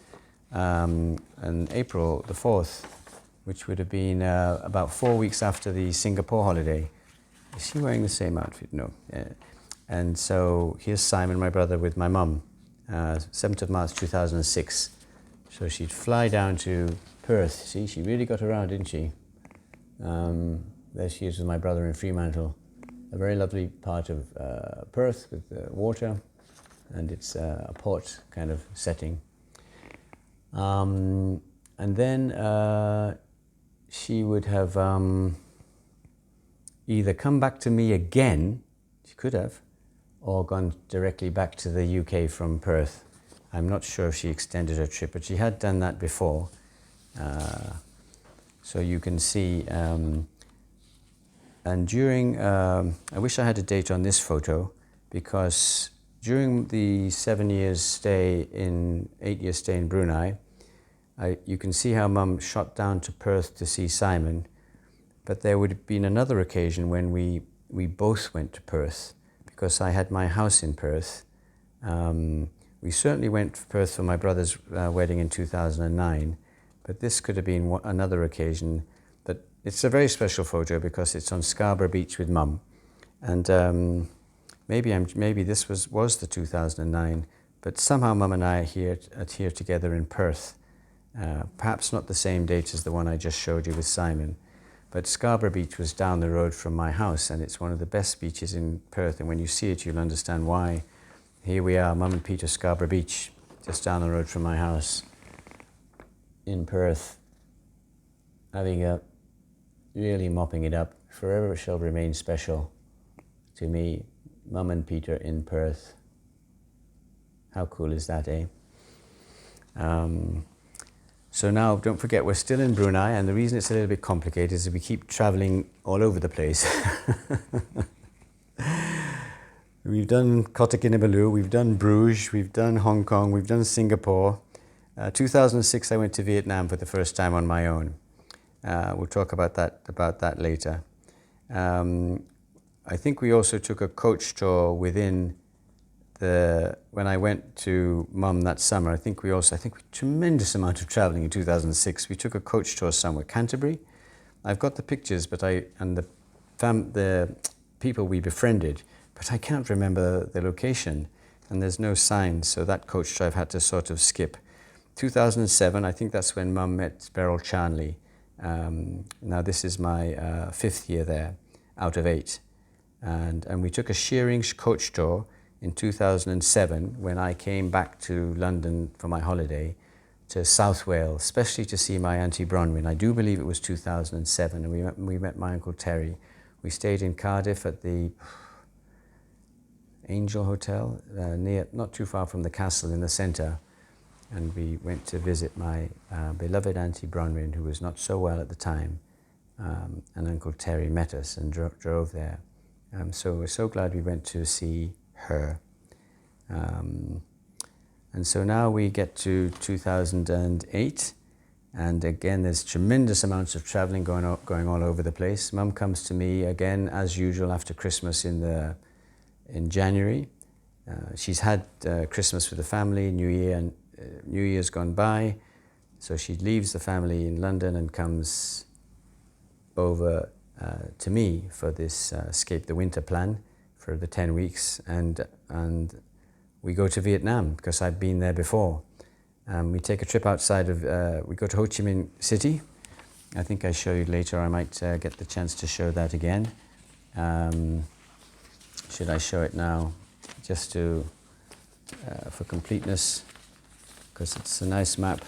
on April the 4th, which would have been about 4 weeks after the Singapore holiday. Is she wearing the same outfit? No. And so here's Simon, my brother, with my mum, 7th of March 2006. So she'd fly down to Perth. See, she really got around, didn't she? There she is with my brother in Fremantle. A very lovely part of Perth with water, and it's a port kind of setting. And then she would have either come back to me again, she could have, or gone directly back to the UK from Perth. I'm not sure if she extended her trip, but she had done that before. So you can see, and during, I wish I had a date on this photo, because during the 8 years stay in Brunei, you can see how Mum shot down to Perth to see Simon, but there would have been another occasion when we both went to Perth, because I had my house in Perth. We certainly went to Perth for my brother's wedding in 2009, but this could have been another occasion. But it's a very special photo because it's on Scarborough Beach with Mum, and maybe this was the 2009, but somehow Mum and I are here together in Perth. Perhaps not the same date as the one I just showed you with Simon, but Scarborough Beach was down the road from my house, and it's one of the best beaches in Perth, and when you see it, you'll understand why. Here we are, Mum and Peter, Scarborough Beach, just down the road from my house in Perth, really mopping it up. Forever shall remain special to me, Mum and Peter in Perth. How cool is that, eh? So now, don't forget, we're still in Brunei, and the reason it's a little bit complicated is that we keep traveling all over the place. We've done Kota Kinabalu, we've done Bruges, we've done Hong Kong, we've done Singapore. 2006, I went to Vietnam for the first time on my own. We'll talk about that later. I think we also took a coach tour within when I went to Mum that summer. I think tremendous amount of traveling in 2006. We took a coach tour somewhere, Canterbury. I've got the pictures, but the people we befriended, but I can't remember the location, and there's no signs, so that coach tour I've had to sort of skip. 2007, I think that's when Mum met Beryl Charnley. Now this is my 5th year there, out of 8. And we took a shearing coach tour in 2007 when I came back to London for my holiday to South Wales, especially to see my Auntie Bronwyn. I do believe it was 2007, and we met my Uncle Terry. We stayed in Cardiff at the Angel Hotel, not too far from the castle in the centre, and we went to visit my beloved Auntie Bronwyn, who was not so well at the time, and Uncle Terry met us and drove there. So we're so glad we went to see her. And so now we get to 2008, And again, there's tremendous amounts of traveling going all over the place. Mum comes to me again, as usual, after Christmas in January. She's had Christmas with the family, New Year, and New Year's gone by. So she leaves the family in London and comes over to me for this Escape the Winter plan for the 10 weeks. And we go to Vietnam because I've been there before. We take a trip outside of, we go to Ho Chi Minh City. I think I show you later. I might get the chance to show that again. Should I show it now? Just to, for completeness, because it's a nice map.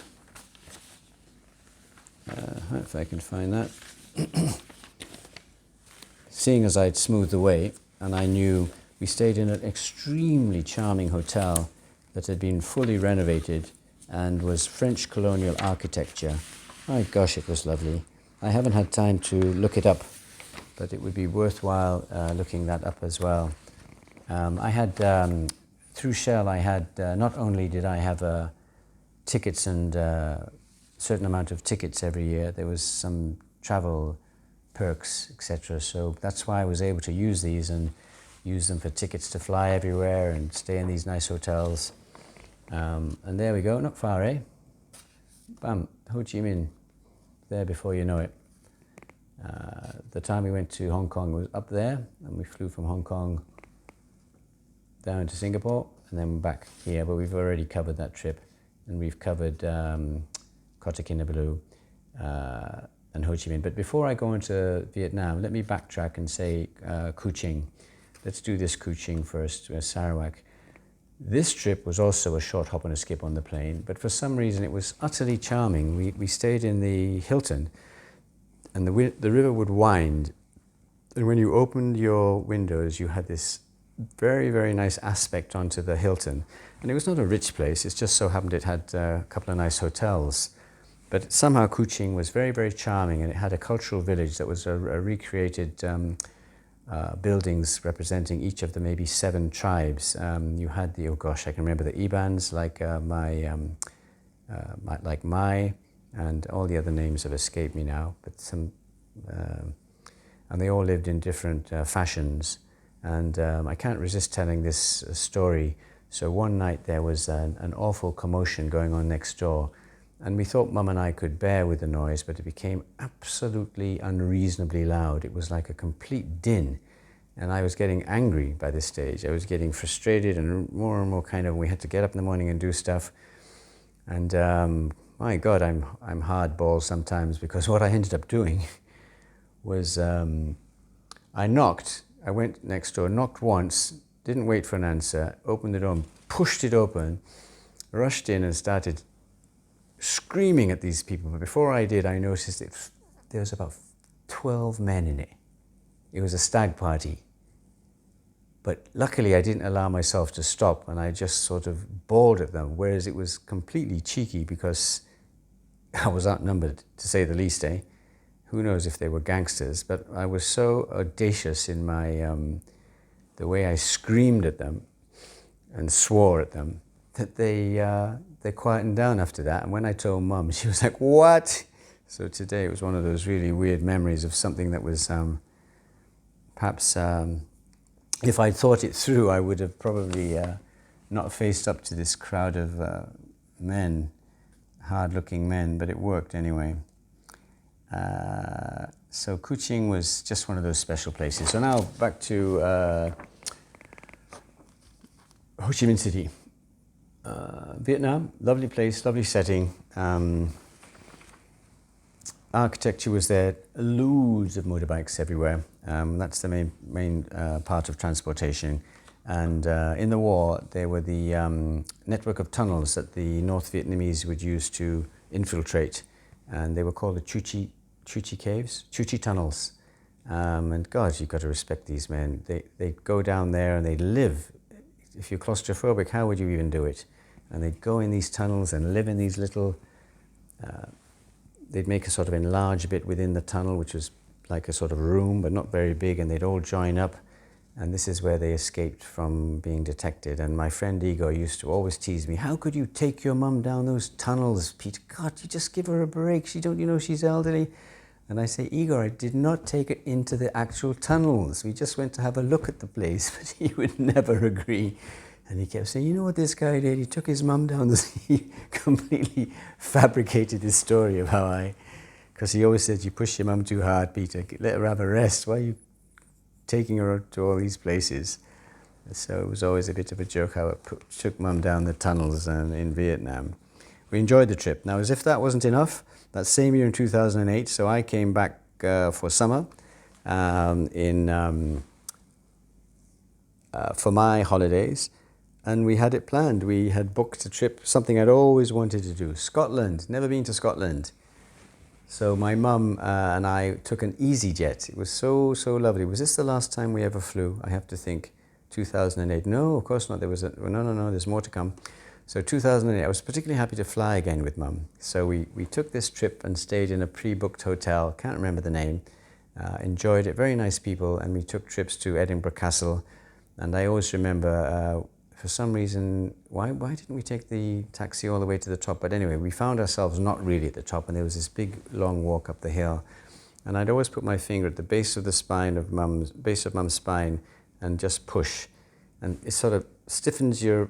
If I can find that. Seeing as I'd smoothed away, and I knew we stayed in an extremely charming hotel that had been fully renovated and was French colonial architecture. My gosh, it was lovely. I haven't had time to look it up, but it would be worthwhile looking that up as well. I had, through Shell, I had, not only did I have tickets and certain amount of tickets every year, there was some travel perks, etc. So that's why I was able to use these and use them for tickets to fly everywhere and stay in these nice hotels. And there we go, not far, eh? Bam, Ho Chi Minh, there before you know it. The time we went to Hong Kong was up there, and we flew from Hong Kong down to Singapore and then back here, but we've already covered that trip, and we've covered Kota Kinabalu and Ho Chi Minh. But before I go into Vietnam, let me backtrack and say Kuching. Let's do this Kuching first, Sarawak. This trip was also a short hop and a skip on the plane, but for some reason it was utterly charming. We stayed in the Hilton, and the river would wind, and when you opened your windows, you had this very, very nice aspect onto the Hilton. And it was not a rich place, it just so happened it had a couple of nice hotels. But somehow Kuching was very, very charming, and it had a cultural village that was a recreated buildings representing each of the maybe 7 tribes. You had the, oh gosh, I can remember the Ibans, like like Mai, and all the other names have escaped me now, but some, and they all lived in different fashions. And I can't resist telling this story. So one night there was an awful commotion going on next door, and we thought Mum and I could bear with the noise, but it became absolutely unreasonably loud. It was like a complete din. And I was getting angry by this stage. I was getting frustrated and more kind of, we had to get up in the morning and do stuff. And my God, I'm hardball sometimes, because what I ended up doing was I went next door, knocked once, didn't wait for an answer, opened the door and pushed it open, rushed in and started screaming at these people. But before I did, I noticed that there was about 12 men in it. It was a stag party. But luckily I didn't allow myself to stop, and I just sort of bawled at them, whereas it was completely cheeky because I was outnumbered, to say the least, eh? Who knows if they were gangsters, but I was so audacious in my, the way I screamed at them and swore at them that they quietened down after that. And when I told Mum, she was like, what? So today it was one of those really weird memories of something that was perhaps, if I'd thought it through, I would have probably not faced up to this crowd of men, hard-looking men, but it worked anyway. So Kuching was just one of those special places. So now back to Ho Chi Minh City. Vietnam, lovely place, lovely setting. Architecture was there, loads of motorbikes everywhere. That's the main part of transportation. And in the war, there were the network of tunnels that the North Vietnamese would use to infiltrate. And they were called the Chu Chi tunnels. And God, you've got to respect these men. They'd go down there and they'd live. If you're claustrophobic, how would you even do it? And they'd go in these tunnels and live in these little, they'd make a sort of enlarged bit within the tunnel, which was like a sort of room, but not very big, and they'd all join up. And this is where they escaped from being detected. And my friend Igor used to always tease me, how could you take your mum down those tunnels, Peter? God, you just give her a break. She don't, you know, she's elderly. And I say, Igor, I did not take her into the actual tunnels. We just went to have a look at the place, but he would never agree. And he kept saying, you know what this guy did? He took his mum down the He completely fabricated his story of how because he always said, you push your mum too hard, Peter. Let her have a rest. Why are you taking her to all these places? So it was always a bit of a joke how it took mum down the tunnels in Vietnam. We enjoyed the trip. Now, as if that wasn't enough, that same year in 2008, so I came back for summer for my holidays, and we had it planned. We had booked a trip, something I'd always wanted to do, Scotland, never been to Scotland. So my mum and I took an EasyJet. It was so lovely. Was this the last time we ever flew? I have to think. 2008. No, of course not. There was no, there's more to come. So 2008, I was particularly happy to fly again with mum. So we took this trip and stayed in a pre-booked hotel. Can't remember the name. Enjoyed it. Very nice people. And we took trips to Edinburgh Castle. And I always remember, for some reason, why didn't we take the taxi all the way to the top? But anyway, we found ourselves not really at the top, and there was this big long walk up the hill. And I'd always put my finger at the base of the spine of mum's spine and just push. And it sort of stiffens your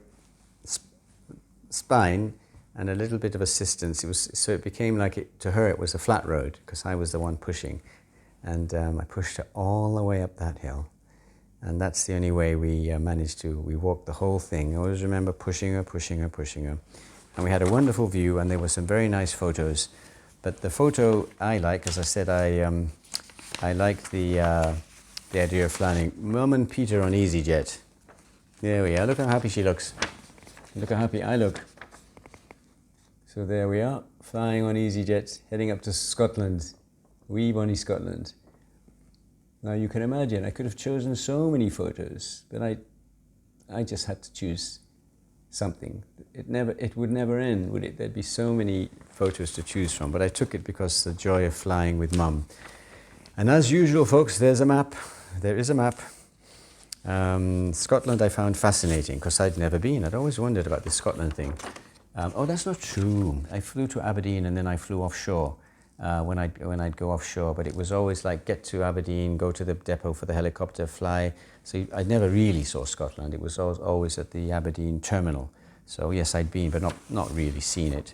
spine and a little bit of assistance. So it became like to her it was a flat road because I was the one pushing. And I pushed her all the way up that hill. And that's the only way we managed to. We walked the whole thing. I always remember pushing her. And we had a wonderful view, and there were some very nice photos. But the photo I like, as I said, I like the idea of flying Mum and Peter on EasyJet. There we are. Look how happy she looks. Look how happy I look. So there we are, flying on EasyJet, heading up to Scotland, wee bonny Scotland. Now you can imagine, I could have chosen so many photos, but I just had to choose something. It would never end, would it? There'd be so many photos to choose from, but I took it because the joy of flying with mum. And as usual, folks, there's a map. There is a map. Scotland I found fascinating because I'd never been. I'd always wondered about this Scotland thing. Oh, that's not true. I flew to Aberdeen and then I flew offshore. When I'd go offshore, but it was always like get to Aberdeen, go to the depot for the helicopter, fly. So I never really saw Scotland. It was always at the Aberdeen terminal. So yes, I'd been, but not really seen it,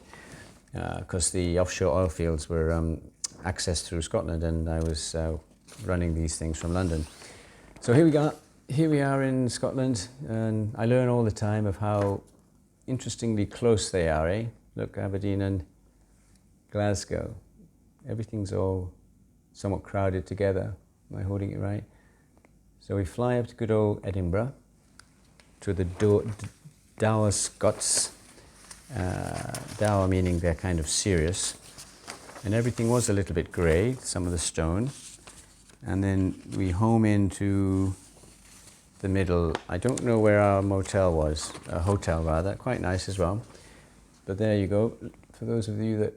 because the offshore oil fields were accessed through Scotland, and I was running these things from London. So here we are in Scotland, and I learn all the time of how interestingly close they are. Look, Aberdeen and Glasgow. Everything's all somewhat crowded together. Am I holding it right? So we fly up to good old Edinburgh, to the Dower Scots. Dower meaning they're kind of serious. And everything was a little bit grey, some of the stone. And then we home into the middle. I don't know where our motel was, a hotel rather, quite nice as well. But there you go. For those of you that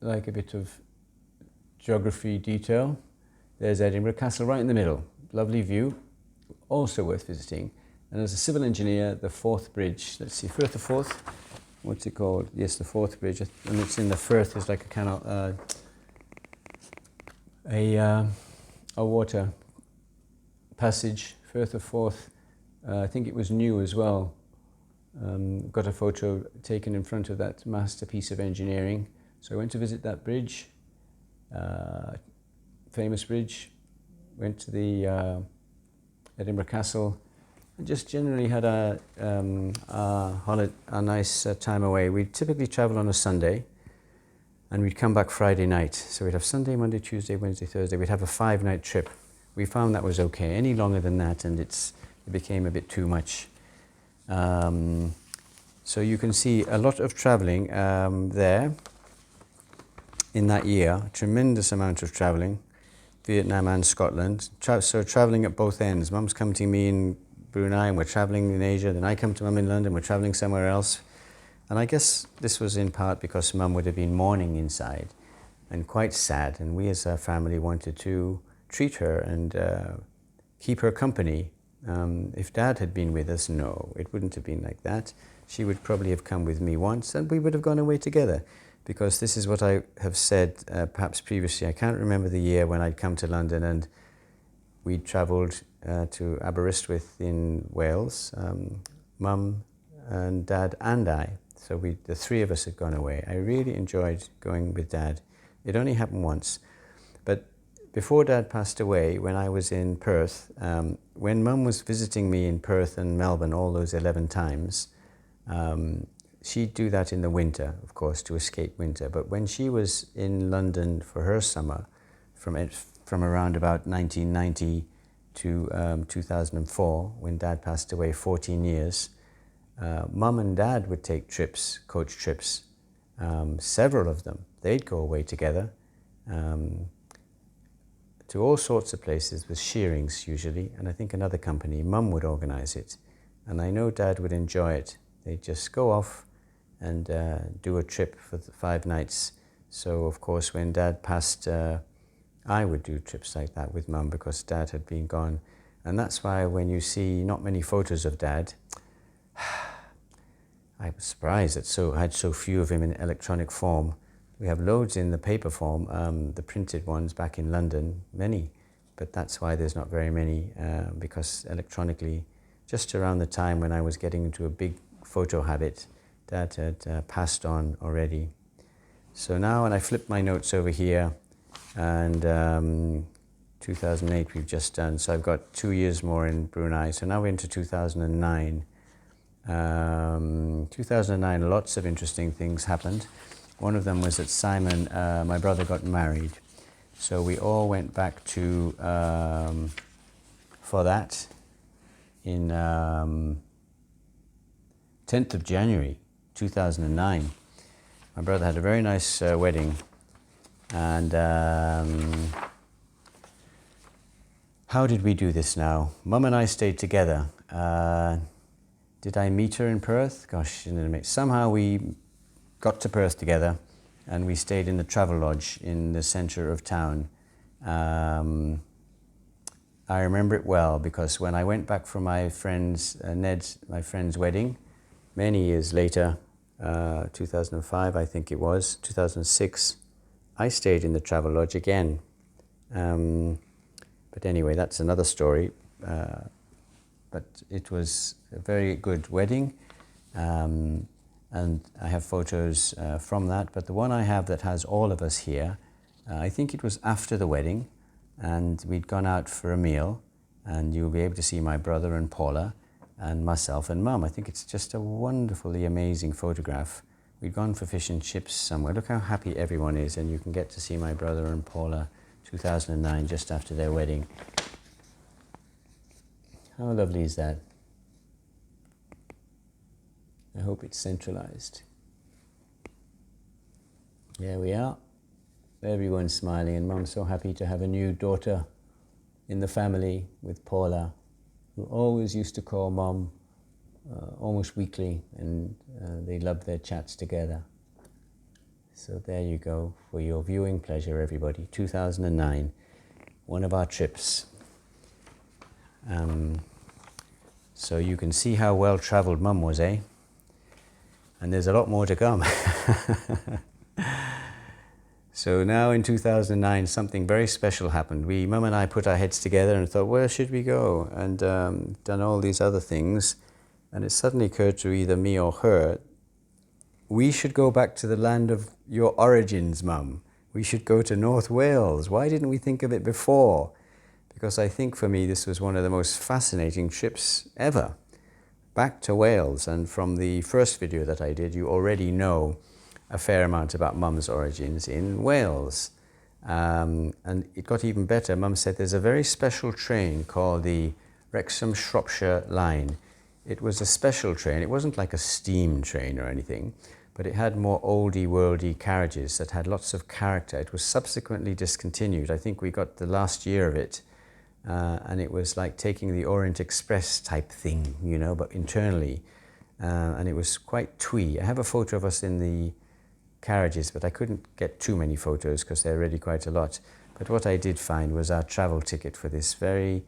like a bit of geography detail, there's Edinburgh Castle right in the middle. Lovely view, also worth visiting. And as a civil engineer, the Forth Bridge, let's see, Firth of Forth, what's it called? Yes, the Forth Bridge, and it's in the Firth. It's like a canal, a water passage, Firth of Forth. I think it was new as well. Got a photo taken in front of that masterpiece of engineering. So I went to visit that bridge, famous bridge, went to the Edinburgh Castle, and just generally had a nice time away. We'd typically travel on a Sunday, and we'd come back Friday night. So we'd have Sunday, Monday, Tuesday, Wednesday, Thursday. We'd have a 5-night trip. We found that was okay. Any longer than that, and it became a bit too much. So you can see a lot of traveling there. In that year, tremendous amount of travelling, Vietnam and Scotland. So travelling at both ends. Mum's come to me in Brunei and we're travelling in Asia, then I come to Mum in London, we're travelling somewhere else. And I guess this was in part because Mum would have been mourning inside and quite sad, and we as a family wanted to treat her and keep her company. If Dad had been with us, no, it wouldn't have been like that. She would probably have come with me once and we would have gone away together, because this is what I have said perhaps previously. I can't remember the year when I'd come to London and we'd travelled to Aberystwyth in Wales, Mum and Dad and I. So the three of us had gone away. I really enjoyed going with Dad. It only happened once. But before Dad passed away, when I was in Perth, when Mum was visiting me in Perth and Melbourne all those 11 times, she'd do that in the winter, of course, to escape winter. But when she was in London for her summer, from around about 1990 to 2004, when Dad passed away, 14 years, Mum and Dad would take trips, coach trips, several of them. They'd go away together to all sorts of places with shearings usually, and I think another company. Mum would organise it, and I know Dad would enjoy it. They'd just go off and do a trip for 5 nights. So of course when Dad passed, I would do trips like that with Mum because Dad had been gone. And that's why when you see not many photos of Dad, I was surprised that I had so few of him in electronic form. We have loads in the paper form, the printed ones back in London, many. But that's why there's not very many, because electronically, just around the time when I was getting into a big photo habit, Dad had passed on already. So now when I flip my notes over here, and 2008 we've just done, so I've got 2 years more in Brunei. So now we're into 2009. 2009, lots of interesting things happened. One of them was that Simon, my brother, got married. So we all went back to, for that, in 10th of January 2009. My brother had a very nice wedding. And how did we do this now? Mum and I stayed together. Did I meet her in Perth? Gosh, somehow we got to Perth together and we stayed in the travel lodge in the centre of town. I remember it well because when I went back from my friend's, my friend's wedding, many years later, 2005 I think it was, 2006, I stayed in the travel lodge again. But anyway, that's another story. But it was a very good wedding. And I have photos from that. But the one I have that has all of us here, I think it was after the wedding. And we'd gone out for a meal. And you'll be able to see my brother and Paula and myself and Mum. I think it's just a wonderfully amazing photograph. We'd gone for fish and chips somewhere. Look how happy everyone is. And you can get to see my brother and Paula, 2009, just after their wedding. How lovely is that? I hope it's centralized. There we are. Everyone's smiling, and Mum's so happy to have a new daughter in the family with Paula, who always used to call Mum almost weekly, and they loved their chats together. So there you go for your viewing pleasure, everybody. 2009, one of our trips. So you can see how well travelled Mum was, eh? And there's a lot more to come. So now in 2009, something very special happened. Mum and I put our heads together and thought, where should we go? And done all these other things. And it suddenly occurred to either me or her, we should go back to the land of your origins, Mum. We should go to North Wales. Why didn't we think of it before? Because I think for me, this was one of the most fascinating trips ever. Back to Wales. And from the first video that I did, you already know a fair amount about Mum's origins in Wales. And it got even better. Mum said there's a very special train called the Wrexham Shropshire Line. It was a special train. It wasn't like a steam train or anything, but it had more oldie-worldy carriages that had lots of character. It was subsequently discontinued. I think we got the last year of it. And it was like taking the Orient Express type thing, you know, but internally. And it was quite twee. I have a photo of us in the carriages, but I couldn't get too many photos because they're already quite a lot. But what I did find was our travel ticket for this very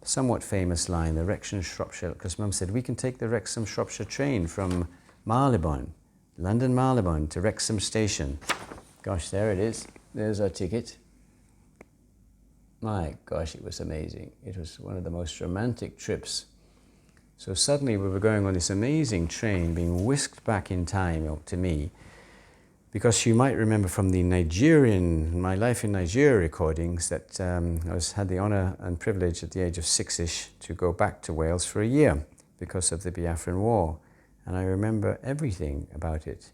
somewhat famous line, the Wrexham Shropshire, because Mum said, we can take the Wrexham Shropshire train from Marylebone, London Marylebone to Wrexham Station. Gosh, there it is. There's our ticket. My gosh, it was amazing. It was one of the most romantic trips. So suddenly we were going on this amazing train, being whisked back in time to me, because you might remember from the My Life in Nigeria recordings that I had the honour and privilege at the age of 6-ish to go back to Wales for a year because of the Biafran War. And I remember everything about it.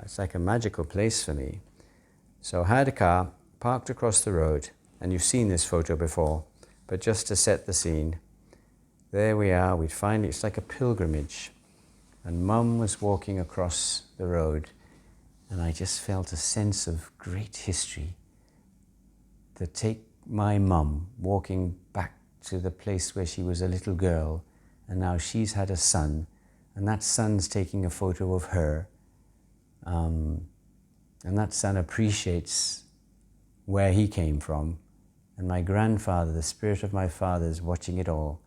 It's like a magical place for me. So I had a car parked across the road, and you've seen this photo before, but just to set the scene, there we are, it's like a pilgrimage. And Mum was walking across the road, and I just felt a sense of great history to take my mum walking back to the place where she was a little girl, and now she's had a son, and that son's taking a photo of her, and that son appreciates where he came from, and my grandfather, the spirit of my father, is watching it all,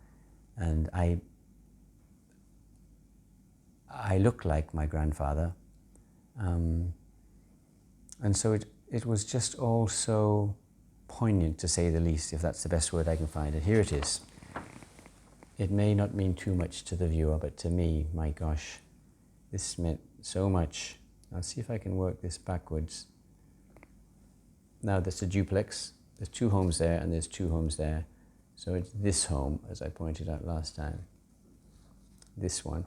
and I look like my grandfather. And so it was just all so poignant, to say the least, if that's the best word I can find. And here it is. It may not mean too much to the viewer, but to me, my gosh, this meant so much. I'll see if I can work this backwards. Now, that's a duplex. There's 2 homes there, and there's 2 homes there. So it's this home, as I pointed out last time. This one.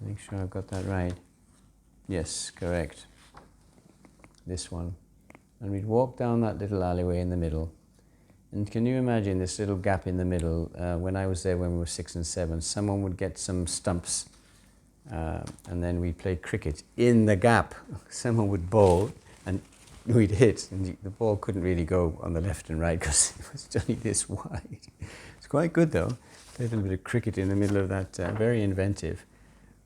Make sure I've got that right. Yes, correct. This one. And we'd walk down that little alleyway in the middle. And can you imagine this little gap in the middle? When I was there when we were 6 and 7, someone would get some stumps, and then we'd play cricket in the gap. Someone would bowl, and we'd hit, and the ball couldn't really go on the left and right because it was only this wide. It's quite good though. Played a little bit of cricket in the middle of that, very inventive.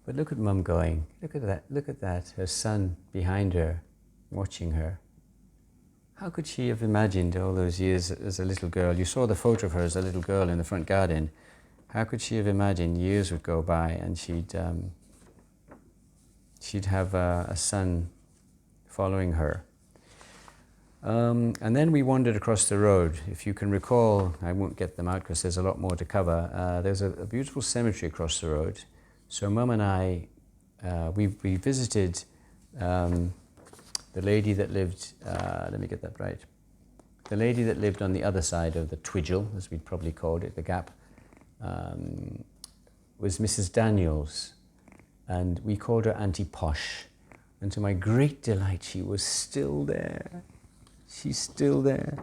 But look at Mum going. Look at that. Her son behind her, watching her. How could she have imagined all those years as a little girl? You saw the photo of her as a little girl in the front garden. How could she have imagined years would go by and she'd have a son following her? And then we wandered across the road. If you can recall, I won't get them out because there's a lot more to cover. There's a beautiful cemetery across the road. So Mum and I, we visited the lady that lived, let me get that right. The lady that lived on the other side of the Twidgel, as we'd probably called it, the gap, was Mrs. Daniels. And we called her Auntie Posh. And to my great delight, she was still there. She's still there.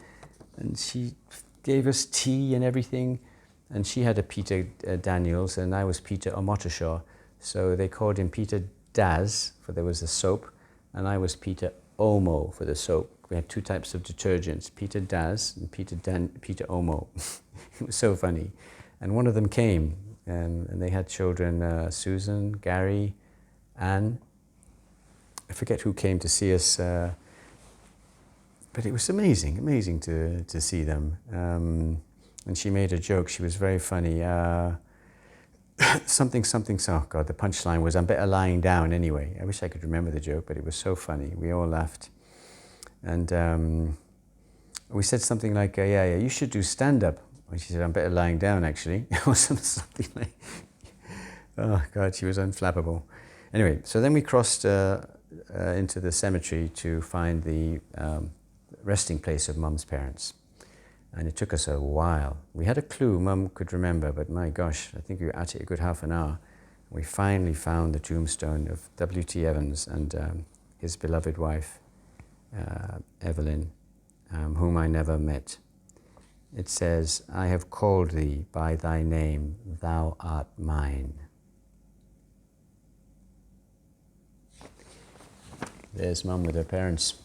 And she gave us tea and everything. And she had a Peter Daniels, and I was Peter Omotoso. So they called him Peter Daz, for there was a soap, and I was Peter Omo for the soap. We had 2 types of detergents, Peter Daz and Peter Omo. It was so funny. And one of them came, and they had children, Susan, Gary, Anne. I forget who came to see us, but it was amazing to see them. And she made a joke. She was very funny. Something, oh God, the punchline was, I'm better lying down anyway. I wish I could remember the joke, but it was so funny. We all laughed. And we said something like, yeah, you should do stand-up. And she said, I'm better lying down, actually. Or something like, oh God, she was unflappable. Anyway, so then we crossed into the cemetery to find the resting place of Mum's parents. And it took us a while. We had a clue Mum could remember, but my gosh, I think we were at it a good half an hour. We finally found the tombstone of W.T. Evans and his beloved wife, Evelyn, whom I never met. It says, I have called thee by thy name, thou art mine. There's Mum with her parents.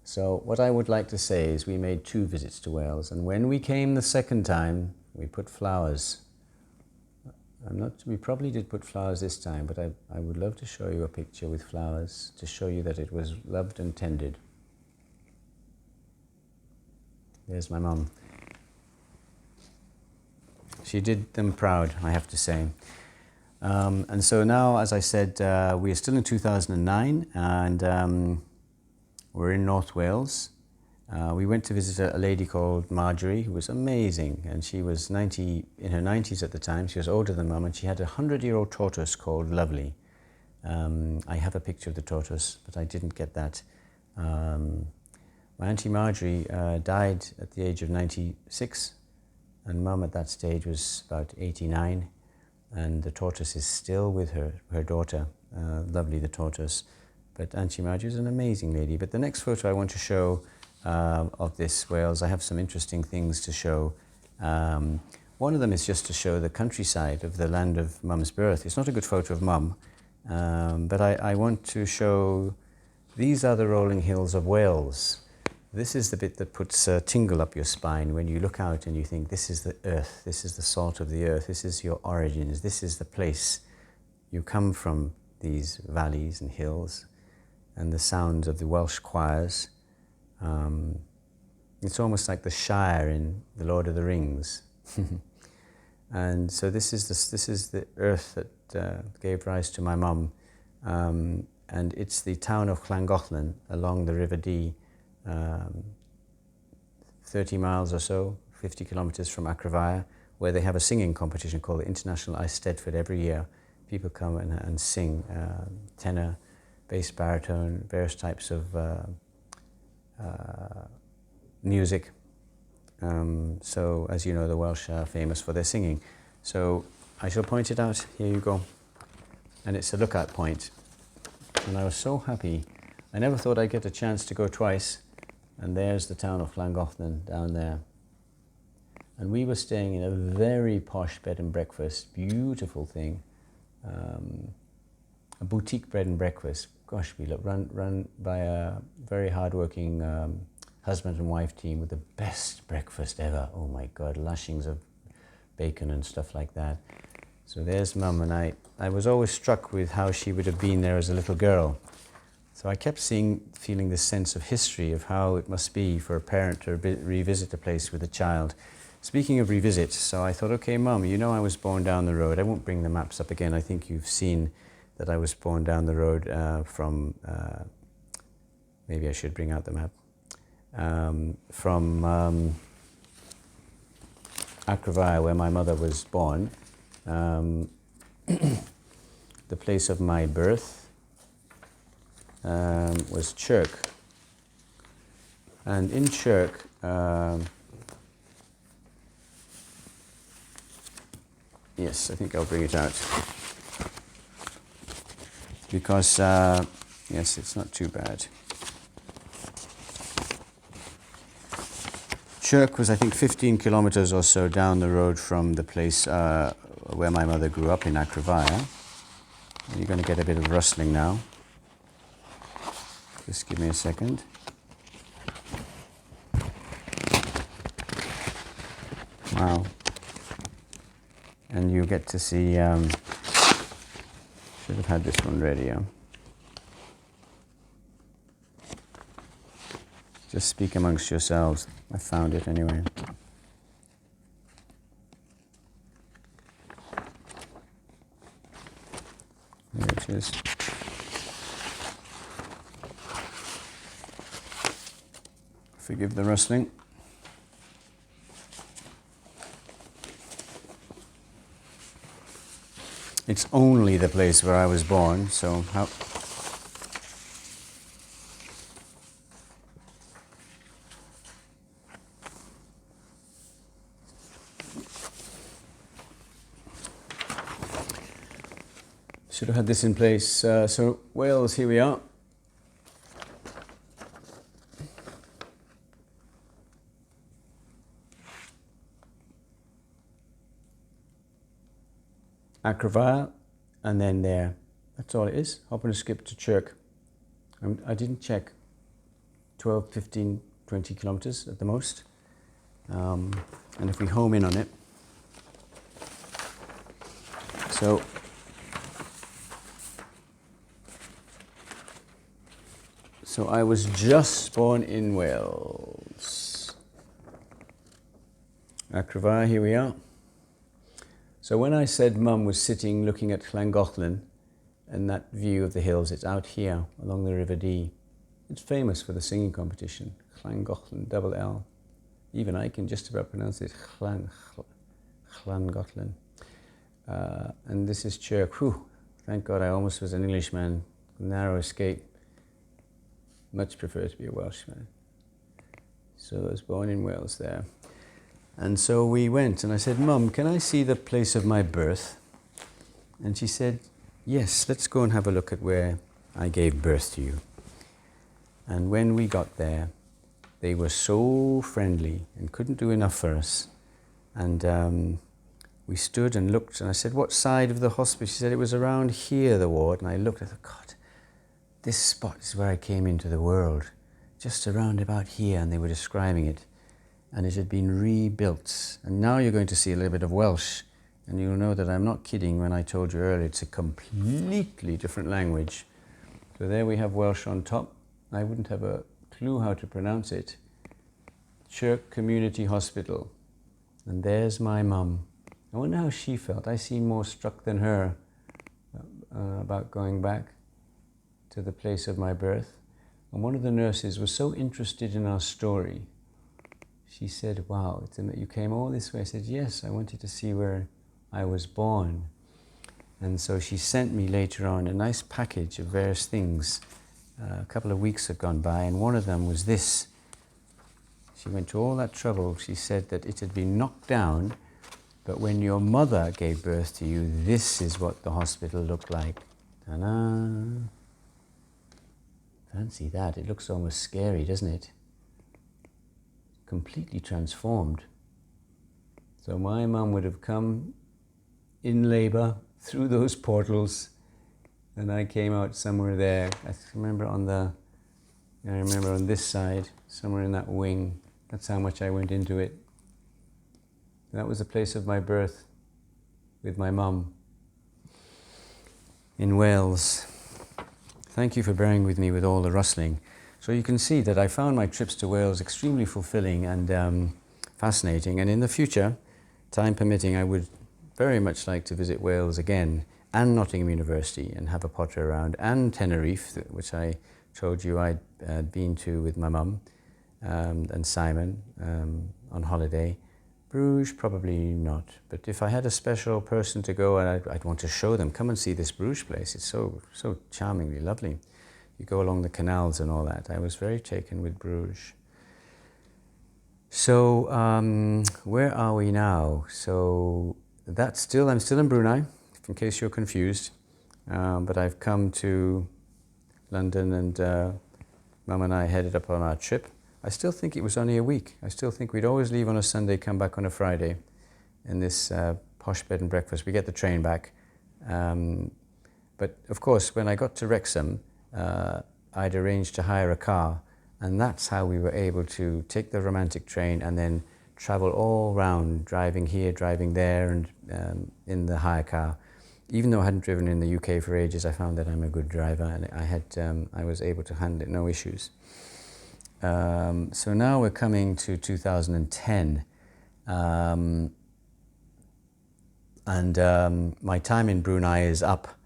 So what I would like to say is we made 2 visits to Wales, and when we came the second time, we put flowers. We probably did put flowers this time, but I would love to show you a picture with flowers to show you that it was loved and tended. There's my mum. She did them proud, I have to say. And so now, as I said, we are still in 2009, and we're in North Wales. We went to visit a lady called Marjorie, who was amazing, and she was in her 90s at the time. She was older than Mum, and she had a 100-year-old tortoise called Lovely. I have a picture of the tortoise, but I didn't get that. My Auntie Marjorie died at the age of 96, and Mum at that stage was about 89, and the tortoise is still with her daughter, Lovely the tortoise. But Auntie Marjorie was an amazing lady. But the next photo I want to show of this Wales, I have some interesting things to show. One of them is just to show the countryside of the land of Mum's birth. It's not a good photo of Mum, but I want to show, these are the rolling hills of Wales. This is the bit that puts a tingle up your spine when you look out and you think, this is the earth, this is the salt of the earth, this is your origins, this is the place you come from, these valleys and hills, and the sounds of the Welsh choirs. It's almost like the Shire in The Lord of the Rings. And so this is the earth that gave rise to my mum, and it's the town of Llangollen along the River Dee, 30 miles or so, 50 kilometers from Akrafaya, where they have a singing competition called the International Eisteddfod every year. People come and sing tenor, bass, baritone, various types of music. So, as you know, the Welsh are famous for their singing. So I shall point it out. Here you go. And it's a lookout point. And I was so happy. I never thought I'd get a chance to go twice. And there's the town of Llangollen down there. And we were staying in a very posh bed and breakfast, beautiful thing. A boutique bed and breakfast. Gosh, we look run by a very hardworking husband and wife team with the best breakfast ever. Oh my God, lashings of bacon and stuff like that. So there's Mum, and I was always struck with how she would have been there as a little girl. So I kept feeling this sense of history of how it must be for a parent to revisit a place with a child. Speaking of revisit, so I thought, okay, Mum, you know I was born down the road. I won't bring the maps up again. I think you've seen that I was born down the road from, maybe I should bring out the map, from Akrafaya, where my mother was born, the place of my birth was Chirk. And in Chirk, yes, I think I'll bring it out. Because, yes, it's not too bad. Chirk was, I think, 15 kilometers or so down the road from the place where my mother grew up in Akrafaya. You're going to get a bit of rustling now. Just give me a second. Wow. And you get to see, should have had this one ready, huh? Just speak amongst yourselves. I found it anyway. There it is. Forgive the rustling. It's only the place where I was born, so how... Should have had this in place. So Wales, here we are. Akrafaya, and then there. That's all it is. Hop and a skip to Chirk. I didn't check. 12, 15, 20 kilometers at the most. And if we home in on it, so I was just born in Wales. Akrava, here we are. So when I said Mum was sitting looking at Llangollen and that view of the hills, it's out here along the River Dee. It's famous for the singing competition, Llangollen, double L. Even I can just about pronounce it, Llangollen. And this is Chirk. Whew, thank God I almost was an Englishman. Narrow escape. Much prefer to be a Welshman. So I was born in Wales there. And so we went, and I said, Mum, can I see the place of my birth? And she said, yes, let's go and have a look at where I gave birth to you. And when we got there, they were so friendly and couldn't do enough for us. And we stood and looked, and I said, what side of the hospital? She said, it was around here, the ward. And I looked, I thought, God, this spot is where I came into the world, just around about here. And they were describing it. And it had been rebuilt. And now you're going to see a little bit of Welsh, and you'll know that I'm not kidding when I told you earlier it's a completely different language. So there we have Welsh on top. I wouldn't have a clue how to pronounce it. Chirk Community Hospital. And there's my mum. I wonder how she felt. I seem more struck than her about going back to the place of my birth. And one of the nurses was so interested in our story. She said, wow, you came all this way. I said, yes, I wanted to see where I was born. And so she sent me later on a nice package of various things. A couple of weeks had gone by, and one of them was this. She went to all that trouble. She said that it had been knocked down, but when your mother gave birth to you, this is what the hospital looked like. Ta-da! Fancy that. It looks almost scary, doesn't it? Completely transformed. So my mum would have come in labor through those portals, and I came out somewhere there. I remember on this side, somewhere in that wing. That's how much I went into it. That was the place of my birth with my mum in Wales. Thank you for bearing with me with all the rustling. So you can see that I found my trips to Wales extremely fulfilling and fascinating. And in the future, time permitting, I would very much like to visit Wales again, and Nottingham University, and have a potter around, and Tenerife, which I told you I'd been to with my mum and Simon on holiday. Bruges, probably not. But if I had a special person to go, I'd want to show them, come and see this Bruges place. It's so charmingly lovely. You go along the canals and all that. I was very taken with Bruges. So where are we now? So I'm still in Brunei, in case you're confused. But I've come to London, and Mum and I headed up on our trip. I still think it was only a week. I still think we'd always leave on a Sunday, come back on a Friday in this posh bed and breakfast. We get the train back. But of course, when I got to Wrexham, I'd arranged to hire a car, and that's how we were able to take the romantic train and then travel all round, driving here, driving there, and in the hire car. Even though I hadn't driven in the UK for ages, I found that I'm a good driver, and I was able to handle it, no issues. So now we're coming to 2010, and my time in Brunei is up.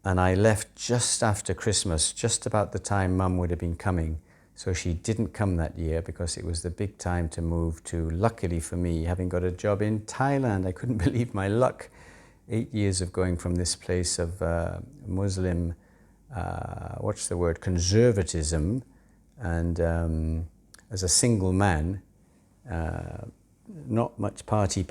And I left just after Christmas, just about the time Mum would have been coming. So she didn't come that year because it was the big time to move to, luckily for me, having got a job in Thailand. I couldn't believe my luck. 8 years of going from this place of Muslim, conservatism, and as a single man, not much party,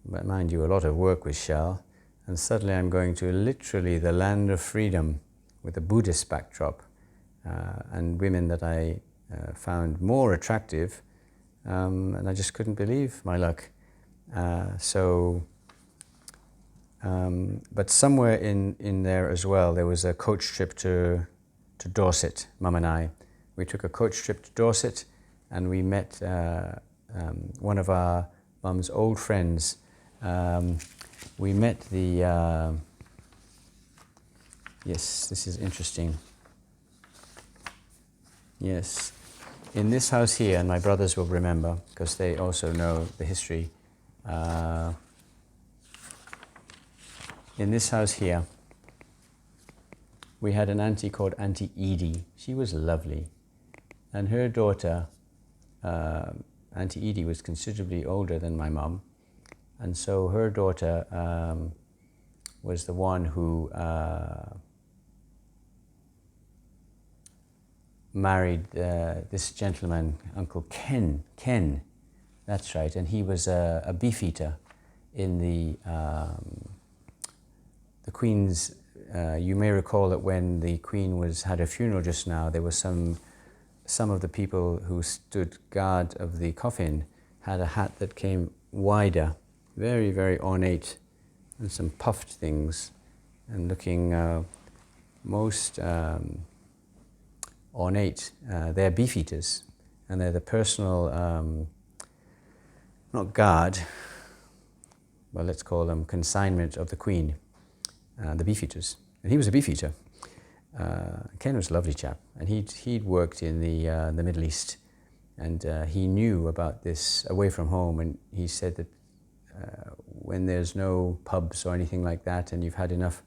but mind you, a lot of work with Shell. And suddenly I'm going to literally the land of freedom with a Buddhist backdrop and women that I found more attractive, and I just couldn't believe my luck. But somewhere in there as well, there was a coach trip to Dorset, Mum and I. We took a coach trip to Dorset, and we met one of our mum's old friends. We met the, yes, this is interesting. Yes, in this house here, and my brothers will remember because they also know the history. In this house here, we had an auntie called Auntie Edie. She was lovely. And her daughter, Auntie Edie, was considerably older than my mum. And so her daughter was the one who married this gentleman, Uncle Ken. Ken, that's right. And he was a beefeater in the Queen's. You may recall that when the Queen had her funeral just now, there were some of the people who stood guard of the coffin had a hat that came wider, very, very ornate, and some puffed things, and looking most ornate. They're beefeaters, and they're the personal, not guard, well, let's call them consignment of the Queen, the beefeaters. And he was a beefeater. Ken was a lovely chap, and he'd worked in the Middle East, and he knew about this away from home, and he said that when there's no pubs or anything like that, and you've had enough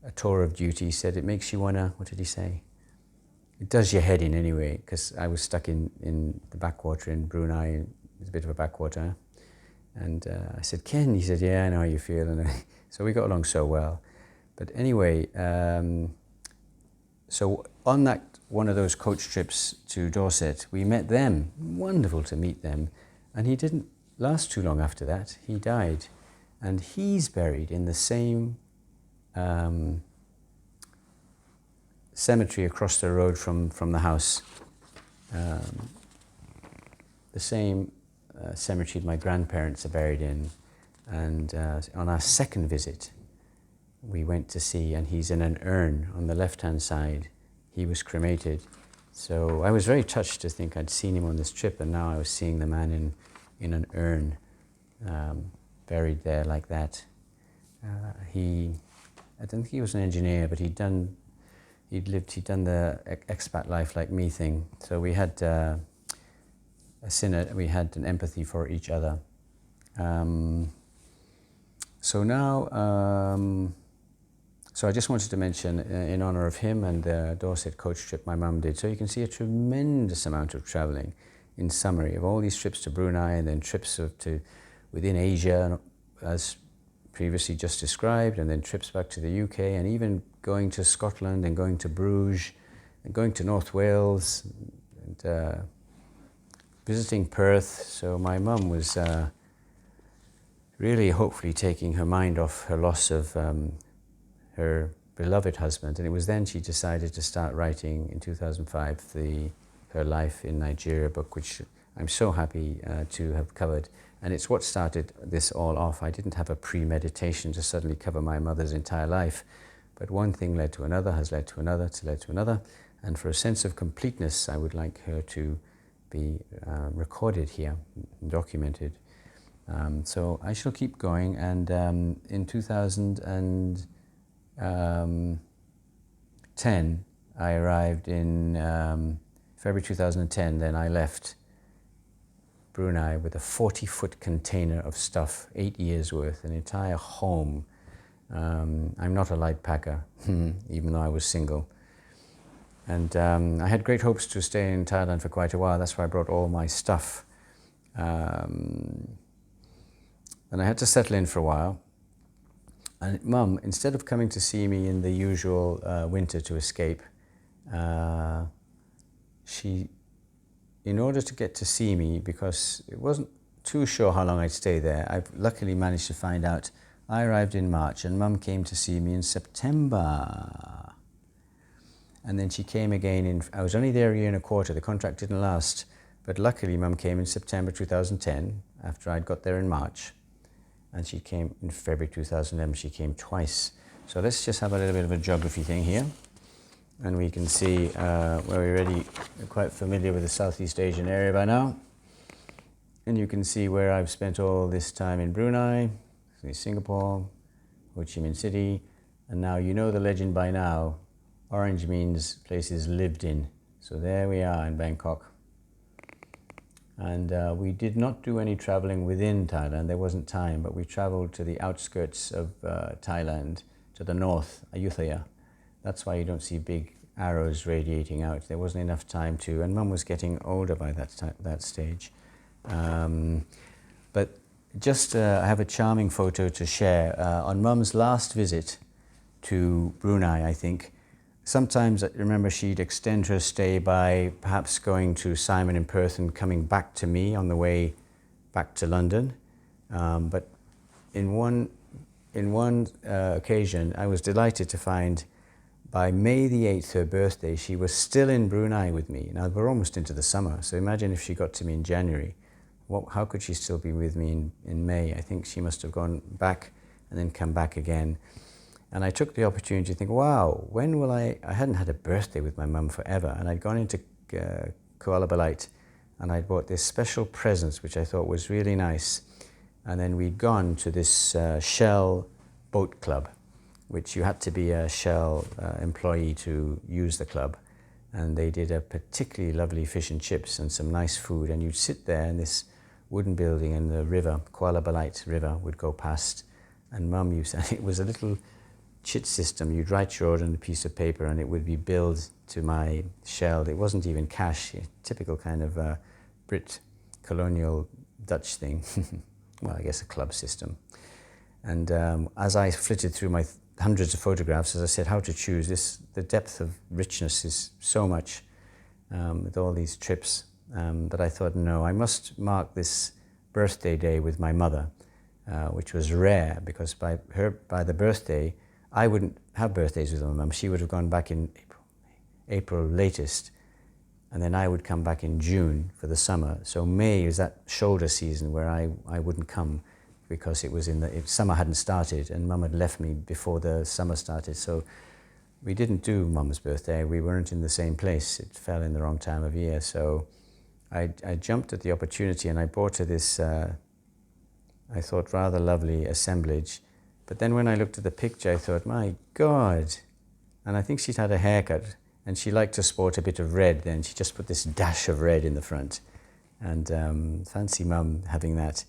a tour of duty, he said it makes you wanna, what did he say? It does your head in anyway, because I was stuck in the backwater in Brunei. It's a bit of a backwater. And I said, Ken, he said, yeah, I know how you feel. And so we got along so well. But anyway, so on that one of those coach trips to Dorset, we met them. Wonderful to meet them. And he didn't last too long after that. He died. And he's buried in the same cemetery across the road from the house. The same cemetery my grandparents are buried in. And on our second visit, we went to see, and he's in an urn on the left-hand side. He was cremated. So I was very touched to think I'd seen him on this trip, and now I was seeing the man in an urn, buried there like that. I don't think he was an engineer, but he'd done the expat life like me thing. So we had we had an empathy for each other. So now, so I just wanted to mention in honor of him and the Dorset coach trip my mum did. So you can see a tremendous amount of traveling in summary of all these trips to Brunei, and then trips to within Asia, as previously just described, and then trips back to the UK, and even going to Scotland and going to Bruges and going to North Wales and visiting Perth. So my mum was really hopefully taking her mind off her loss of her beloved husband, and it was then she decided to start writing in 2005 her Life in Nigeria book, which I'm so happy to have covered. And it's what started this all off. I didn't have a premeditation to suddenly cover my mother's entire life, but one thing led to another, has led to another, led to another. And for a sense of completeness, I would like her to be recorded here, documented. So I shall keep going. And in 2010, I arrived in February 2010, then I left Brunei with a 40-foot container of stuff, 8 years worth, an entire home. I'm not a light packer, even though I was single. And I had great hopes to stay in Thailand for quite a while. That's why I brought all my stuff. And I had to settle in for a while. And Mum, instead of coming to see me in the usual winter to escape, she, in order to get to see me, because it wasn't too sure how long I'd stay there, I luckily managed to find out. I arrived in March and Mum came to see me in September. And then she came again I was only there a year and a quarter, the contract didn't last, but luckily Mum came in September 2010, after I'd got there in March. And she came in February 2011, she came twice. So let's just have a little bit of a geography thing here. And we can see where we're already quite familiar with the Southeast Asian area by now. And you can see where I've spent all this time in Brunei, Singapore, Ho Chi Minh City. And now you know the legend by now. Orange means places lived in. So there we are in Bangkok. And we did not do any traveling within Thailand. There wasn't time, but we traveled to the outskirts of Thailand, to the north, Ayutthaya. That's why you don't see big arrows radiating out. There wasn't enough time to, and Mum was getting older by that stage. But just, I have a charming photo to share. On Mum's last visit to Brunei, I think, sometimes I remember she'd extend her stay by perhaps going to Simon in Perth and coming back to me on the way back to London. But in one occasion, I was delighted to find by May the 8th, her birthday, she was still in Brunei with me. Now, we're almost into the summer, so imagine if she got to me in January. How could she still be with me in May? I think she must have gone back and then come back again. And I took the opportunity to think, wow, when will I hadn't had a birthday with my mum forever, and I'd gone into Kuala Belait and I'd bought this special presents, which I thought was really nice. And then we'd gone to this Shell boat club, which you had to be a Shell employee to use the club. And they did a particularly lovely fish and chips and some nice food. And you'd sit there in this wooden building, and the river, Kuala Belait River, would go past. And Mum used to, it was a little chit system. You'd write your order on a piece of paper and it would be billed to my Shell. It wasn't even cash, typical kind of Brit colonial Dutch thing. Well, I guess a club system. And as I flitted through my hundreds of photographs, as I said, how to choose this, the depth of richness is so much with all these trips that I thought, no, I must mark this birthday day with my mother, which was rare, because by the birthday, I wouldn't have birthdays with my mum. She would have gone back in April latest, and then I would come back in June for the summer. So May is that shoulder season where I wouldn't come, because it was summer hadn't started and Mum had left me before the summer started. So we didn't do Mum's birthday. We weren't in the same place. It fell in the wrong time of year. So I jumped at the opportunity and I bought her this, I thought, rather lovely assemblage. But then when I looked at the picture, I thought, my God. And I think she'd had a haircut and she liked to sport a bit of red then. She just put this dash of red in the front. And fancy Mum having that.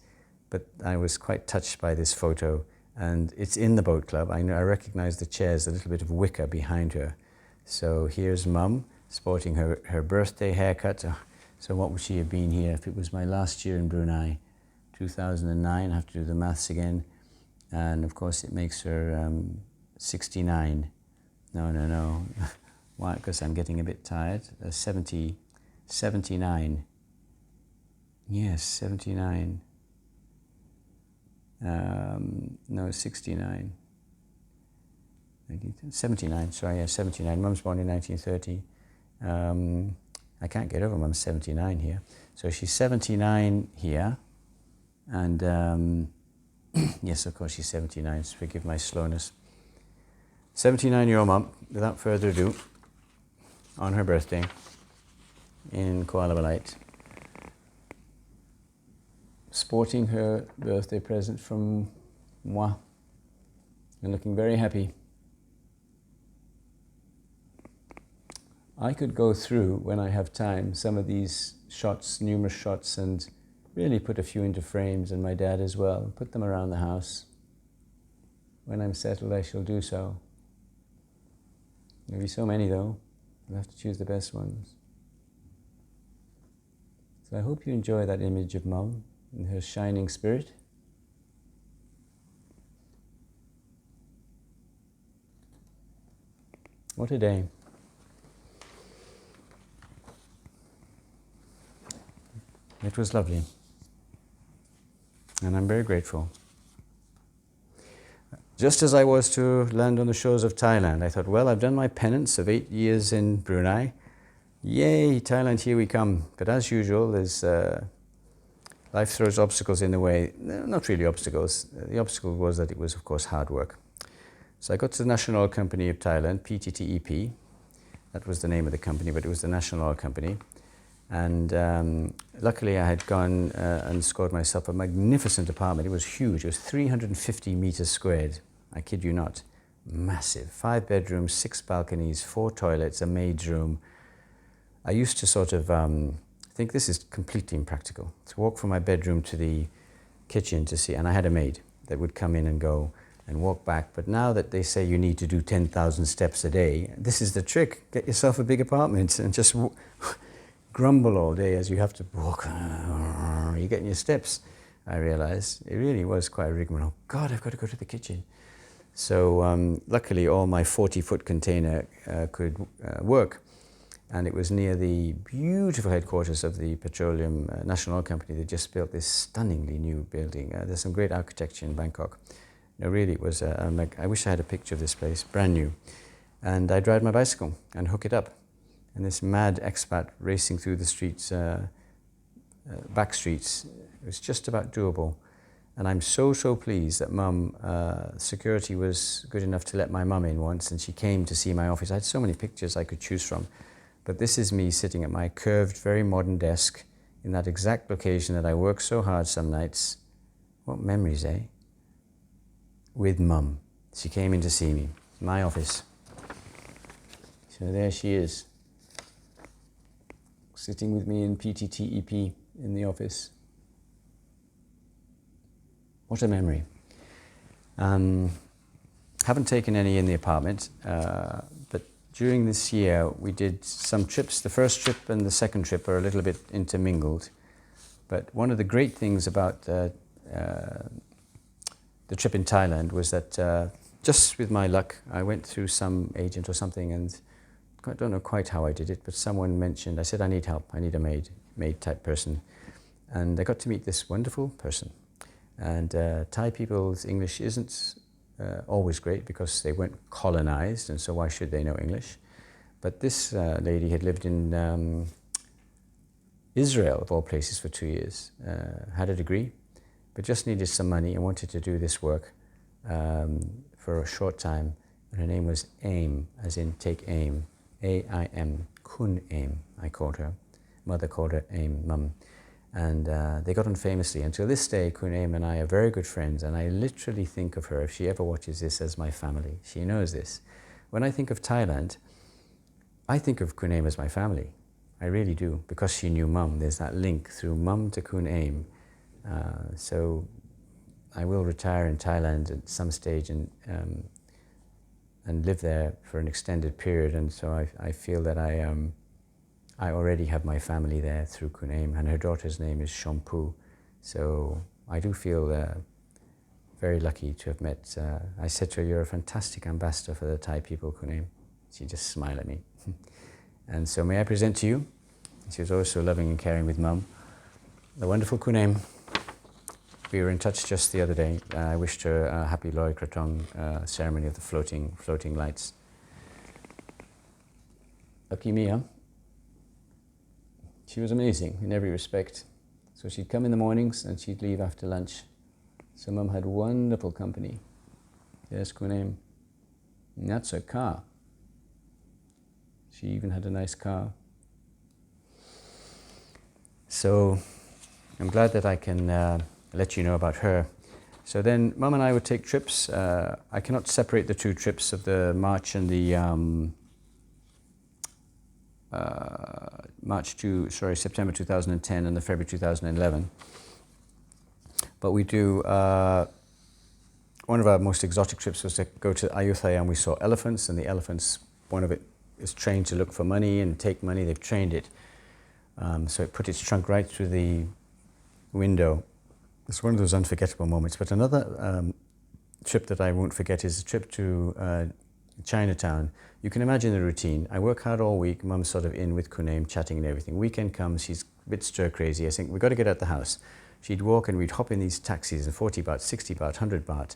But I was quite touched by this photo, and it's in the boat club. I recognize the chairs, a little bit of wicker behind her. So here's Mum sporting her birthday haircut. So what would she have been here if it was my last year in Brunei? 2009, I have to do the maths again. And of course it makes her 69. No. Why? Because I'm getting a bit tired. 79. Yes, 79. No, 69. 79, sorry, yeah, 79. Mum's born in 1930. I can't get over Mum's 79 here. So she's 79 here. And yes, of course, she's 79, so forgive my slowness. 79-year-old Mum, without further ado, on her birthday in Kuala Belait, sporting her birthday present from moi and looking very happy. I could go through, when I have time, some of these shots, numerous shots, and really put a few into frames, and my dad as well, put them around the house. When I'm settled, I shall do so. There'll be so many though, I'll have to choose the best ones. So I hope you enjoy that image of Mum in her shining spirit. What a day. It was lovely. And I'm very grateful. Just as I was to land on the shores of Thailand, I thought, well, I've done my penance of 8 years in Brunei. Yay, Thailand, here we come. But as usual, there's life throws obstacles in the way. No, not really obstacles. The obstacle was that it was, of course, hard work. So I got to the National Oil Company of Thailand, PTTEP. That was the name of the company, but it was the National Oil Company. And luckily I had gone and scored myself a magnificent apartment. It was huge. It was 350 meters squared. I kid you not. Massive. 5 bedrooms, 6 balconies, 4 toilets, a maid's room. I used to sort of think this is completely impractical. To walk from my bedroom to the kitchen to see, and I had a maid that would come in and go and walk back. But now that they say you need to do 10,000 steps a day, this is the trick. Get yourself a big apartment and just grumble all day as you have to walk. You're getting your steps. I realized it really was quite a rigmarole. Oh God, I've got to go to the kitchen. So luckily all my 40-foot container could work. And it was near the beautiful headquarters of the Petroleum National Oil Company. They just built this stunningly new building. There's some great architecture in Bangkok. No, really, it was, I wish I had a picture of this place, brand new. And I'd ride my bicycle and hook it up. And this mad expat racing through the streets, back streets, it was just about doable. And I'm so pleased that Mum, security was good enough to let my mum in once, and she came to see my office. I had so many pictures I could choose from. But this is me sitting at my curved, very modern desk in that exact location that I work so hard some nights. What memories, eh? With Mum. She came in to see me, my office. So there she is, sitting with me in PTTEP in the office. What a memory. Haven't taken any in the apartment, but during this year we did some trips. The first trip and the second trip are a little bit intermingled. But one of the great things about the trip in Thailand was that just with my luck, I went through some agent or something, and I don't know quite how I did it, but someone mentioned, I said, I need help, I need a maid type person. And I got to meet this wonderful person. And Thai people's English isn't always great because they weren't colonized, and so why should they know English? But this lady had lived in Israel, of all places, for 2 years, had a degree, but just needed some money and wanted to do this work for a short time. And her name was Aim, as in take aim, A-I-M, Kun Aim, I called her. Mother called her Aim, Mum. And they got on famously. Until this day, Kun Aim and I are very good friends, and I literally think of her, if she ever watches this, as my family. She knows this. When I think of Thailand, I think of Kun Aim as my family. I really do, because she knew Mum. There's that link through Mum to Kun Aim. So I will retire in Thailand at some stage and live there for an extended period. And so I feel that I already have my family there through Kun Aim, and her daughter's name is Shompu. So I do feel very lucky to have met. I said to her, "You're a fantastic ambassador for the Thai people, Kun Aim." She just smiled at me. And so may I present to you, she was always so loving and caring with Mum, the wonderful Kun Aim. We were in touch just the other day. I wished her a happy Loi Krathong ceremony of the floating lights. Lucky me, huh? She was amazing in every respect. So she'd come in the mornings and she'd leave after lunch. So Mum had wonderful company. Yes, Kun Aim. And that's her car. She even had a nice car. So I'm glad that I can let you know about her. So then Mum and I would take trips. I cannot separate the two trips of the March and the September 2010 and the February 2011. But we do, one of our most exotic trips was to go to Ayutthaya, and we saw elephants, and the elephants, one of it is trained to look for money and take money. They've trained it. So it put its trunk right through the window. It's one of those unforgettable moments. But another trip that I won't forget is a trip to Chinatown. You can imagine the routine. I work hard all week. Mum's sort of in with Kun Aim, chatting and everything. Weekend comes, she's a bit stir crazy. I think, we've got to get out the house. She'd walk and we'd hop in these taxis, and 40 baht, 60 baht, 100 baht.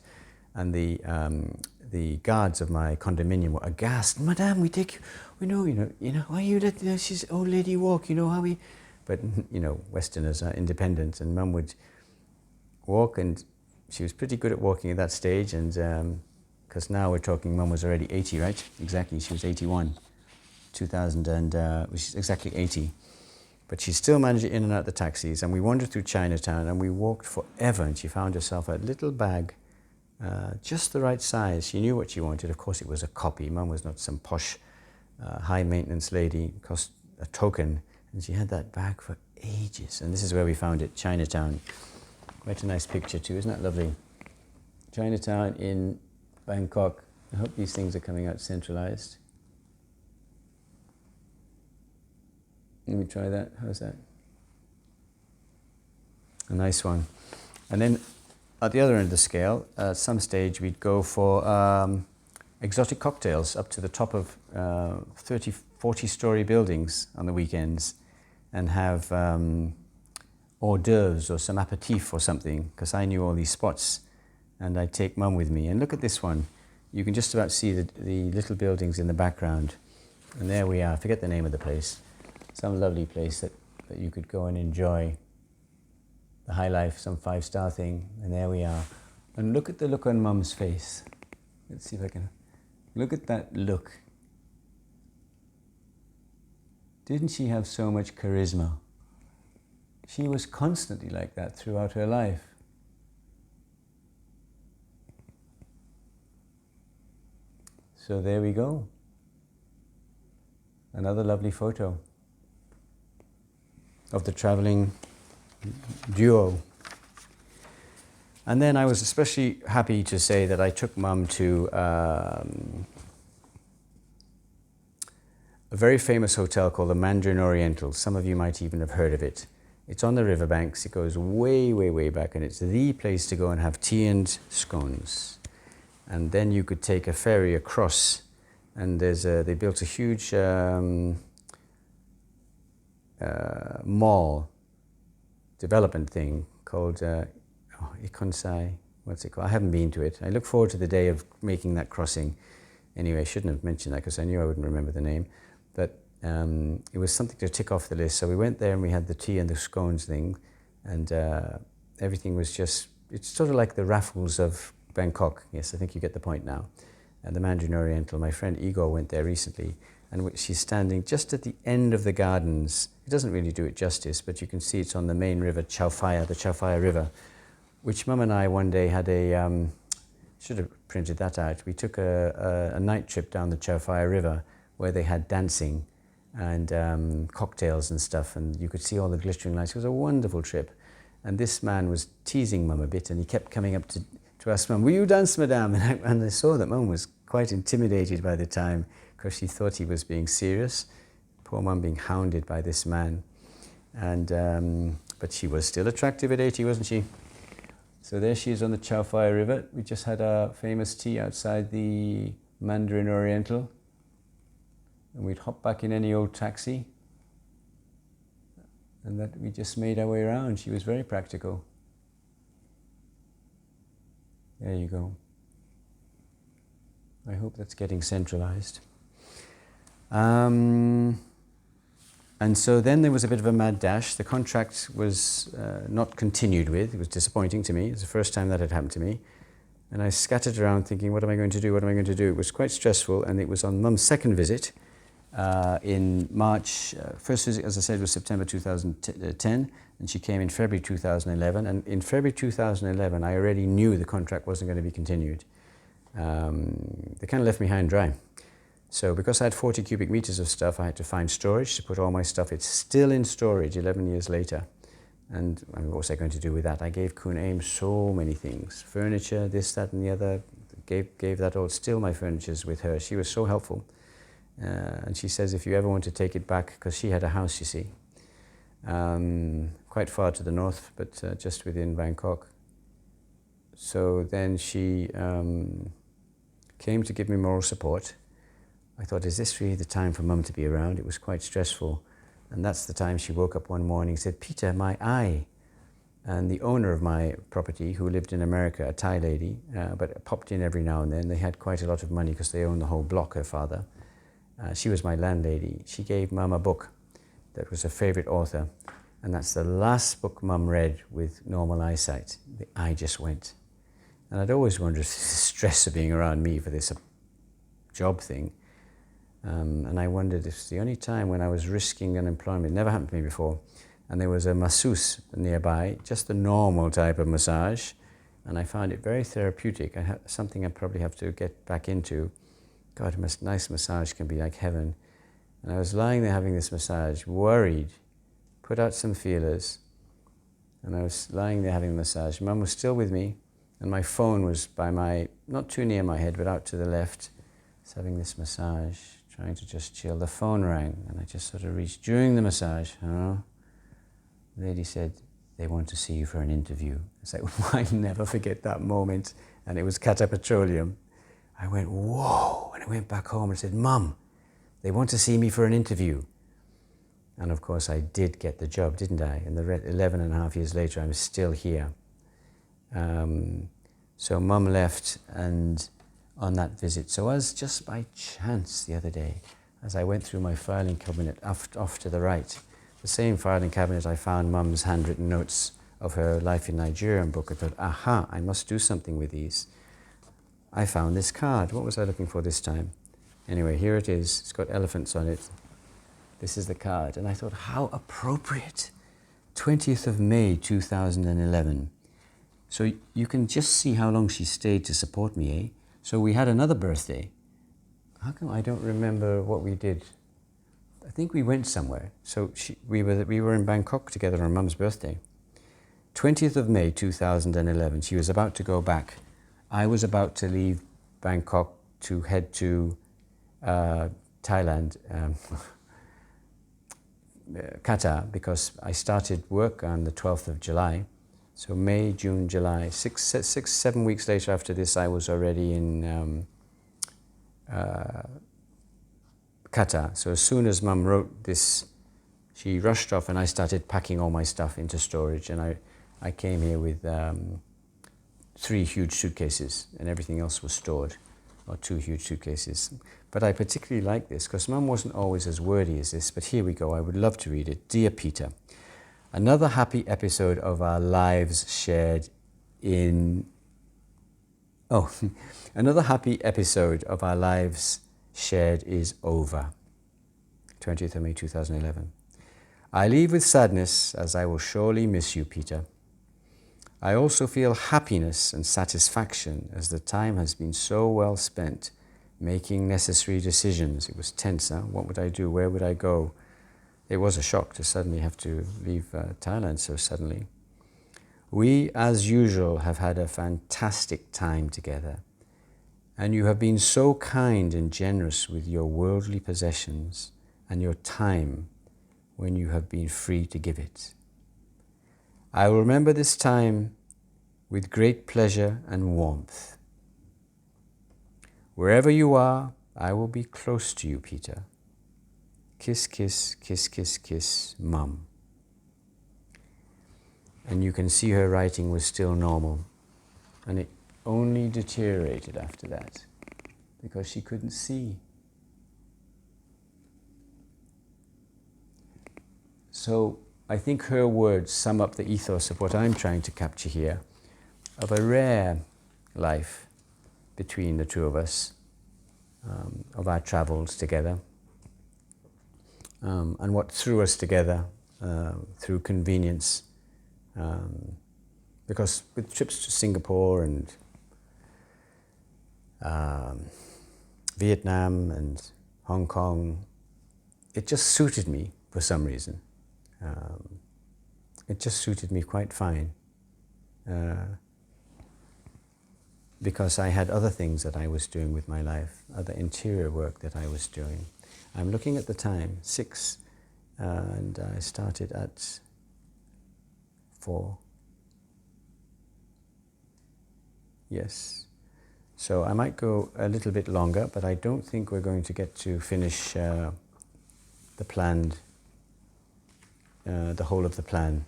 And the guards of my condominium were aghast. "Madame, we take you, we know, why you let she's old lady walk, how we..." But, Westerners are independent, and Mum would walk, and she was pretty good at walking at that stage, and because now we're talking, Mum was already 80, right? Exactly, she was 81, 2000, and she's exactly 80. But she still managed it in and out the taxis, and we wandered through Chinatown, and we walked forever, and she found herself a little bag, just the right size. She knew what she wanted. Of course, it was a copy. Mum was not some posh, high-maintenance lady. It cost a token, and she had that bag for ages. And this is where we found it, Chinatown. Quite a nice picture too, isn't that lovely? Chinatown in Bangkok. I hope these things are coming out centralized. Let me try that. How's that? A nice one. And then at the other end of the scale, at some stage we'd go for exotic cocktails up to the top of 30, 40-story buildings on the weekends and have hors d'oeuvres or some aperitif or something, because I knew all these spots, and I'd take Mum with me. And look at this one. You can just about see the little buildings in the background. And there we are. I forget the name of the place. Some lovely place that you could go and enjoy the high life, some 5-star thing. And there we are. And look at the look on Mum's face. Let's see if I can... Look at that look. Didn't she have so much charisma? She was constantly like that throughout her life. So there we go. Another lovely photo of the traveling duo. And then I was especially happy to say that I took Mum to a very famous hotel called the Mandarin Oriental. Some of you might even have heard of it. It's on the riverbanks. It goes way, way, way back, and it's the place to go and have tea and scones. And then you could take a ferry across, and they built a huge mall development thing called Ikonsai. What's it called? I haven't been to it. I look forward to the day of making that crossing. Anyway, I shouldn't have mentioned that because I knew I wouldn't remember the name. But it was something to tick off the list. So we went there and we had the tea and the scones thing, and everything was just, it's sort of like the Raffles of Bangkok. Yes, I think you get the point now. And the Mandarin Oriental, my friend Igor went there recently, and she's standing just at the end of the gardens. It doesn't really do it justice, but you can see it's on the main river, Chao Phraya, the Chao Phraya River, which Mum and I one day had should have printed that out. We took a night trip down the Chao Phraya River where they had dancing and cocktails and stuff, and you could see all the glittering lights. It was a wonderful trip. And this man was teasing Mum a bit, and he kept coming up to ask Mum, will you dance, madame? And I saw that Mum was quite intimidated by the time, because she thought he was being serious. Poor Mum being hounded by this man. And but she was still attractive at 80, wasn't she? So there she is on the Chao Phraya River. We just had our famous tea outside the Mandarin Oriental. And we'd hop back in any old taxi. And that we just made our way around. She was very practical. There you go. I hope that's getting centralized. And so then there was a bit of a mad dash. The contract was not continued with. It was disappointing to me. It was the first time that had happened to me. And I scattered around thinking, what am I going to do? What am I going to do? It was quite stressful, and it was on Mum's second visit in March. First visit, as I said, was September 2010, and she came in February 2011. And in February 2011, I already knew the contract wasn't going to be continued. They kind of left me high and dry. So because I had 40 cubic meters of stuff, I had to find storage to put all my stuff. It's still in storage 11 years later. And what was I going to do with that? I gave Kun Aim so many things. Furniture, this, that, and the other. Gave that all. Still my furniture's with her. She was so helpful. And she says, if you ever want to take it back, because she had a house, you see, quite far to the north, but just within Bangkok. So then she came to give me moral support. I thought, is this really the time for Mum to be around? It was quite stressful. And that's the time she woke up one morning and said, Peter, my eye. And the owner of my property, who lived in America, a Thai lady, but popped in every now and then. They had quite a lot of money because they owned the whole block, her father. She was my landlady. She gave Mum a book that was her favorite author. And that's the last book Mum read with normal eyesight. The eye just went. And I'd always wondered if the stress of being around me for this job thing. And I wondered if it's the only time when I was risking unemployment. It never happened to me before. And there was a masseuse nearby, just the normal type of massage. And I found it very therapeutic. Something I probably have to get back into. God, a nice massage can be like heaven. And I was lying there having this massage, worried, put out some feelers, and I was lying there having a massage. Mum was still with me, and my phone was not too near my head, but out to the left. I was having this massage, trying to just chill. The phone rang, and I just sort of reached during the massage. The lady said, "They want to see you for an interview." I was like, I never forget that moment. And it was Qatar Petroleum. I went, whoa, and I went back home and said, "Mum, they want to see me for an interview." And of course I did get the job, didn't I? And 11 and a half years later, I'm still here. So Mum left and on that visit. So as just by chance the other day, as I went through my filing cabinet off to the right, the same filing cabinet, I found Mum's handwritten notes of her Life in Nigeria book. I thought, aha, I must do something with these. I found this card. What was I looking for this time? Anyway, here it is. It's got elephants on it. This is the card. And I thought, how appropriate. 20th of May, 2011. So you can just see how long she stayed to support me, eh? So we had another birthday. How come I don't remember what we did? I think we went somewhere. So we were in Bangkok together on Mum's birthday. 20th of May, 2011. She was about to go back. I was about to leave Bangkok to head to Thailand, Qatar, because I started work on the 12th of July. So May, June, July, 7 weeks later after this, I was already in Qatar. So as soon as Mum wrote this, she rushed off and I started packing all my stuff into storage. And I came here with 3 huge suitcases and everything else was stored, or 2 huge suitcases. But I particularly like this because Mum wasn't always as wordy as this, but here we go. I would love to read it. Dear Peter, another happy episode of our lives shared in... another happy episode of our lives shared is over. 20th of May 2011. I leave with sadness, as I will surely miss you, Peter. I also feel happiness and satisfaction as the time has been so well spent making necessary decisions. It was tense, huh? What would I do? Where would I go? It was a shock to suddenly have to leave Thailand so suddenly. We, as usual, have had a fantastic time together, and you have been so kind and generous with your worldly possessions and your time when you have been free to give it. I will remember this time with great pleasure and warmth. Wherever you are, I will be close to you, Peter. Kiss, kiss, kiss, kiss, kiss, Mum. And you can see her writing was still normal, and it only deteriorated after that because she couldn't see. So I think her words sum up the ethos of what I'm trying to capture here, of a rare life between the two of us, of our travels together, and what threw us together through convenience. Because with trips to Singapore and Vietnam and Hong Kong, it just suited me for some reason. It just suited me quite fine because I had other things that I was doing with my life, other interior work that I was doing. I'm looking at the time, 6, and I started at 4. Yes. So I might go a little bit longer, but I don't think we're going to get to finish the planned, the whole of the plan.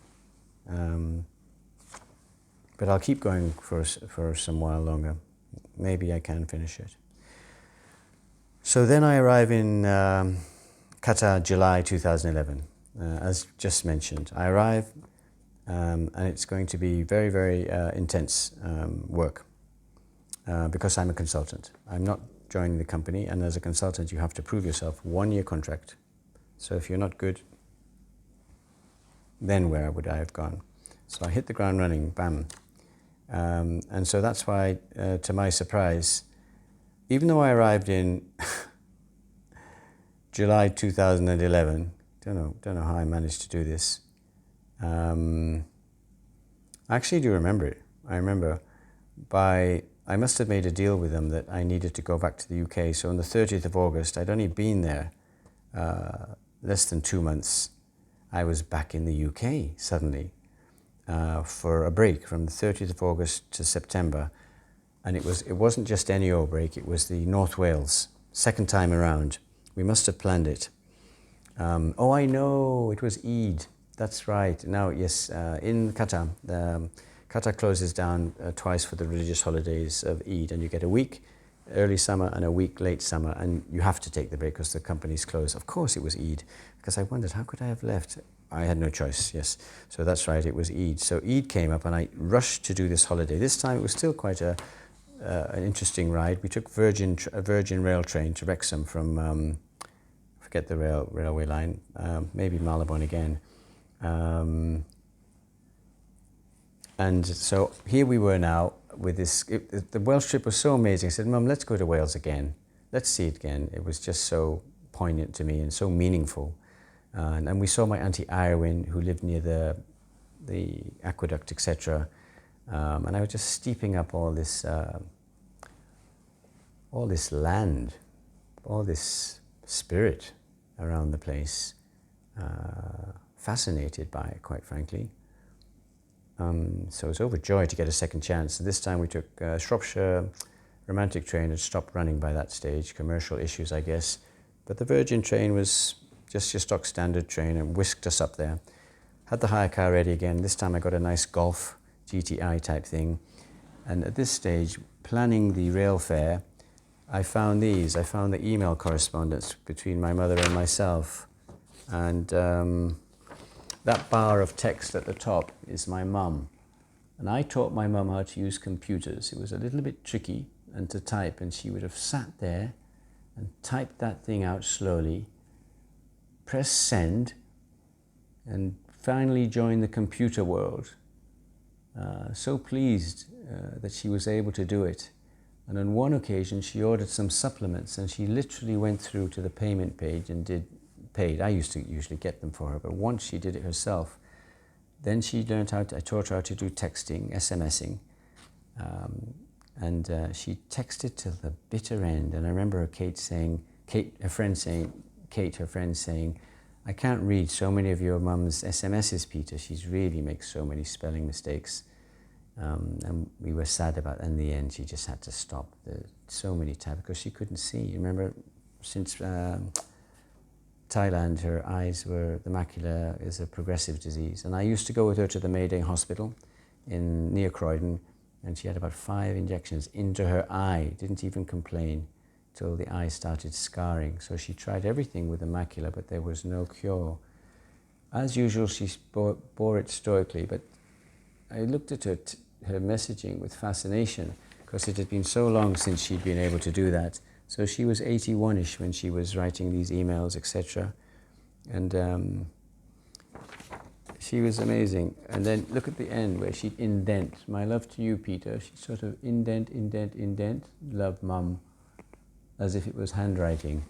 But I'll keep going for some while longer. Maybe I can finish it. So then I arrive in Qatar, July 2011. As just mentioned, I arrive and it's going to be very, very intense work because I'm a consultant. I'm not joining the company, and as a consultant you have to prove yourself. 1-year contract. So if you're not good, then where would I have gone? So I hit the ground running, bam. And so that's why, to my surprise, even though I arrived in July 2011, don't know how I managed to do this. I actually do remember it. I remember I must have made a deal with them that I needed to go back to the UK. So on the 30th of August, I'd only been there less than 2 months. I was back in the UK suddenly for a break from the 30th of August to September. And it wasn't just any old break, it was the North Wales, second time around. We must have planned it. Oh, I know, it was Eid. That's right. Now, yes, in Qatar, Qatar closes down twice for the religious holidays of Eid, and you get a week early summer and a week late summer, and you have to take the break because the company's closed. Of course it was Eid, because I wondered, how could I have left? I had no choice, yes. So that's right, it was Eid. So Eid came up and I rushed to do this holiday. This time it was still quite an interesting ride. We took a Virgin rail train to Wrexham from, forget the railway line, maybe Marylebone again. And so here we were now with this, the Welsh trip was so amazing. I said, Mum, let's go to Wales again. Let's see it again. It was just so poignant to me and so meaningful. And we saw my Auntie Irwin, who lived near the aqueduct, etc. And I was just steeping up all this land, all this spirit around the place. Fascinated by it, quite frankly. So I was overjoyed to get a second chance. So this time we took Shropshire Romantic train. Had stopped running by that stage, commercial issues, I guess. But the Virgin train was just your stock standard train and whisked us up there. Had the hire car ready again. This time I got a nice Golf GTI type thing. And at this stage, planning the rail fare, I found these. I found the email correspondence between my mother and myself. And that bar of text at the top is my mum. And I taught my mum how to use computers. It was a little bit tricky and to type, and she would have sat there and typed that thing out slowly, press send, and finally joined the computer world. So pleased that she was able to do it. And on one occasion, she ordered some supplements, and she literally went through to the payment page and paid. I used to usually get them for her, but once she did it herself. Then she learned I taught her how to do texting, SMSing, and she texted till the bitter end. And I remember her friend saying, I can't read so many of your mum's SMSs, Peter. She really makes so many spelling mistakes. And we were sad about it. In the end, she just had to stop so many times because she couldn't see. Remember, since Thailand, her eyes the macula is a progressive disease. And I used to go with her to the Mayday Hospital near Croydon, and she had about 5 injections into her eye, didn't even complain till the eye started scarring. So she tried everything with the macula, but there was no cure. As usual, she bore it stoically, but I looked at her messaging with fascination because it had been so long since she'd been able to do that. So she was 81-ish when she was writing these emails, etc. And she was amazing. And then look at the end where she'd indent, my love to you, Peter. She'd sort of indent, love, Mum, as if it was handwriting.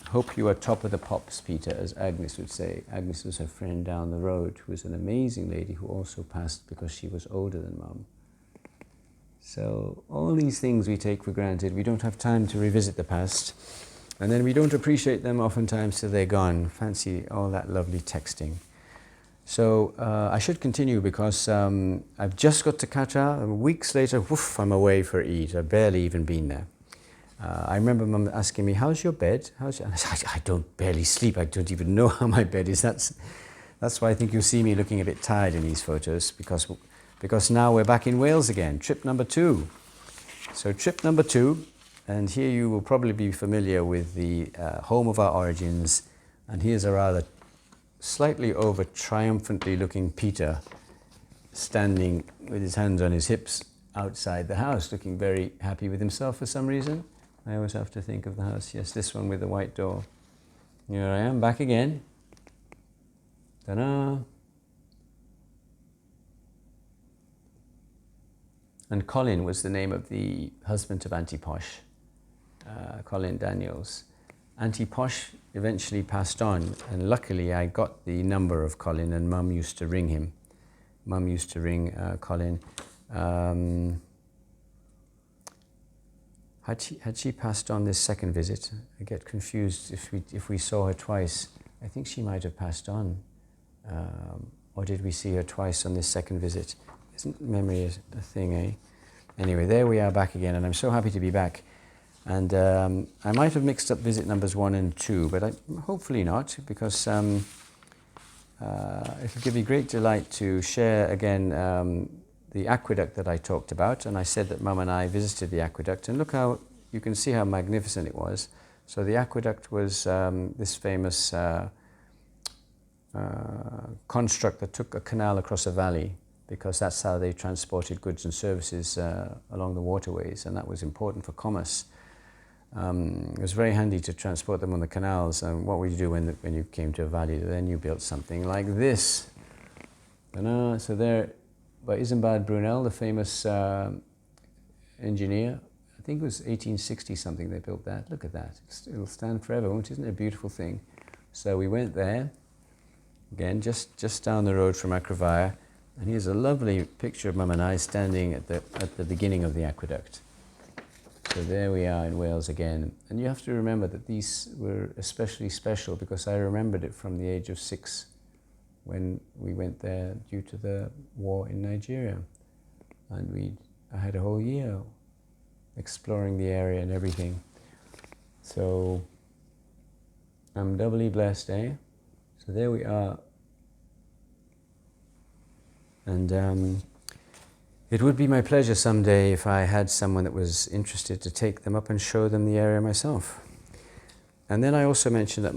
Hope you are top of the pops, Peter, as Agnes would say. Agnes was her friend down the road, who was an amazing lady who also passed because she was older than Mum. So all these things we take for granted. We don't have time to revisit the past. And then we don't appreciate them oftentimes till they're gone. Fancy all that lovely texting. So I should continue because I've just got to Qatar. And weeks later, woof, I'm away for Eid. I've barely even been there. I remember Mum asking me, how's your bed? And I said, I don't barely sleep. I don't even know how my bed is. That's why I think you'll see me looking a bit tired in these photos because now we're back in Wales again, trip number 2. So trip number 2, and here you will probably be familiar with the home of our origins, and here's a rather slightly over triumphantly looking Peter standing with his hands on his hips outside the house, looking very happy with himself for some reason. I always have to think of the house. Yes, this one with the white door. Here I am, back again. Ta-da! And Colin was the name of the husband of Auntie Posh, Colin Daniels. Auntie Posh eventually passed on, and luckily I got the number of Colin, and Mum used to ring him. Mum used to ring Colin. Had she passed on this second visit? I get confused if we saw her twice. I think she might have passed on. Or did we see her twice on this second visit? Isn't memory a thing, eh? Anyway, there we are back again, and I'm so happy to be back. And I might have mixed up visit numbers 1 and 2, but hopefully not, because it'll give me great delight to share again the aqueduct that I talked about. And I said that Mum and I visited the aqueduct, and look how you can see how magnificent it was. So the aqueduct was this famous construct that took a canal across a valley, because that's how they transported goods and services along the waterways, and that was important for commerce. It was very handy to transport them on the canals. And what would you do when you came to a valley? Then you built something like this. So there, by Isambard Brunel, the famous engineer, I think it was 1860 something they built that. Look at that. It'll stand forever, won't it? Isn't it a beautiful thing? So we went there, again, just down the road from Acrovire. And here's a lovely picture of Mum and I standing at the beginning of the aqueduct. So there we are in Wales again. And you have to remember that these were especially special because I remembered it from the age of 6 when we went there due to the war in Nigeria. And I had a whole year exploring the area and everything. So I'm doubly blessed, eh? So there we are. And it would be my pleasure someday if I had someone that was interested to take them up and show them the area myself. And then I also mentioned that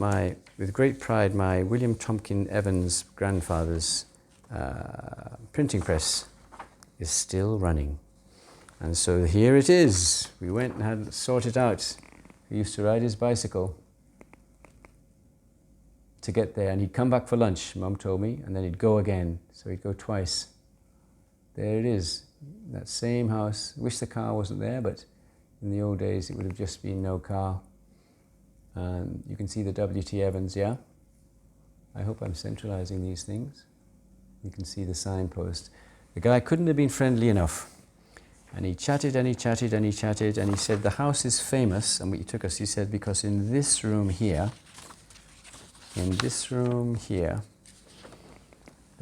with great pride, my William Tompkin Evans grandfather's printing press is still running. And so here it is. We went and had sorted out. He used to ride his bicycle to get there, and he'd come back for lunch, Mum told me, and then he'd go again. So he'd go twice. There it is, that same house. Wish the car wasn't there, but in the old days it would have just been no car. You can see the W.T. Evans, yeah? I hope I'm centralizing these things. You can see the signpost. The guy couldn't have been friendly enough. And he chatted and he chatted and he chatted, and he said the house is famous, and he took us, he said, because in this room here, there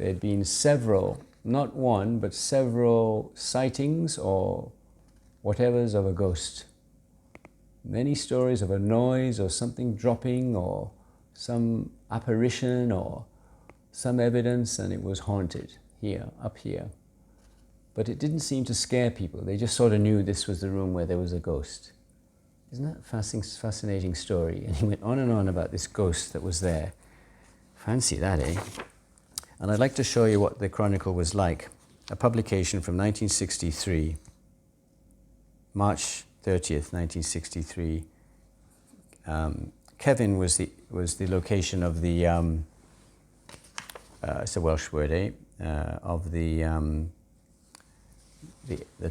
had been several, not one, but several sightings or whatevers of a ghost. Many stories of a noise or something dropping or some apparition or some evidence, and it was haunted here, up here. But it didn't seem to scare people. They just sort of knew this was the room where there was a ghost. Isn't that a fascinating story? And he went on and on about this ghost that was there. Fancy that, eh? And I'd like to show you what the chronicle was like. A publication from 1963, March 30th, 1963. Kevin was the location of the, it's a Welsh word, eh? Of the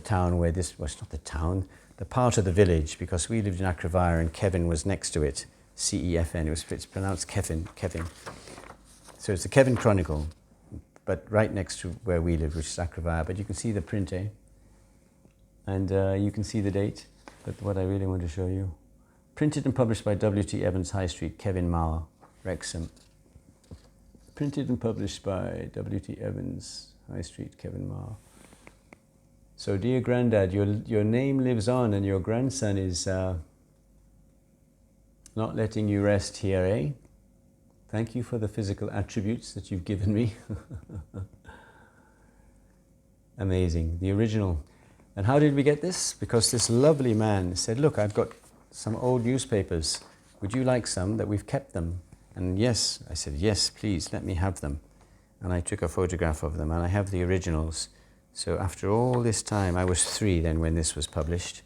town where this, well, it's not the town, the part of the village, because we lived in Acrovire and Kevin was next to it, C-E-F-N, it's pronounced Kevin. So it's the Kevin Chronicle, but right next to where we live, which is Acrovire. But you can see the print, eh? And you can see the date, but what I really want to show you. Printed and published by W.T. Evans High Street, Kevin Marr, Wrexham. Printed and published by W.T. Evans High Street, Kevin Marr. So, dear Grandad, your name lives on, and your grandson is not letting you rest here, eh? Thank you for the physical attributes that you've given me. Amazing, the original. And how did we get this? Because this lovely man said, look, I've got some old newspapers. Would you like some? That we've kept them. And yes, I said, yes, please, let me have them. And I took a photograph of them, and I have the originals. So after all this time, I was 3 then when this was published.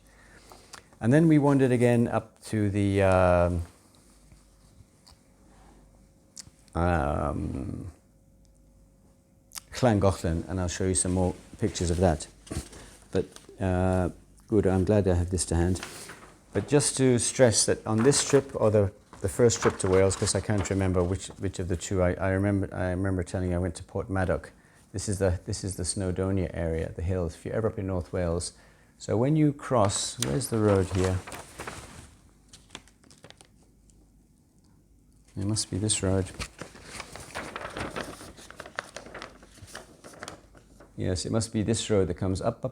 And then we wandered again up to the Llangollen, and I'll show you some more pictures of that. But good, I'm glad I have this to hand. But just to stress that on this trip, or the the first trip to Wales, because I can't remember which of the two. I remember telling you I went to Porthmadog. This is the Snowdonia area, the hills. If you're ever up in North Wales, so when you cross, where's the road here? It must be this road. Yes, it must be this road that comes up,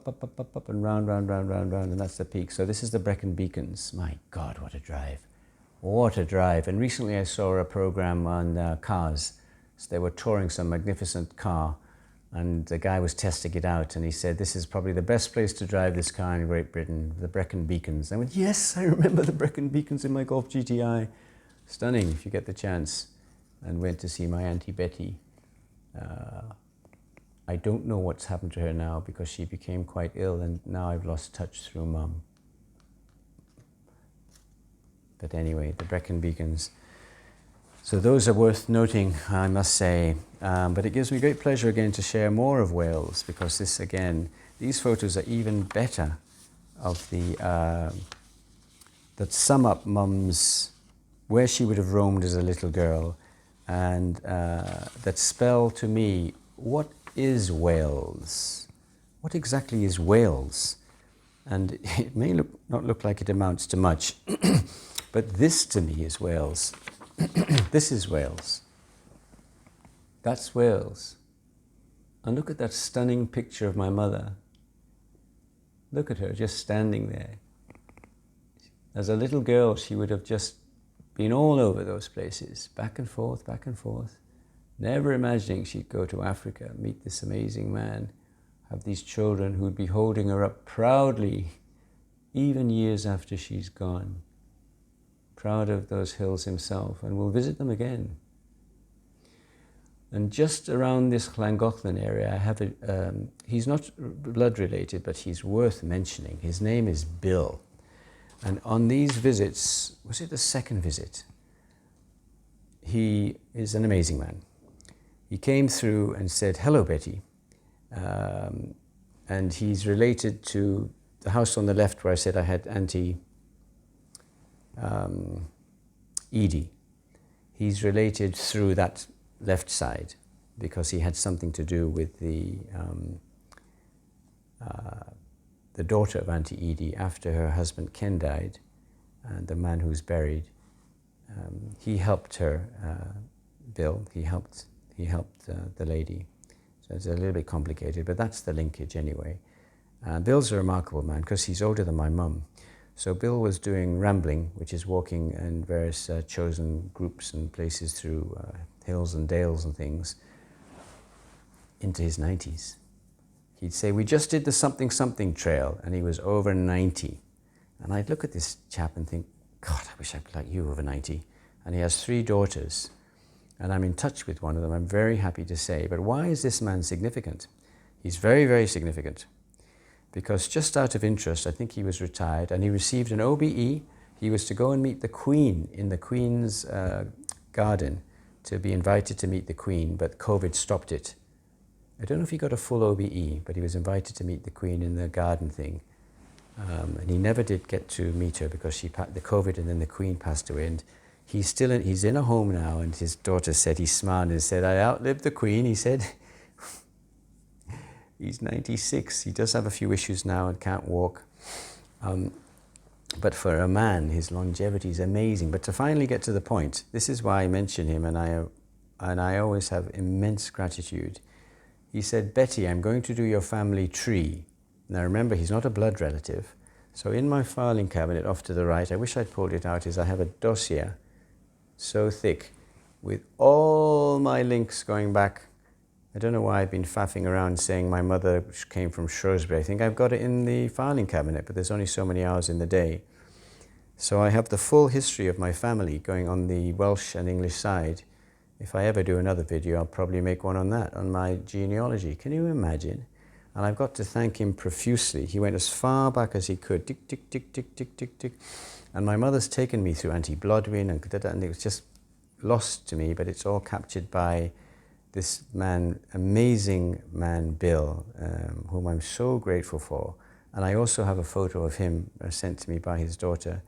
and round, and that's the peak. So this is the Brecon Beacons. My God, what a drive. What a drive. And recently I saw a program on cars. So they were touring some magnificent car, and the guy was testing it out, and he said, this is probably the best place to drive this car in Great Britain, the Brecon Beacons. I went, yes, I remember the Brecon Beacons in my Golf GTI. Stunning, if you get the chance. And went to see my Auntie Betty. I don't know what's happened to her now, because she became quite ill, and now I've lost touch through Mum. But anyway, the Brecon Beacons. So those are worth noting, I must say. But it gives me great pleasure again to share more of Wales, because this, again, these photos are even better of the, that sum up Mum's, where she would have roamed as a little girl, and that spell to me, what is Wales? What exactly is Wales? And it may not look like it amounts to much, but this to me is Wales. This is Wales. That's Wales. And look at that stunning picture of my mother. Look at her just standing there. As a little girl, she would have just been all over those places, back and forth, never imagining she'd go to Africa, meet this amazing man, have these children who'd be holding her up proudly, even years after she's gone. Proud of those hills himself, and will visit them again. And just around this Llangollen area, I have he's not blood related, but he's worth mentioning. His name is Bill. And on these visits, was it the second visit? He is an amazing man. He came through and said, hello, Betty. And he's related to the house on the left where I said I had Auntie Edie. He's related through that left side because he had something to do with the daughter of Auntie Edie after her husband Ken died, and the man who's buried. He helped her, Bill. He helped the lady. So it's a little bit complicated, but that's the linkage anyway. Bill's a remarkable man because he's older than my mum. So Bill was doing rambling, which is walking in various chosen groups and places through hills and dales and things, into his 90s. He'd say, we just did the something something trail, and he was over 90. And I'd look at this chap and think, God, I wish I'd be like you over 90. And he has 3 daughters, and I'm in touch with one of them, I'm very happy to say. But why is this man significant? He's very, very significant. Because just out of interest, I think he was retired, and he received an OBE. He was to go and meet the Queen in the Queen's garden, to be invited to meet the Queen, but COVID stopped it. I don't know if he got a full OBE, but he was invited to meet the Queen in the garden thing. And he never did get to meet her because the COVID, and then the Queen passed away. And he's in a home now, and his daughter said, he smiled and said, I outlived the Queen. He said, he's 96. He does have a few issues now and can't walk. But for a man, his longevity is amazing. But to finally get to the point, this is why I mention him, and I always have immense gratitude. He said, Betty, I'm going to do your family tree. Now remember, he's not a blood relative. So in my filing cabinet off to the right, I wish I'd pulled it out, is I have a dossier so thick with all my links going back. I don't know why I've been faffing around saying my mother came from Shrewsbury. I think I've got it in the filing cabinet, but there's only so many hours in the day. So I have the full history of my family going on the Welsh and English side. If I ever do another video, I'll probably make one on that, on my genealogy. Can you imagine? And I've got to thank him profusely. He went as far back as he could, tick, tick, tick, tick, tick, tick, tick. And my mother's taken me through Auntie Blodwyn, and it was just lost to me, but it's all captured by this man, amazing man, Bill, whom I'm so grateful for. And I also have a photo of him sent to me by his daughter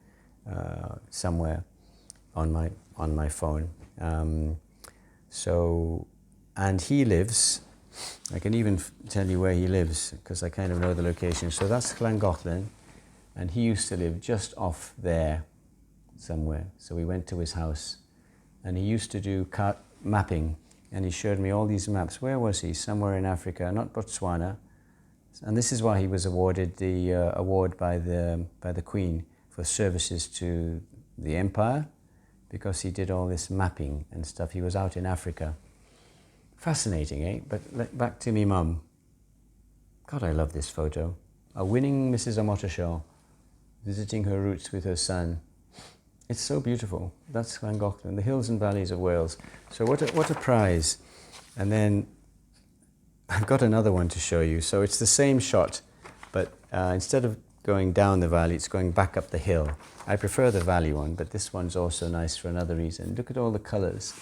somewhere. on my phone. And he lives. I can even tell you where he lives because I kind of know the location. So that's Llangollen, and he used to live just off there somewhere. So we went to his house, and he used to do mapping, and he showed me all these maps. Where was he? Somewhere in Africa, not Botswana. And this is why he was awarded the award by the Queen for services to the empire, because he did all this mapping and stuff. He was out in Africa. Fascinating, eh? But back to me mum. God, I love this photo. A winning Mrs. Omotoso visiting her roots with her son. It's so beautiful. That's Llangollen, the hills and valleys of Wales. So what a prize. And then I've got another one to show you. So it's the same shot, but instead of going down the valley, it's going back up the hill. I prefer the valley one, but this one's also nice for another reason. Look at all the colors.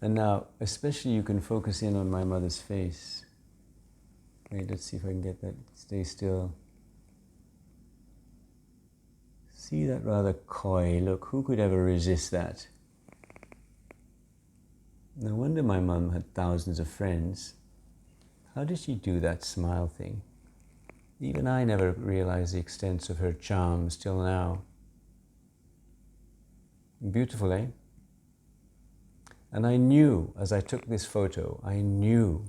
And now, especially you can focus in on my mother's face. Wait, let's see if I can get that. Stay still. See that rather coy look? Who could ever resist that? No wonder my mum had thousands of friends. How did she do that smile thing? Even I never realized the extent of her charms till now. Beautiful, eh? And I knew, as I took this photo, I knew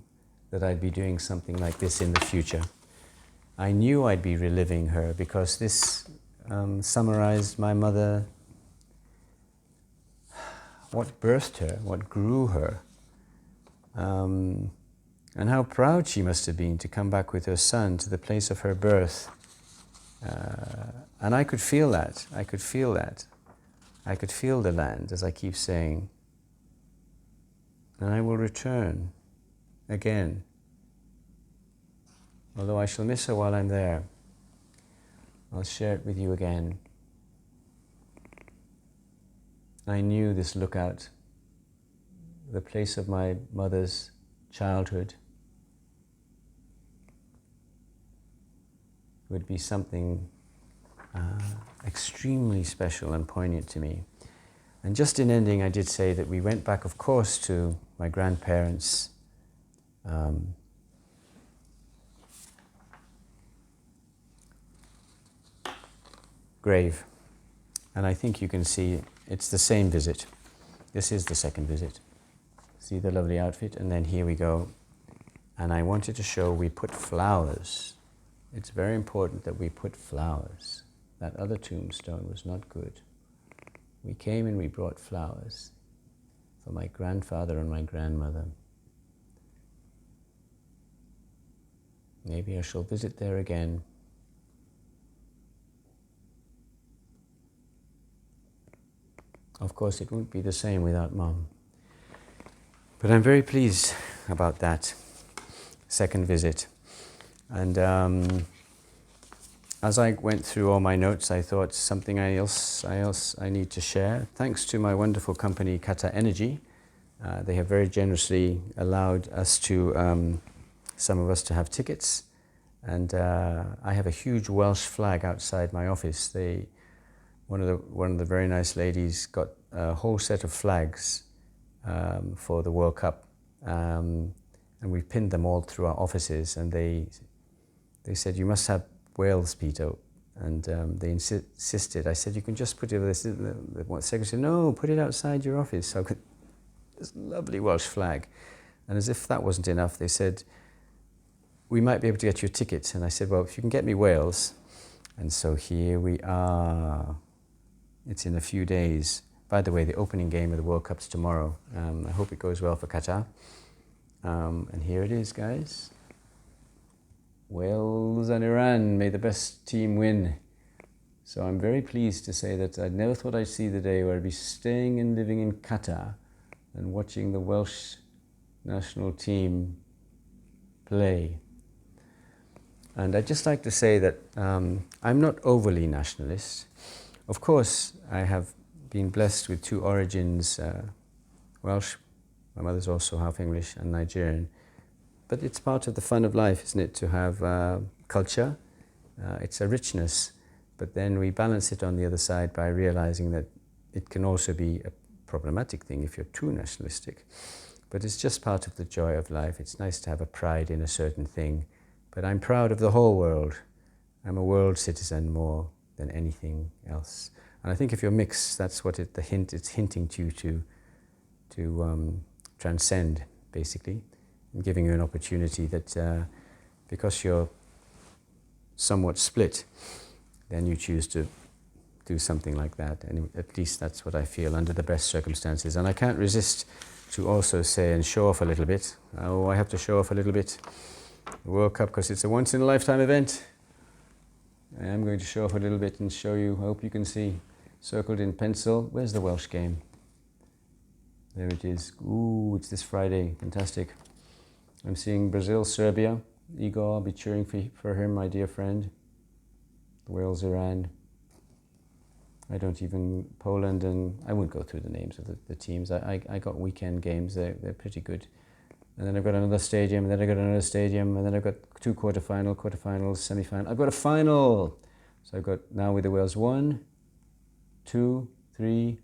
that I'd be doing something like this in the future. I knew I'd be reliving her because this summarized my mother, what birthed her, what grew her, and how proud she must have been to come back with her son to the place of her birth. And I could feel that. I could feel that. I could feel the land, as I keep saying. And I will return again. Although I shall miss her while I'm there, I'll share it with you again. I knew this lookout, the place of my mother's childhood, would be something extremely special and poignant to me. And just in ending, I did say that we went back, of course, to my grandparents' grave. And I think you can see it's the same visit. This is the second visit. See the lovely outfit? And then here we go. And I wanted to show we put flowers. It's very important that we put flowers. That other tombstone was not good. We came and we brought flowers for my grandfather and my grandmother. Maybe I shall visit there again. Of course, it won't be the same without Mum. But I'm very pleased about that second visit. And as I went through all my notes, I thought something else I need to share. Thanks to my wonderful company, Kata Energy, they have very generously allowed us to, some of us to have tickets. And I have a huge Welsh flag outside my office. One of the very nice ladies got a whole set of flags for the World Cup, and we pinned them all through our offices. And they said, "You must have Wales, Peter," and they insisted. I said, "You can just put it." The secretary said, "No, put it outside your office." So I could, this lovely Welsh flag, and as if that wasn't enough, they said, "We might be able to get you a ticket." And I said, "Well, if you can get me Wales," and so here we are. It's in a few days. By the way, the opening game of the World Cup's tomorrow. I hope it goes well for Qatar. And here it is, guys. Wales and Iran, may the best team win. So I'm very pleased to say that I never thought I'd see the day where I'd be staying and living in Qatar and watching the Welsh national team play. And I'd just like to say that I'm not overly nationalist. Of course, I have been blessed with two origins, Welsh, my mother's also half English, and Nigerian. But it's part of the fun of life, isn't it, to have culture. It's a richness, but then we balance it on the other side by realizing that it can also be a problematic thing if you're too nationalistic. But it's just part of the joy of life. It's nice to have a pride in a certain thing. But I'm proud of the whole world. I'm a world citizen more than anything else. And I think if you're mixed, that's what it's hinting to you to transcend, basically, and giving you an opportunity that because you're somewhat split, then you choose to do something like that. And at least that's what I feel under the best circumstances. And I can't resist to also say and show off a little bit. Oh, I have to show off a little bit. The World Cup, because it's a once-in-a-lifetime event. I am going to show off a little bit and show you, I hope you can see, circled in pencil. Where's the Welsh game? There it is. Ooh, it's this Friday. Fantastic. I'm seeing Brazil, Serbia. Igor, I'll be cheering for him, my dear friend. Wales, Iran. Poland, and I won't go through the names of the teams. I got weekend games. They're pretty good. And then I've got another stadium, and then I've got another stadium, and then I've got two quarterfinals, semi-final. I've got a final! So I've got, now with the Wales, 1, 2, 3,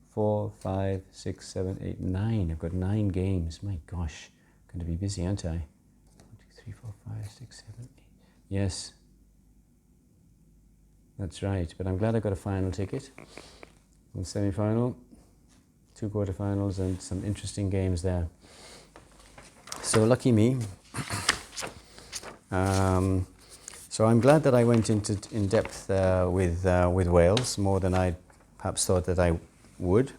4, 5, 6, 7, 8, 9. I've got 9 games. My gosh, I'm going to be busy, aren't I? 1, 2, 3, 4, 5, 6, 7, 8. Yes. That's right, but I'm glad I got a final ticket. One semi-final, 2 quarterfinals, and some interesting games there. So lucky me. So I'm glad that I went in depth with Wales, more than I perhaps thought that I would.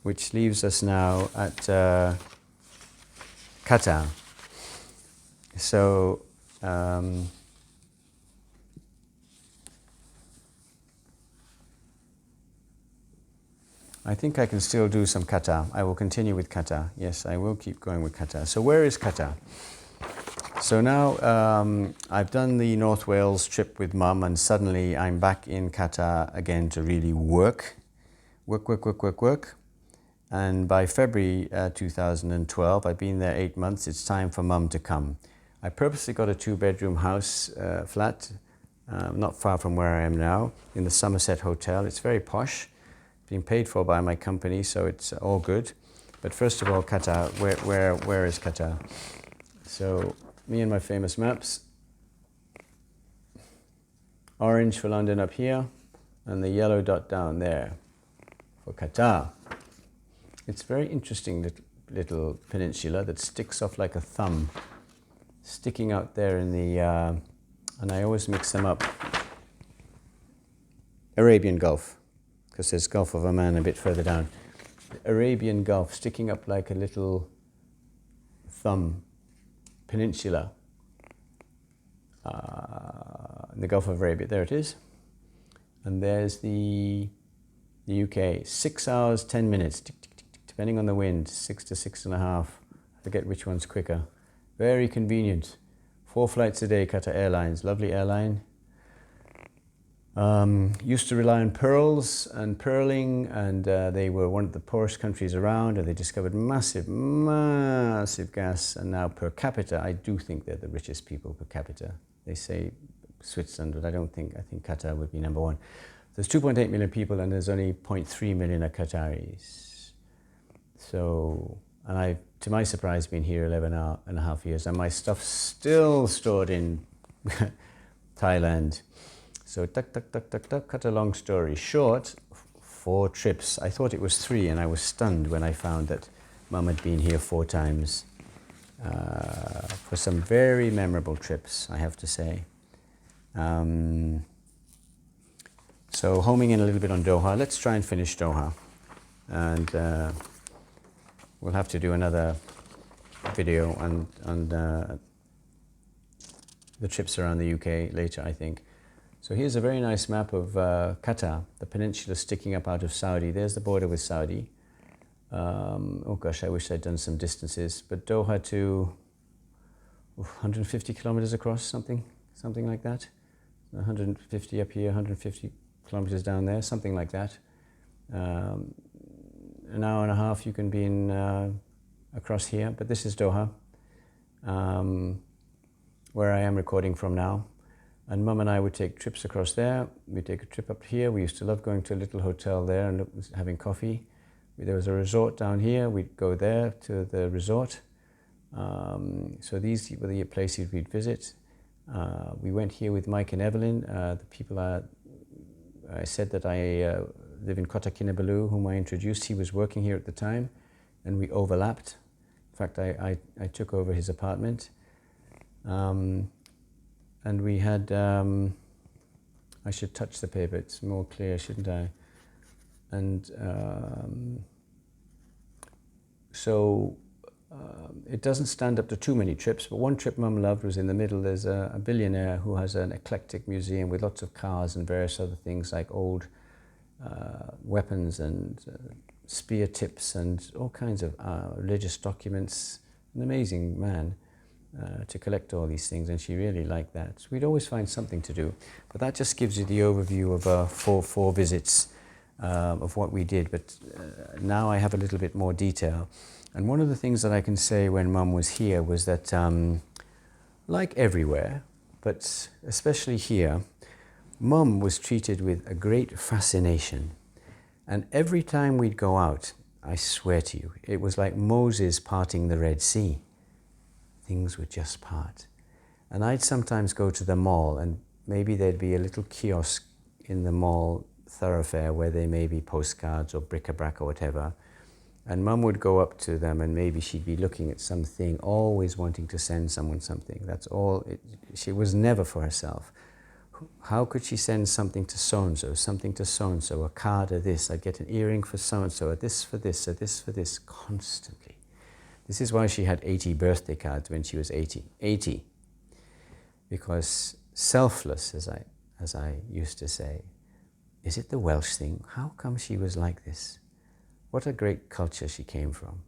Which leaves us now at Qatar. So I think I can still do some Qatar. I will continue with Qatar. Yes, I will keep going with Qatar. So where is Qatar? So now I've done the North Wales trip with Mum, and suddenly I'm back in Qatar again to really work. And by February 2012, I've been there 8 months. It's time for Mum to come. I purposely got a 2-bedroom house flat, not far from where I am now, in the Somerset Hotel. It's very posh, being paid for by my company, so it's all good. But first of all, Qatar. Where is Qatar? So me and my famous maps. Orange for London up here, and the yellow dot down there for Qatar. It's a very interesting little peninsula that sticks off like a thumb, sticking out there in the, and I always mix them up, Arabian Gulf, because there's Gulf of Oman a bit further down. The Arabian Gulf sticking up like a little thumb peninsula, in the Gulf of Arabia. There it is. And there's the UK. 6 hours, 10 minutes, depending on the wind, 6 to 6.5. I forget which one's quicker. Very convenient. 4 flights a day, Qatar Airlines, lovely airline. Used to rely on pearls and pearling, and they were one of the poorest countries around, and they discovered massive gas, and now per capita, I do think they're the richest people per capita. They say Switzerland, but I think Qatar would be number 1. There's 2.8 million people, and there's only 0.3 million are Qataris. So, and I've, to my surprise, been here 11.5 years, and my stuff's still stored in Thailand. So, cut a long story short, 4 trips. I thought it was 3, and I was stunned when I found that Mum had been here 4 times for some very memorable trips, I have to say. So, homing in a little bit on Doha. Let's try and finish Doha. And we'll have to do another video on the trips around the UK later, I think. So here's a very nice map of Qatar, the peninsula sticking up out of Saudi. There's the border with Saudi. Oh gosh, I wish I'd done some distances. But Doha to 150 kilometers across, something like that. 150 up here, 150 kilometers down there, something like that. An hour and a half you can be in across here, but this is Doha, where I am recording from now. And Mum and I would take trips across there. We'd take a trip up here. We used to love going to a little hotel there and having coffee. There was a resort down here. We'd go there to the resort. So these were the places we'd visit. We went here with Mike and Evelyn. The people I said that I live in Kota Kinabalu, whom I introduced. He was working here at the time, and we overlapped. In fact, I took over his apartment. And we had, I should touch the paper, it's more clear, shouldn't I? And so it doesn't stand up to too many trips, but one trip Mum loved was in the middle. There's a billionaire who has an eclectic museum with lots of cars and various other things like old weapons and spear tips and all kinds of religious documents. An amazing man. To collect all these things, and she really liked that. So we'd always find something to do. But that just gives you the overview of four visits of what we did. But now I have a little bit more detail. And one of the things that I can say when Mum was here was that, like everywhere, but especially here, Mum was treated with a great fascination. And every time we'd go out, I swear to you, it was like Moses parting the Red Sea. Things would just part. And I'd sometimes go to the mall, and maybe there'd be a little kiosk in the mall thoroughfare where there may be postcards or bric-a-brac or whatever. And Mum would go up to them, and maybe she'd be looking at something, always wanting to send someone something. That's all. She was never for herself. How could she send something to so-and-so, something to so-and-so, a card of this, I'd get an earring for so-and-so, a this for this, a this for this, constantly. This is why she had 80 birthday cards when she was 80. 80. Because selfless, as I used to say. Is it the Welsh thing? How come she was like this? What a great culture she came from.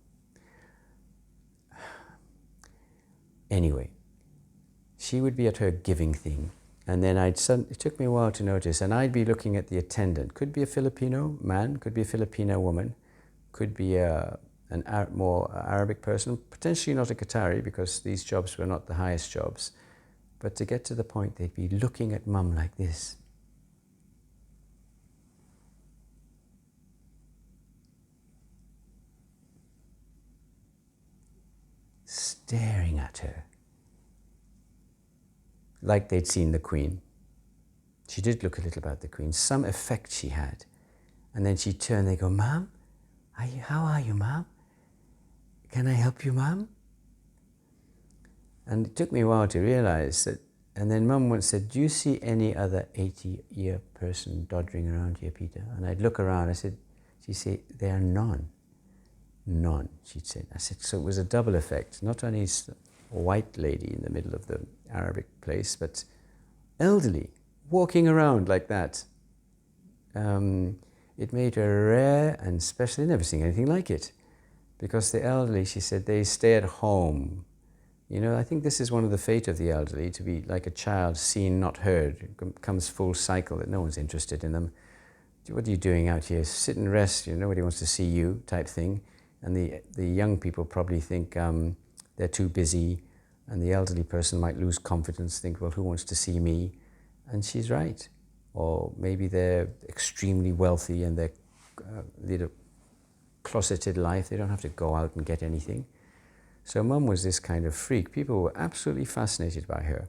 Anyway, she would be at her giving thing, and then it took me a while to notice, and I'd be looking at the attendant. Could be a Filipino man, could be a Filipino woman, could be more Arabic person, potentially not a Qatari, because these jobs were not the highest jobs. But to get to the point, they'd be looking at Mum like this. Staring at her. Like they'd seen the Queen. She did look a little about the Queen. Some effect she had. And then she'd turn, they go, Mum, how are you, Mum? Can I help you, Mum? And it took me a while to realize that. And then Mum once said, do you see any other 80-year person doddering around here, Peter? And I'd look around, she'd say, there are none. None, she'd say. I said, so it was a double effect. Not only is a white lady in the middle of the Arabic place, but elderly, walking around like that. It made her rare and special. I'd never seen anything like it. Because the elderly, she said, they stay at home. You know, I think this is one of the fate of the elderly, to be like a child, seen, not heard. It comes full cycle that no one's interested in them. What are you doing out here? Sit and rest, nobody wants to see you, type thing. And the young people probably think they're too busy, and the elderly person might lose confidence, think, well, who wants to see me? And she's right. Or maybe they're extremely wealthy and they're lead a closeted life. They don't have to go out and get anything. So Mum was this kind of freak. People were absolutely fascinated by her.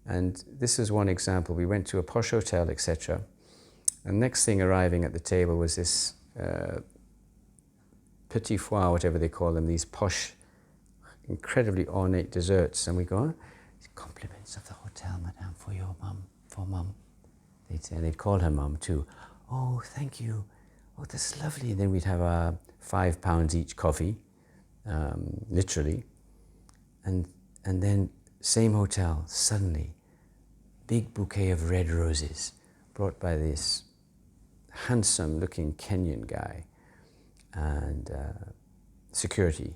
And this is one example. We went to a posh hotel, etc. And next thing arriving at the table was this petit foie, whatever they call them, these posh, incredibly ornate desserts. And we go, compliments of the hotel, madame, for your mum, for Mum. They'd say, and they'd call her Mum too. Oh, thank you. Oh, that's lovely. And then we'd have £5 each coffee, literally. And then same hotel, suddenly, big bouquet of red roses brought by this handsome looking Kenyan guy and security.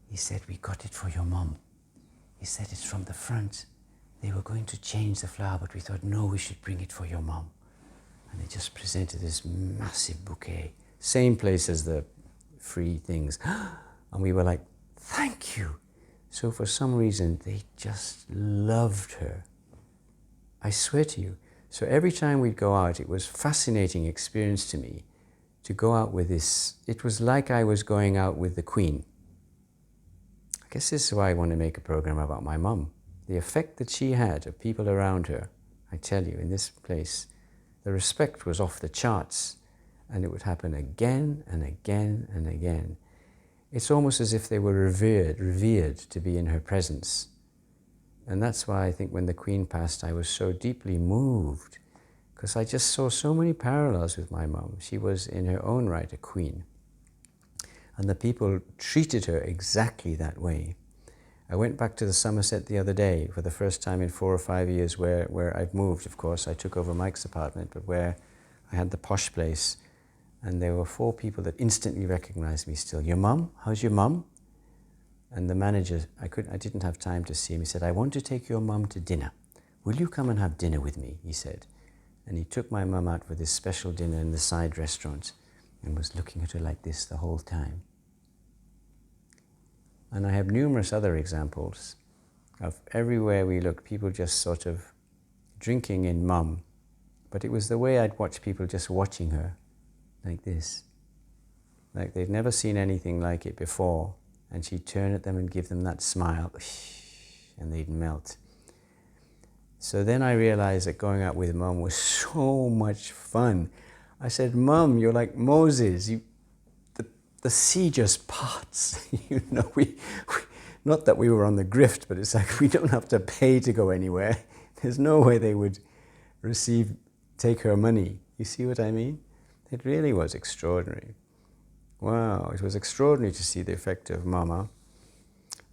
He said, we got it for your Mum. He said, it's from the front. They were going to change the flower, but we thought, no, we should bring it for your Mum. And they just presented this massive bouquet. Same place as the free things. And we were like, thank you. So for some reason, they just loved her. I swear to you. So every time we'd go out, it was a fascinating experience to me to go out with this. It was like I was going out with the Queen. I guess this is why I want to make a program about my mum. The effect that she had of people around her, I tell you, in this place, the respect was off the charts, and it would happen again and again and again. It's almost as if they were revered to be in her presence. And that's why I think when the Queen passed, I was so deeply moved, because I just saw so many parallels with my mum. She was in her own right a queen. And the people treated her exactly that way. I went back to the Somerset the other day for the first time in 4 or 5 years where I've moved, of course. I took over Mike's apartment, but where I had the posh place. And there were 4 people that instantly recognized me still. Your mum? How's your mum? And the manager, I didn't have time to see him. He said, I want to take your mum to dinner. Will you come and have dinner with me? He said. And he took my mum out for this special dinner in the side restaurant and was looking at her like this the whole time. And I have numerous other examples of everywhere we looked, people just sort of drinking in mum. But it was the way I'd watch people just watching her like this. Like they'd never seen anything like it before. And she'd turn at them and give them that smile, and they'd melt. So then I realized that going out with Mum was so much fun. I said, Mum, you're like Moses. The sea just parts. You know, not that we were on the grift, but it's like we don't have to pay to go anywhere. There's no way they would take her money. You see what I mean? It really was extraordinary. Wow, it was extraordinary to see the effect of Mama.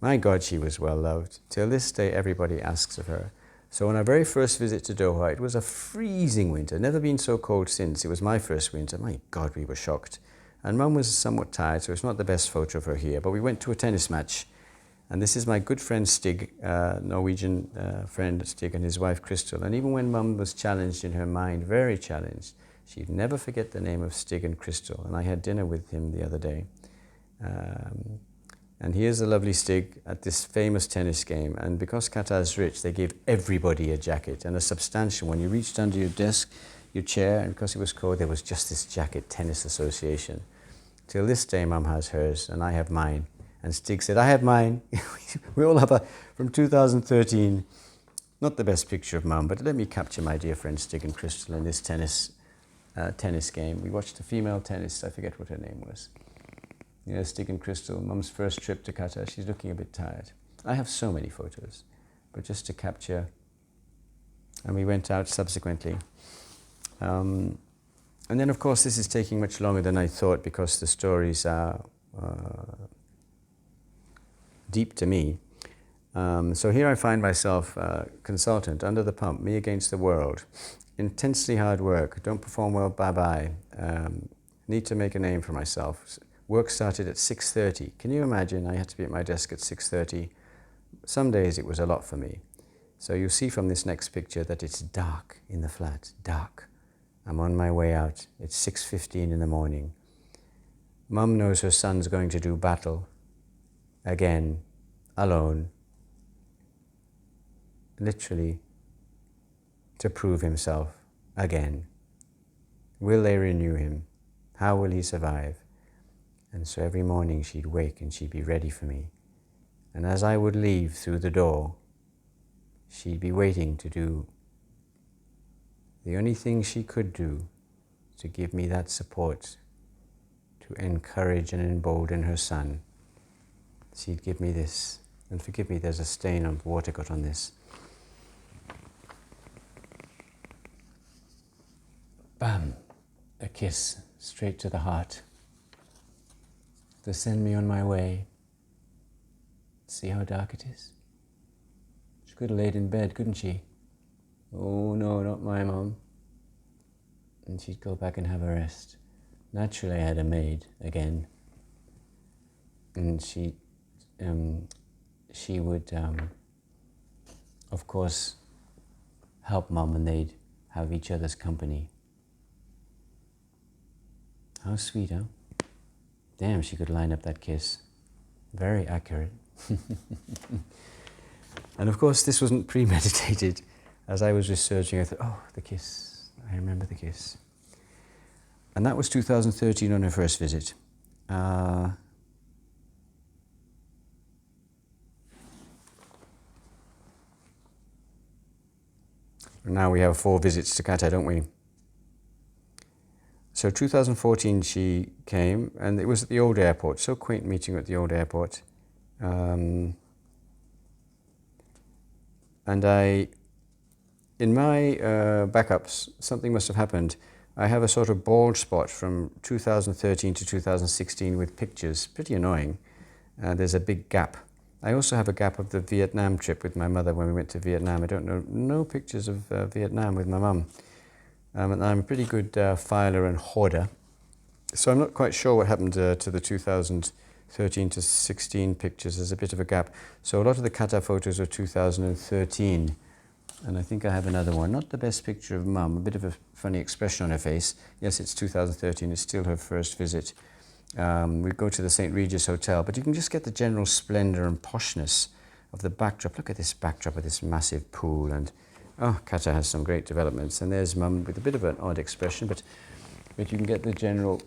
My God, she was well loved. Till this day, everybody asks of her. So on our very first visit to Doha, it was a freezing winter. Never been so cold since. It was my first winter. My God, we were shocked. And Mum was somewhat tired, so it's not the best photo of her here. But we went to a tennis match. And this is my good friend Stig, Norwegian friend Stig, and his wife Crystal. And even when Mum was challenged in her mind, very challenged, she'd never forget the name of Stig and Crystal. And I had dinner with him the other day. And here's the lovely Stig at this famous tennis game. And because Qatar's rich, they gave everybody a jacket, and a substantial one. You reached under your desk, your chair, and because it was cold, there was just this jacket, Tennis Association. Till this day, Mum has hers, and I have mine. And Stig said, I have mine. We all have from 2013, not the best picture of Mum, but let me capture my dear friend Stig and Crystal in this tennis game. We watched a female tennis, I forget what her name was. Yeah, Stig and Crystal, Mum's first trip to Qatar. She's looking a bit tired. I have so many photos, but just to capture. And we went out subsequently. And then, of course, this is taking much longer than I thought because the stories are deep to me. So here I find myself consultant, under the pump, me against the world. Intensely hard work, don't perform well, bye-bye. Need to make a name for myself. Work started at 6:30. Can you imagine? I had to be at my desk at 6:30. Some days it was a lot for me. So you'll see from this next picture that it's dark in the flat, dark. I'm on my way out. It's 6:15 in the morning. Mum knows her son's going to do battle. Again, alone. Literally, to prove himself again. Will they renew him? How will he survive? And so every morning she'd wake and she'd be ready for me. And as I would leave through the door, she'd be waiting to do the only thing she could do to give me that support, to encourage and embolden her son. She'd give me this. And forgive me, there's a stain of water got on this. Bam! A kiss straight to the heart. To send me on my way. See how dark it is? She could have laid in bed, couldn't she? Oh no, not my mum. And she'd go back and have a rest. Naturally, I had a maid again. And she would, of course, help Mum, and they'd have each other's company. How sweet, huh? Damn, she could line up that kiss. Very accurate. And of course, this wasn't premeditated. as I was researching, I thought, oh, the kiss. I remember the kiss. And that was 2013 on her first visit. Now we have 4 visits to Qatar, don't we? So 2014 she came, and it was at the old airport. So quaint meeting her at the old airport. And in my backups, something must have happened. I have a sort of bald spot from 2013 to 2016 with pictures, pretty annoying. There's a big gap. I also have a gap of the Vietnam trip with my mother when we went to Vietnam. I don't know, no pictures of Vietnam with my mum. And I'm a pretty good filer and hoarder. So I'm not quite sure what happened to the 2013 to 16 pictures. There's a bit of a gap. So a lot of the Qatar photos are 2013. And I think I have another one. Not the best picture of mum, a bit of a funny expression on her face. Yes, it's 2013. It's still her first visit. We go to the St. Regis Hotel, but you can just get the general splendor and poshness of the backdrop. Look at this backdrop of this massive pool. And oh, Qatar has some great developments. And there's mum with a bit of an odd expression, but you can get the general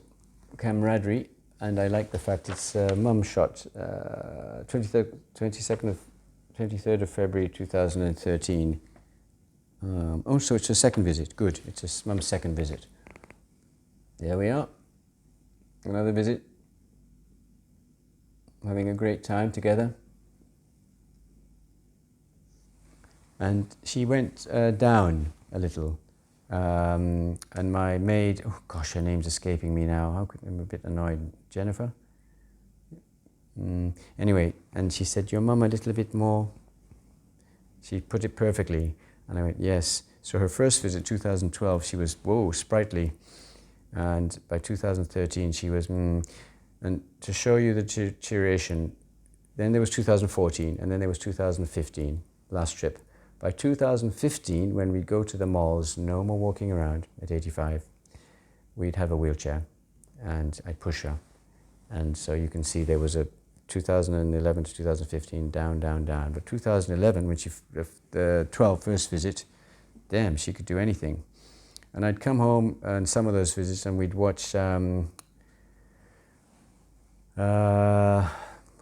camaraderie. And I like the fact it's mum shot 23rd of February 2013. Oh, so it's her second visit. Good. It's mum's second visit. There we are. Another visit. Having a great time together. And she went down a little. And my maid, oh gosh, her name's escaping me now. I'm a bit annoyed. Jennifer? Anyway, and she said, your mum a little bit more. She put it perfectly. And I went, yes. So her first visit, 2012, she was, whoa, sprightly. And by 2013, she was, And to show you the deterioration, then there was 2014, and then there was 2015, last trip. By 2015, when we'd go to the malls, no more walking around at 85, we'd have a wheelchair, and I'd push her. And so you can see there was a 2011 to 2015, down, down, down. But 2011, when the 12th first visit, damn, she could do anything. And I'd come home on some of those visits and we'd watch,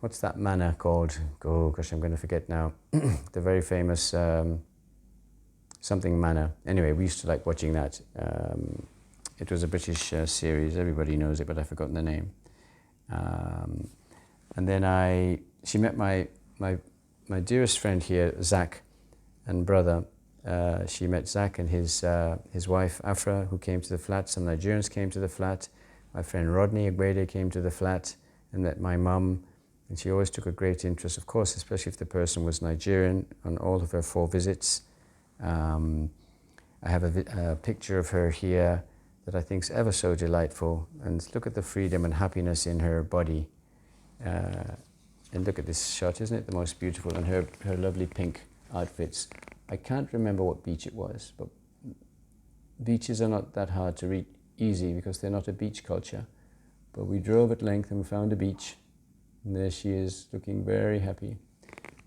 what's that manor called? Oh gosh, I'm going to forget now. The very famous something manor. Anyway, we used to like watching that. It was a British series. Everybody knows it, but I've forgotten the name. And then she met my dearest friend here, Zach, and brother. She met Zach and his wife, Afra, who came to the flat. Some Nigerians came to the flat. My friend Rodney Agbede came to the flat and met my mum. And she always took a great interest, of course, especially if the person was Nigerian, on all of her 4 visits. I have a picture of her here that I think is ever so delightful. And look at the freedom and happiness in her body. And look at this shot, isn't it the most beautiful? And her lovely pink outfits. I can't remember what beach it was, but beaches are not that hard to reach easy because they're not a beach culture. But we drove at length and we found a beach. And there she is, looking very happy.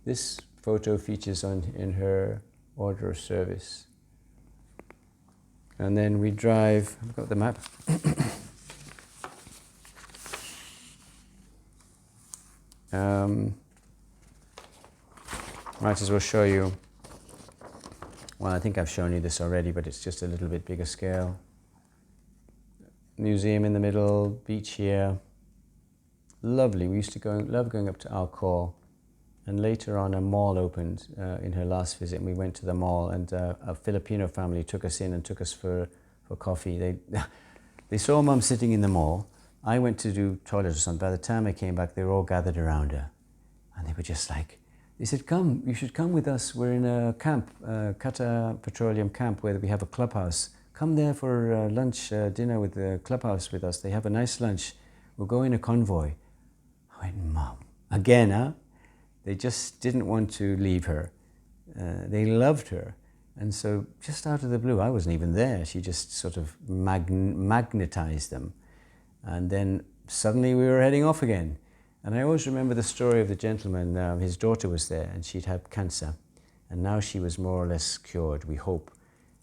This photo features in her order of service. And then we drive, I've got the map. Might as well show you. Well, I think I've shown you this already, but it's just a little bit bigger scale. Museum in the middle, beach here. Lovely. We used to love going up to Alcor. And later on, a mall opened in her last visit, and we went to the mall, and a Filipino family took us in and took us for coffee. They saw Mum sitting in the mall. I went to do toilet or something. By the time I came back, they were all gathered around her. And they were just like, they said, come, you should come with us. We're in a camp, Qatar Petroleum Camp, where we have a clubhouse. Come there for lunch, dinner with the clubhouse with us. They have a nice lunch. We'll go in a convoy. I went, Mum, again, huh? They just didn't want to leave her. They loved her. And so just out of the blue, I wasn't even there. She just sort of magnetized them. And then suddenly we were heading off again. And I always remember the story of the gentleman. His daughter was there and she'd had cancer. And now she was more or less cured, we hope.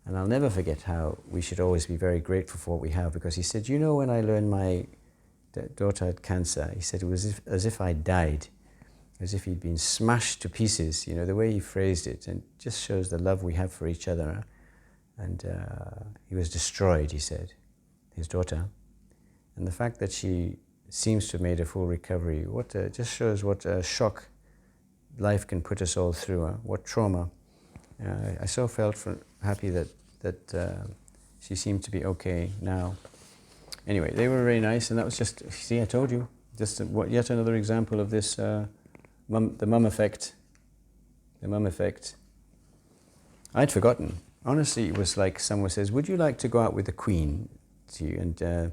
And I'll never forget how we should always be very grateful for what we have, because he said, you know, when I learned my daughter had cancer, he said it was as if I died, as if he'd been smashed to pieces, you know, the way he phrased it, and it just shows the love we have for each other. And he was destroyed, he said, his daughter. And the fact that she seems to have made a full recovery, just shows what a shock life can put us all through, what trauma. I so felt happy that she seemed to be okay now. Anyway, they were very nice, and that was just, see, I told you, just yet another example of this, the mum effect. The mum effect. I'd forgotten. Honestly, it was like someone says, would you like to go out with the Queen to you and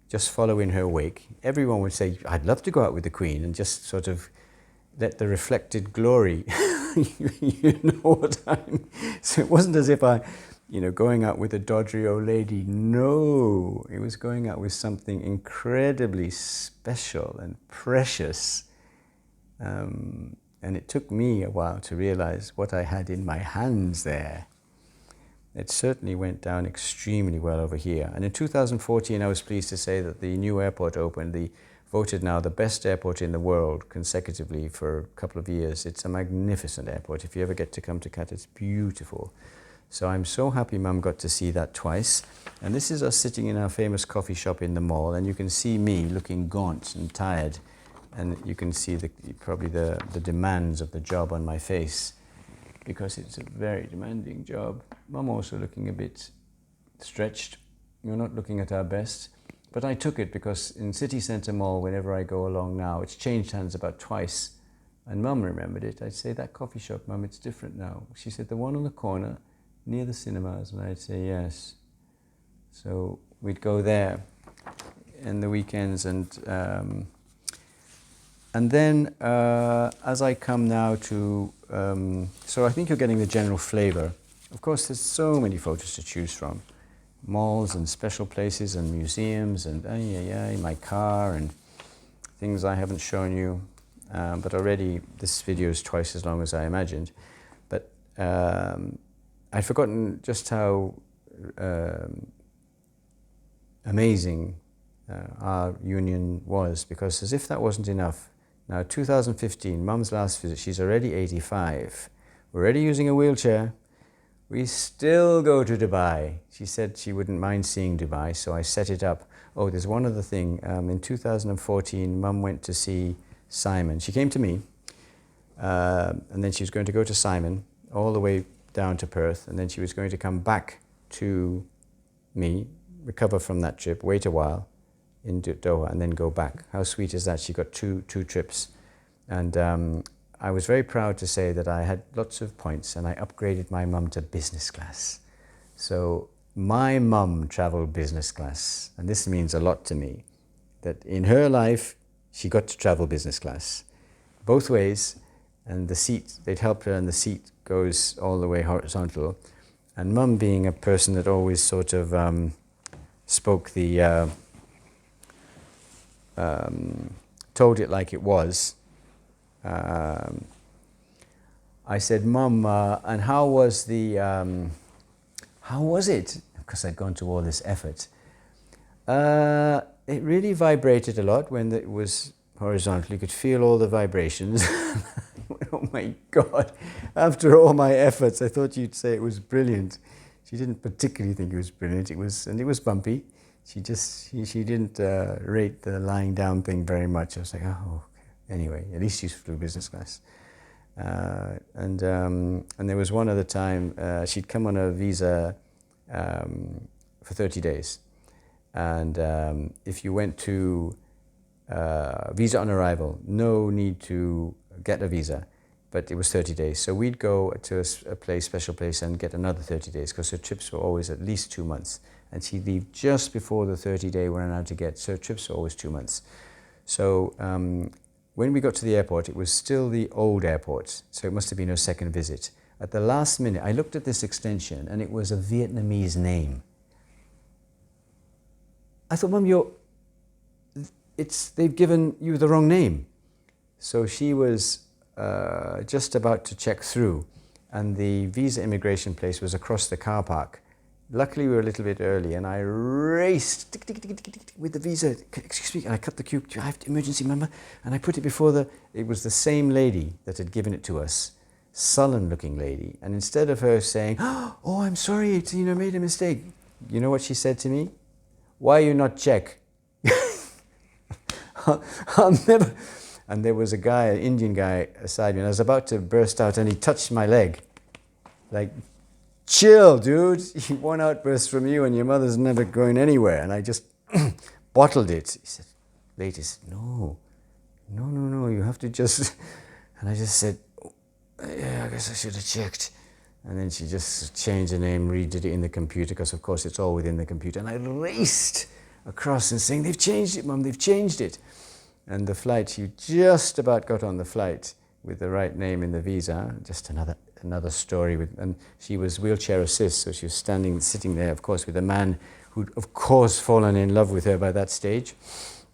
just follow in her wake? Everyone would say, I'd love to go out with the Queen, and just sort of let the reflected glory, you know what I mean? So it wasn't as if going out with a dodgy old lady. No, it was going out with something incredibly special and precious. And it took me a while to realize what I had in my hands there. It certainly went down extremely well over here. And in 2014, I was pleased to say that the new airport opened, voted now the best airport in the world consecutively for a couple of years. It's a magnificent airport. If you ever get to come to Qatar, it's beautiful. So I'm so happy Mum got to see that twice. And this is us sitting in our famous coffee shop in the mall, and you can see me looking gaunt and tired. And you can see probably the demands of the job on my face, because it's a very demanding job. Mum also looking a bit stretched. We're not looking at our best. But I took it because in City Centre Mall, whenever I go along now, it's changed hands about twice. And Mum remembered it. I'd say, that coffee shop, Mum, it's different now. She said, the one on the corner near the cinemas. And I'd say, yes. So we'd go there in the weekends. And then as I come now to, so I think you're getting the general flavour. Of course, there's so many photos to choose from. Malls and special places and museums and my car and things I haven't shown you. But already this video is twice as long as I imagined. But I'd forgotten just how amazing our union was, because as if that wasn't enough, now 2015, Mum's last visit, she's already 85. We're already using a wheelchair. We still go to Dubai. She said she wouldn't mind seeing Dubai, so I set it up. Oh, there's one other thing. In 2014, Mum went to see Simon. She came to me, and then she was going to go to Simon all the way down to Perth, and then she was going to come back to me, recover from that trip, wait a while in Doha, and then go back. How sweet is that? She got two trips. And I was very proud to say that I had lots of points, and I upgraded my mum to business class. So my mum traveled business class, and this means a lot to me, that in her life, she got to travel business class, both ways, and the seat, they'd help her, and the seat goes all the way horizontal. And Mum, being a person that always sort of spoke told it like it was, I said, Mum, and how was it? Because I'd gone to all this effort. It really vibrated a lot when it was horizontal. You could feel all the vibrations. Oh my God. After all my efforts, I thought you'd say it was brilliant. She didn't particularly think it was brilliant. It was bumpy. She didn't rate the lying down thing very much. I was like, oh, okay. Anyway, at least she flew business class. And there was one other time, she'd come on a visa for 30 days. And if you went to visa on arrival, no need to get a visa, but it was 30 days. So we'd go to a special place and get another 30 days, because her trips were always at least 2 months. And she'd leave just before the 30-day we're allowed to get. So trips were always 2 months. So when we got to the airport, it was still the old airport. So it must have been her second visit. At the last minute, I looked at this extension, and it was a Vietnamese name. I thought, Mum, they've given you the wrong name. So she was just about to check through, and the visa immigration place was across the car park. Luckily, we were a little bit early, and I raced tick, tick, tick, tick, tick, with the visa. Excuse me, and I cut the queue. Do I have emergency number? And I put it before the. It was the same lady that had given it to us, sullen-looking lady. And instead of her saying, "Oh, I'm sorry, made a mistake," you know what she said to me? "Why you not check?" I'll never. And there was a guy, an Indian guy, beside me, and I was about to burst out, and he touched my leg, like, "Chill, dude. One outburst from you and your mother's never going anywhere." And I just bottled it. He said, later, no, you have to just... And I just said, "Oh, yeah, I guess I should have checked." And then she just changed the name, redid it in the computer, because of course it's all within the computer. And I raced across and saying, "They've changed it, Mum, they've changed it." And the flight, she just about got on the flight with the right name in the visa. Just another story. And she was wheelchair assist, so she was sitting there, of course, with a man who'd, of course, fallen in love with her by that stage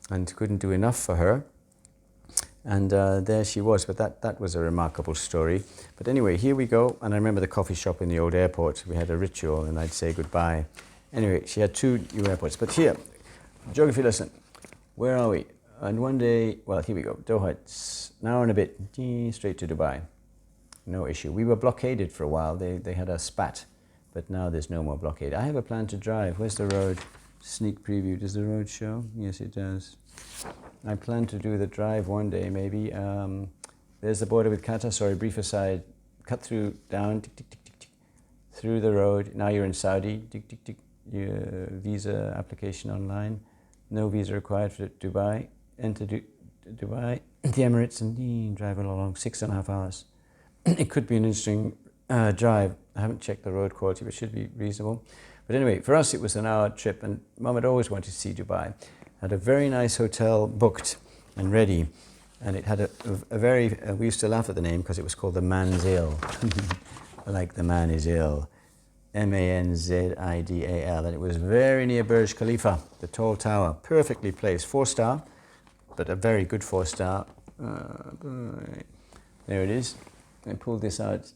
and couldn't do enough for her. And there she was, but that was a remarkable story. But anyway, here we go. And I remember the coffee shop in the old airport. We had a ritual, and I'd say goodbye. Anyway, she had 2 new airports. But here, geography lesson. Where are we? And one day, well, here we go. Doha, it's an hour and a bit, straight to Dubai. No issue. We were blockaded for a while. They had a spat, but now there's no more blockade. I have a plan to drive. Where's the road? Sneak preview. Does the road show? Yes, it does. I plan to do the drive one day, maybe. There's the border with Qatar. Sorry, brief aside. Cut through, down, tick, tick, tick, tick, tick, through the road. Now you're in Saudi. Tick, tick, tick. Your visa application online. No visa required for Dubai. Enter Dubai, the Emirates, and drive along 6.5 hours. It could be an interesting drive. I haven't checked the road quality, but it should be reasonable. But anyway, for us it was an hour trip, and Mum had always wanted to see Dubai. Had a very nice hotel booked and ready, and it had a very, we used to laugh at the name because it was called the Man's Ill. Like the man is ill. Manzidal, and it was very near Burj Khalifa, the tall tower, perfectly placed, 4-star, but a very good 4-star. There it is. I pulled this out.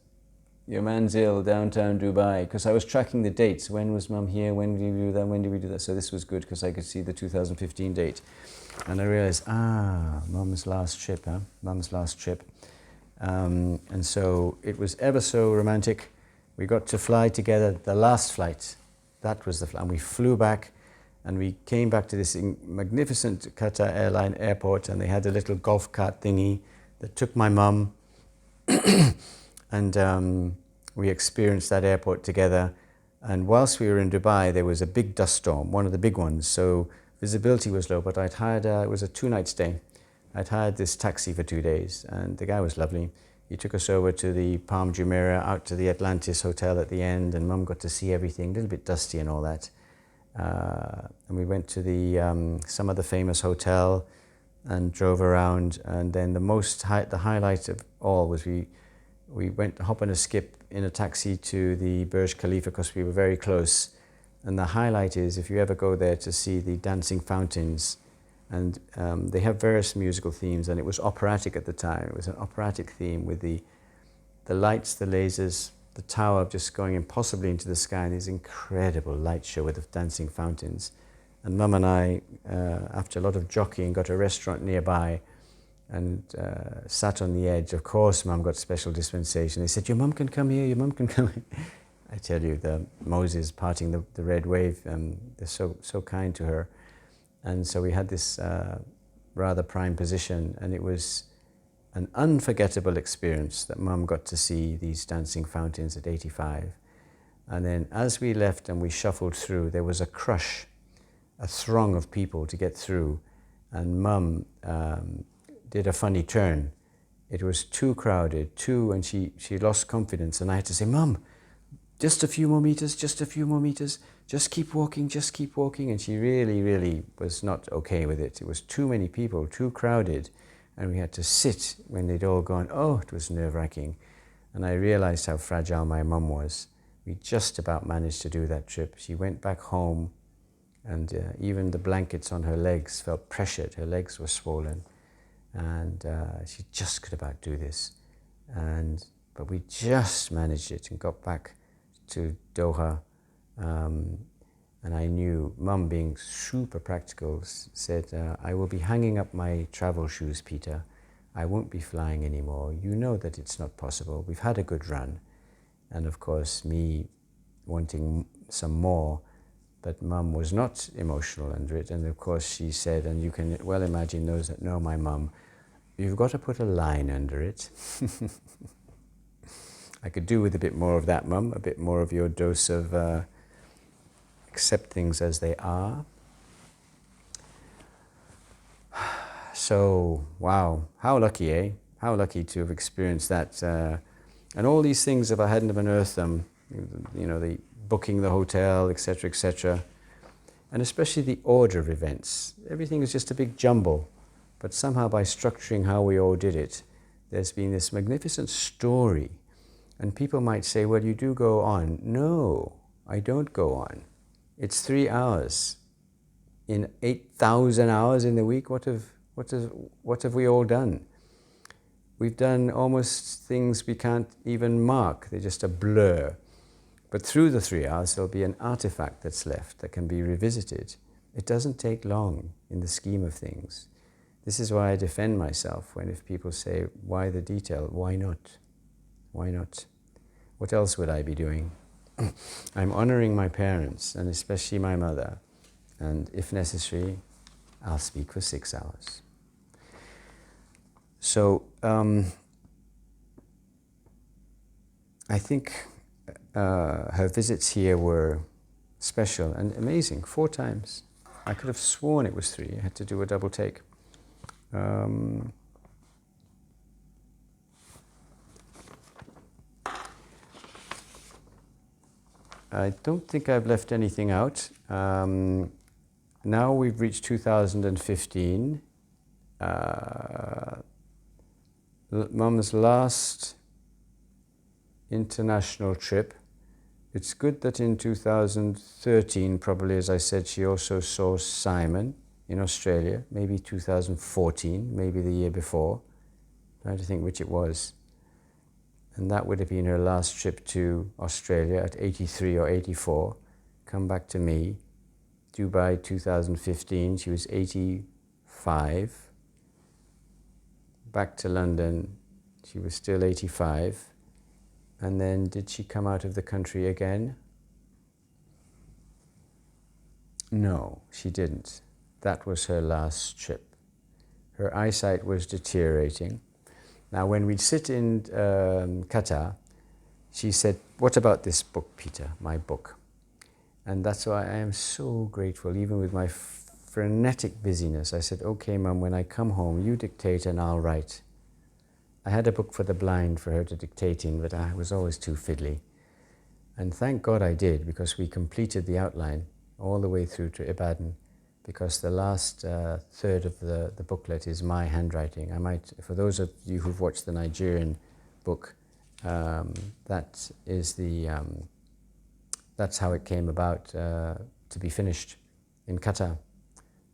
Your Manzil, downtown Dubai, because I was tracking the dates. When was Mum here? When did we do that? When did we do that? So this was good because I could see the 2015 date. And I realized, Mum's last trip, huh? Mum's last trip. And so it was ever so romantic. We got to fly together, the last flight. That was the flight. And we flew back, and we came back to this magnificent Qatar airline airport, and they had a little golf cart thingy that took my mum. And we experienced that airport together. And whilst we were in Dubai, there was a big dust storm, one of the big ones. So visibility was low, but I'd hired, it was a 2-night stay. I'd hired this taxi for 2 days, and the guy was lovely. He took us over to the Palm Jumeirah, out to the Atlantis Hotel at the end, and Mum got to see everything, a little bit dusty and all that. And we went to the some other famous hotel and drove around. And then the highlight of all was we went hop and a skip in a taxi to the Burj Khalifa because we were very close. And the highlight is, if you ever go there to see the dancing fountains, and they have various musical themes, and it was operatic at the time. It was an operatic theme with the lights, the lasers, the tower just going impossibly into the sky, and this incredible light show with the dancing fountains. And Mum and I, after a lot of jockeying, got a restaurant nearby and sat on the edge. Of course, Mum got special dispensation. They said, "Your mum can come here, your mum can come here." I tell you, the Moses parting the red wave, they're so kind to her. And so we had this rather prime position, and it was an unforgettable experience that Mum got to see these dancing fountains at 85. And then as we left and we shuffled through, there was a crush, a throng of people to get through, and Mum did a funny turn. It was too crowded, and she lost confidence, and I had to say, "Mum, just a few more meters, just a few more meters, just keep walking, just keep walking." And she really, really was not okay with it. It was too many people, too crowded, and we had to sit when they'd all gone. Oh, it was nerve-wracking. And I realized how fragile my mum was. We just about managed to do that trip. She went back home, and even the blankets on her legs felt pressured. Her legs were swollen, and she just could about do this. but we just managed it and got back to Doha. And I knew Mum, being super practical, said, I will be hanging up my travel shoes, Peter. I won't be flying anymore. You know that it's not possible. We've had a good run. And of course, me wanting some more, but Mum was not emotional under it. And of course, she said, and you can well imagine those that know my mum, you've got to put a line under it. I could do with a bit more of that, Mum, a bit more of your dose of accept things as they are. So, wow, how lucky, eh? How lucky to have experienced that. And all these things, if I hadn't have unearthed them, you know, the booking the hotel, etc., and especially the order of events. Everything is just a big jumble. But somehow by structuring how we all did it, there's been this magnificent story. And people might say, well, you do go on. No, I don't go on. It's 3 hours. In 8,000 hours in the week, what have we all done? We've done almost things we can't even mark. They're just a blur. But through the 3 hours, there'll be an artifact that's left that can be revisited. It doesn't take long in the scheme of things. This is why I defend myself when if people say, why the detail? Why not? Why not? What else would I be doing? I'm honoring my parents, and especially my mother. And if necessary, I'll speak for 6 hours. So, I think her visits here were special and amazing, 4 times. I could have sworn it was 3. I had to do a double take. I don't think I've left anything out. Now we've reached 2015. Mum's last international trip. It's good that in 2013, probably, as I said, she also saw Simon in Australia, maybe 2014, maybe the year before. I don't think which it was. And that would have been her last trip to Australia at 83 or 84. Come back to me. Dubai 2015, she was 85. Back to London, she was still 85. And then did she come out of the country again? No, she didn't. That was her last trip. Her eyesight was deteriorating. Now, when we'd sit in Qatar, she said, what about this book, Peter, my book? And that's why I am so grateful, even with my frenetic busyness. I said, okay, Mum, when I come home, you dictate and I'll write. I had a book for the blind for her to dictate in, but I was always too fiddly. And thank God I did, because we completed the outline all the way through to Ibadan, because the last third of the booklet is my handwriting. I might, for those of you who've watched the Nigerian book, that is the, that's how it came about to be finished in Qatar.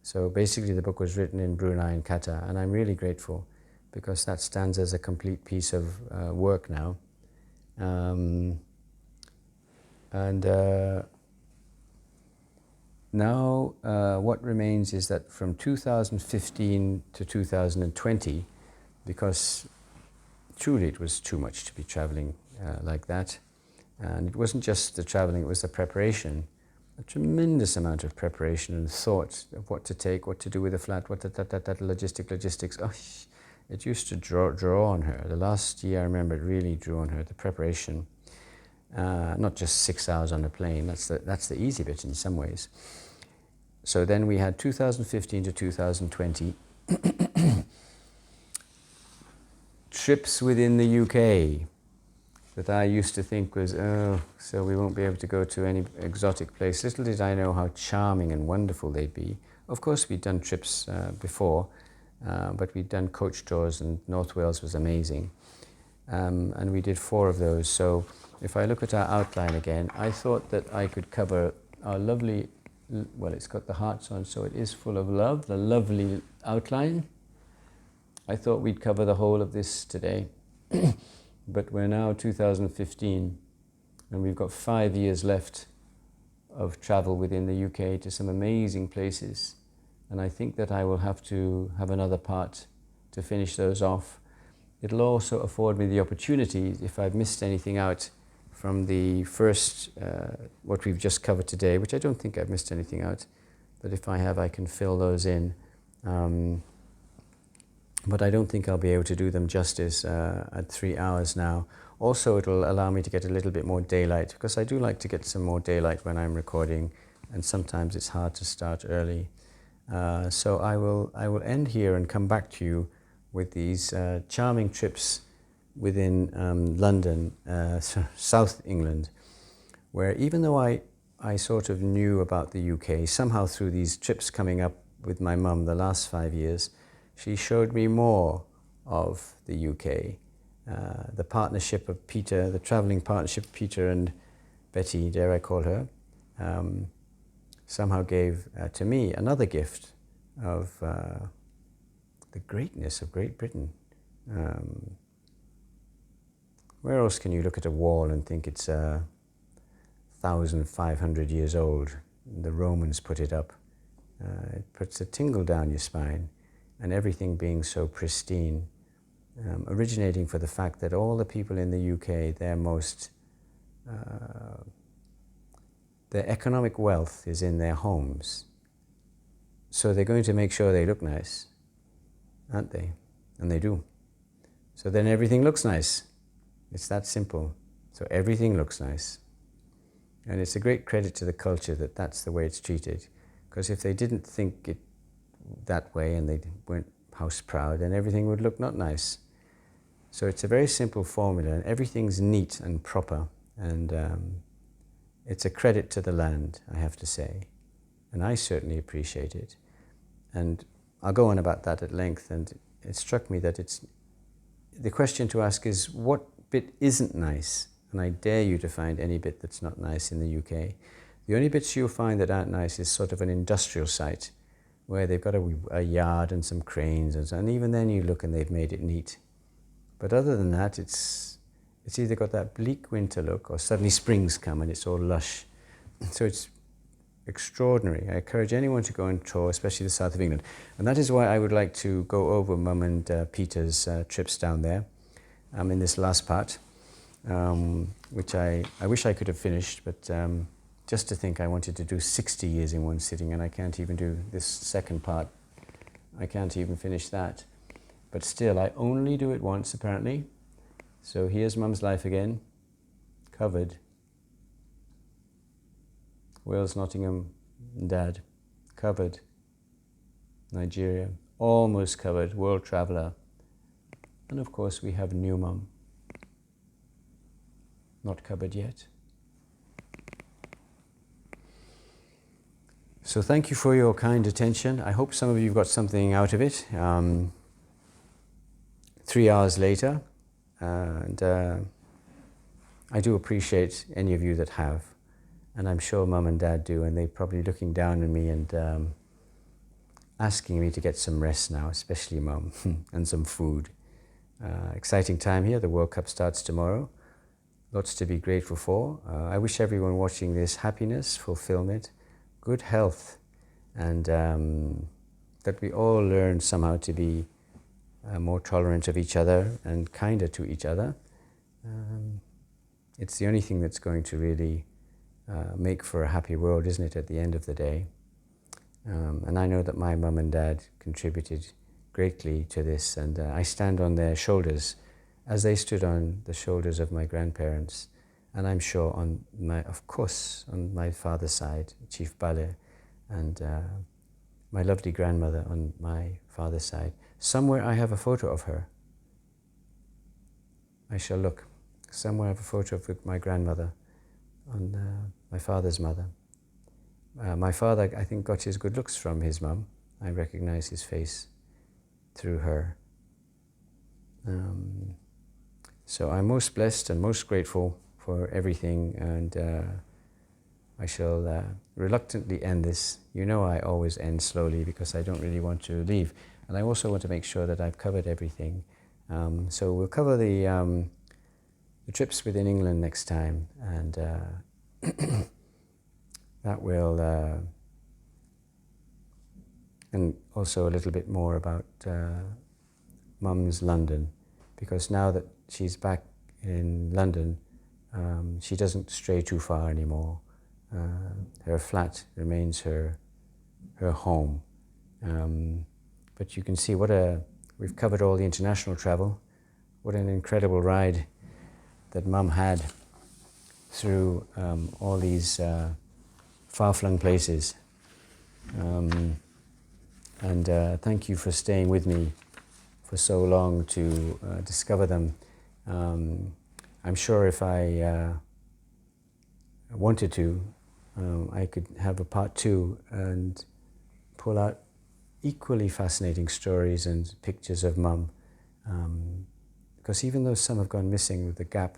So basically the book was written in Brunei and Qatar, and I'm really grateful, because that stands as a complete piece of work now. Now what remains is that from 2015 to 2020, because truly it was too much to be traveling like that, and it wasn't just the traveling, it was the preparation, a tremendous amount of preparation and thought of what to take, what to do with the flat, what that logistics. Oh, it used to draw on her. The last year I remember it really drew on her, the preparation. Not just 6 hours on a plane, that's the easy bit in some ways. So then we had 2015 to 2020 trips within the UK that I used to think was, oh, so we won't be able to go to any exotic place. Little did I know how charming and wonderful they'd be. Of course, we'd done trips before, but we'd done coach tours, and North Wales was amazing. And we did 4 of those. So if I look at our outline again, I thought that I could cover our lovely, well, it's got the hearts on, so it is full of love, the lovely outline. I thought we'd cover the whole of this today. but we're now 2015, and we've got 5 years left of travel within the UK to some amazing places. And I think that I will have to have another part to finish those off. It'll also afford me the opportunity, if I've missed anything out from the first, what we've just covered today, which I don't think I've missed anything out, but if I have, I can fill those in. But I don't think I'll be able to do them justice at 3 hours now. Also, it'll allow me to get a little bit more daylight, because I do like to get some more daylight when I'm recording, and sometimes it's hard to start early. So I will end here and come back to you with these charming trips within London, South England, where even though I sort of knew about the UK, somehow through these trips coming up with my mum the last 5 years, she showed me more of the UK. The partnership of Peter, the travelling partnership of Peter and Betty, dare I call her, somehow gave to me another gift of the greatness of Great Britain. Where else can you look at a wall and think it's 1,500 years old? The Romans put it up. It puts a tingle down your spine, and everything being so pristine, originating for the fact that all the people in the UK, their economic wealth is in their homes. So they're going to make sure they look nice, aren't they? And they do. So then everything looks nice. It's that simple. So everything looks nice. And it's a great credit to the culture that that's the way it's treated. Because if they didn't think it that way and they weren't house proud, then everything would look not nice. So it's a very simple formula, and everything's neat and proper, and it's a credit to the land, I have to say, and I certainly appreciate it. And I'll go on about that at length, and it struck me that the question to ask is, what bit isn't nice? And I dare you to find any bit that's not nice in the UK. The only bits you'll find that aren't nice is sort of an industrial site, where they've got a yard and some cranes, and even then you look and they've made it neat. But other than that, it's either got that bleak winter look, or suddenly spring's come and it's all lush. So it's extraordinary. I encourage anyone to go and tour, especially the south of England. And that is why I would like to go over Mum and Peter's trips down there in this last part, which I wish I could have finished, but just to think I wanted to do 60 years in one sitting, and I can't even do this second part. I can't even finish that. But still, I only do it once, apparently. So here's Mum's life again, covered. Wales, Nottingham, and Dad, covered. Nigeria, almost covered. World traveller. And of course, we have new Mum. Not covered yet. So thank you for your kind attention. I hope some of you got something out of it. 3 hours later, and I do appreciate any of you that have, and I'm sure Mum and Dad do, and they're probably looking down on me and asking me to get some rest now, especially Mum, and some food. Exciting time here. The World Cup starts tomorrow. Lots to be grateful for. I wish everyone watching this happiness, fulfillment, good health, and that we all learn somehow to be more tolerant of each other and kinder to each other. It's the only thing that's going to really make for a happy world, isn't it, at the end of the day? And I know that my Mum and Dad contributed greatly to this, and I stand on their shoulders as they stood on the shoulders of my grandparents, and I'm sure of course, on my father's side, Chief Bale, and my lovely grandmother on my father's side. Somewhere I have a photo of her. I shall look. Somewhere I have a photo of my grandmother on my father's mother. My father, I think, got his good looks from his mum. I recognize his face through her. So I'm most blessed and most grateful for everything, and I shall reluctantly end this. You know I always end slowly because I don't really want to leave. And I also want to make sure that I've covered everything. So we'll cover the the trips within England next time, and that will, and also a little bit more about Mum's London, because now that she's back in London, she doesn't stray too far anymore. Her flat remains her home. But you can see we've covered all the international travel. What an incredible ride that Mum had through all these far-flung places. And thank you for staying with me for so long to discover them. I'm sure if I wanted to, I could have a part 2 and pull out equally fascinating stories and pictures of Mum. Because even though some have gone missing with the gap,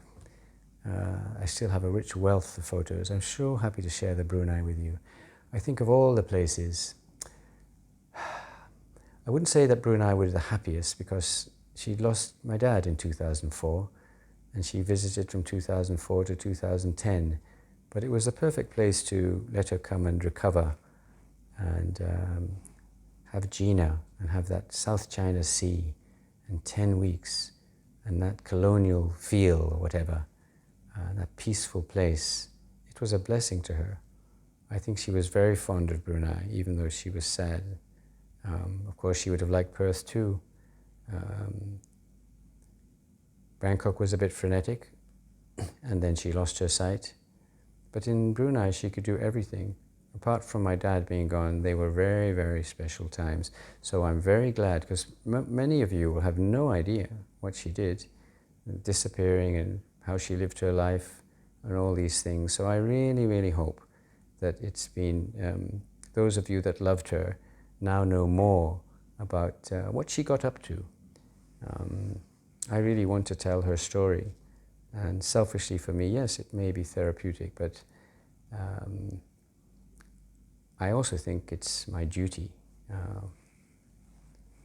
I still have a rich wealth of photos. I'm sure happy to share the Brunei with you. I think of all the places, I wouldn't say that Brunei was the happiest, because she'd lost my dad in 2004 and she visited from 2004 to 2010. But it was the perfect place to let her come and recover and have Gina and have that South China Sea and 10 weeks and that colonial feel or whatever, that peaceful place. It was a blessing to her. I think she was very fond of Brunei, even though she was sad. Of course, she would have liked Perth too. Bangkok was a bit frenetic, and then she lost her sight. But in Brunei, she could do everything. Apart from my dad being gone, they were very, very special times. So I'm very glad, because many of you will have no idea what she did, disappearing and how she lived her life and all these things. So I really, really hope that it's been, those of you that loved her now know more about what she got up to. I really want to tell her story. And selfishly for me, yes, it may be therapeutic, but I also think it's my duty,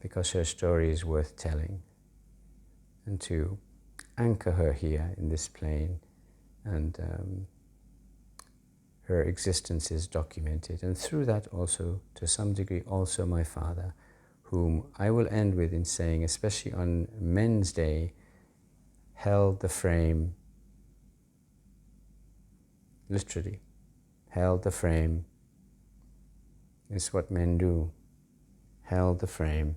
because her story is worth telling, and to anchor her here in this plane, and her existence is documented, and through that also, to some degree, also my father, whom I will end with in saying, especially on Men's Day, held the frame, literally, held the frame, is what men do, held the frame,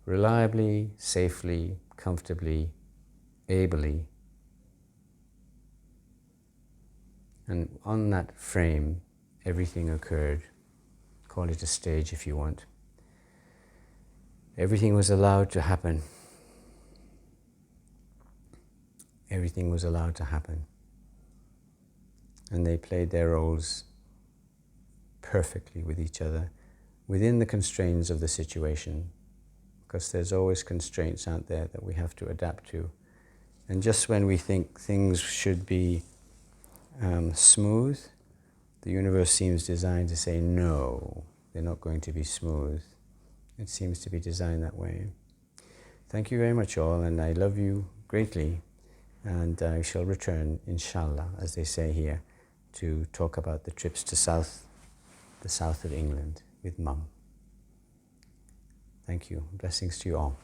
reliably, safely, comfortably, ably. And on that frame, everything occurred. Call it a stage if you want. Everything was allowed to happen. Everything was allowed to happen. And they played their roles perfectly with each other, within the constraints of the situation, because there's always constraints out there that we have to adapt to. And just when we think things should be smooth, the universe seems designed to say, no, they're not going to be smooth. It seems to be designed that way. Thank you very much all, and I love you greatly. And I shall return, inshallah, as they say here, to talk about the trips to the south of England with Mum. Thank you. Blessings to you all.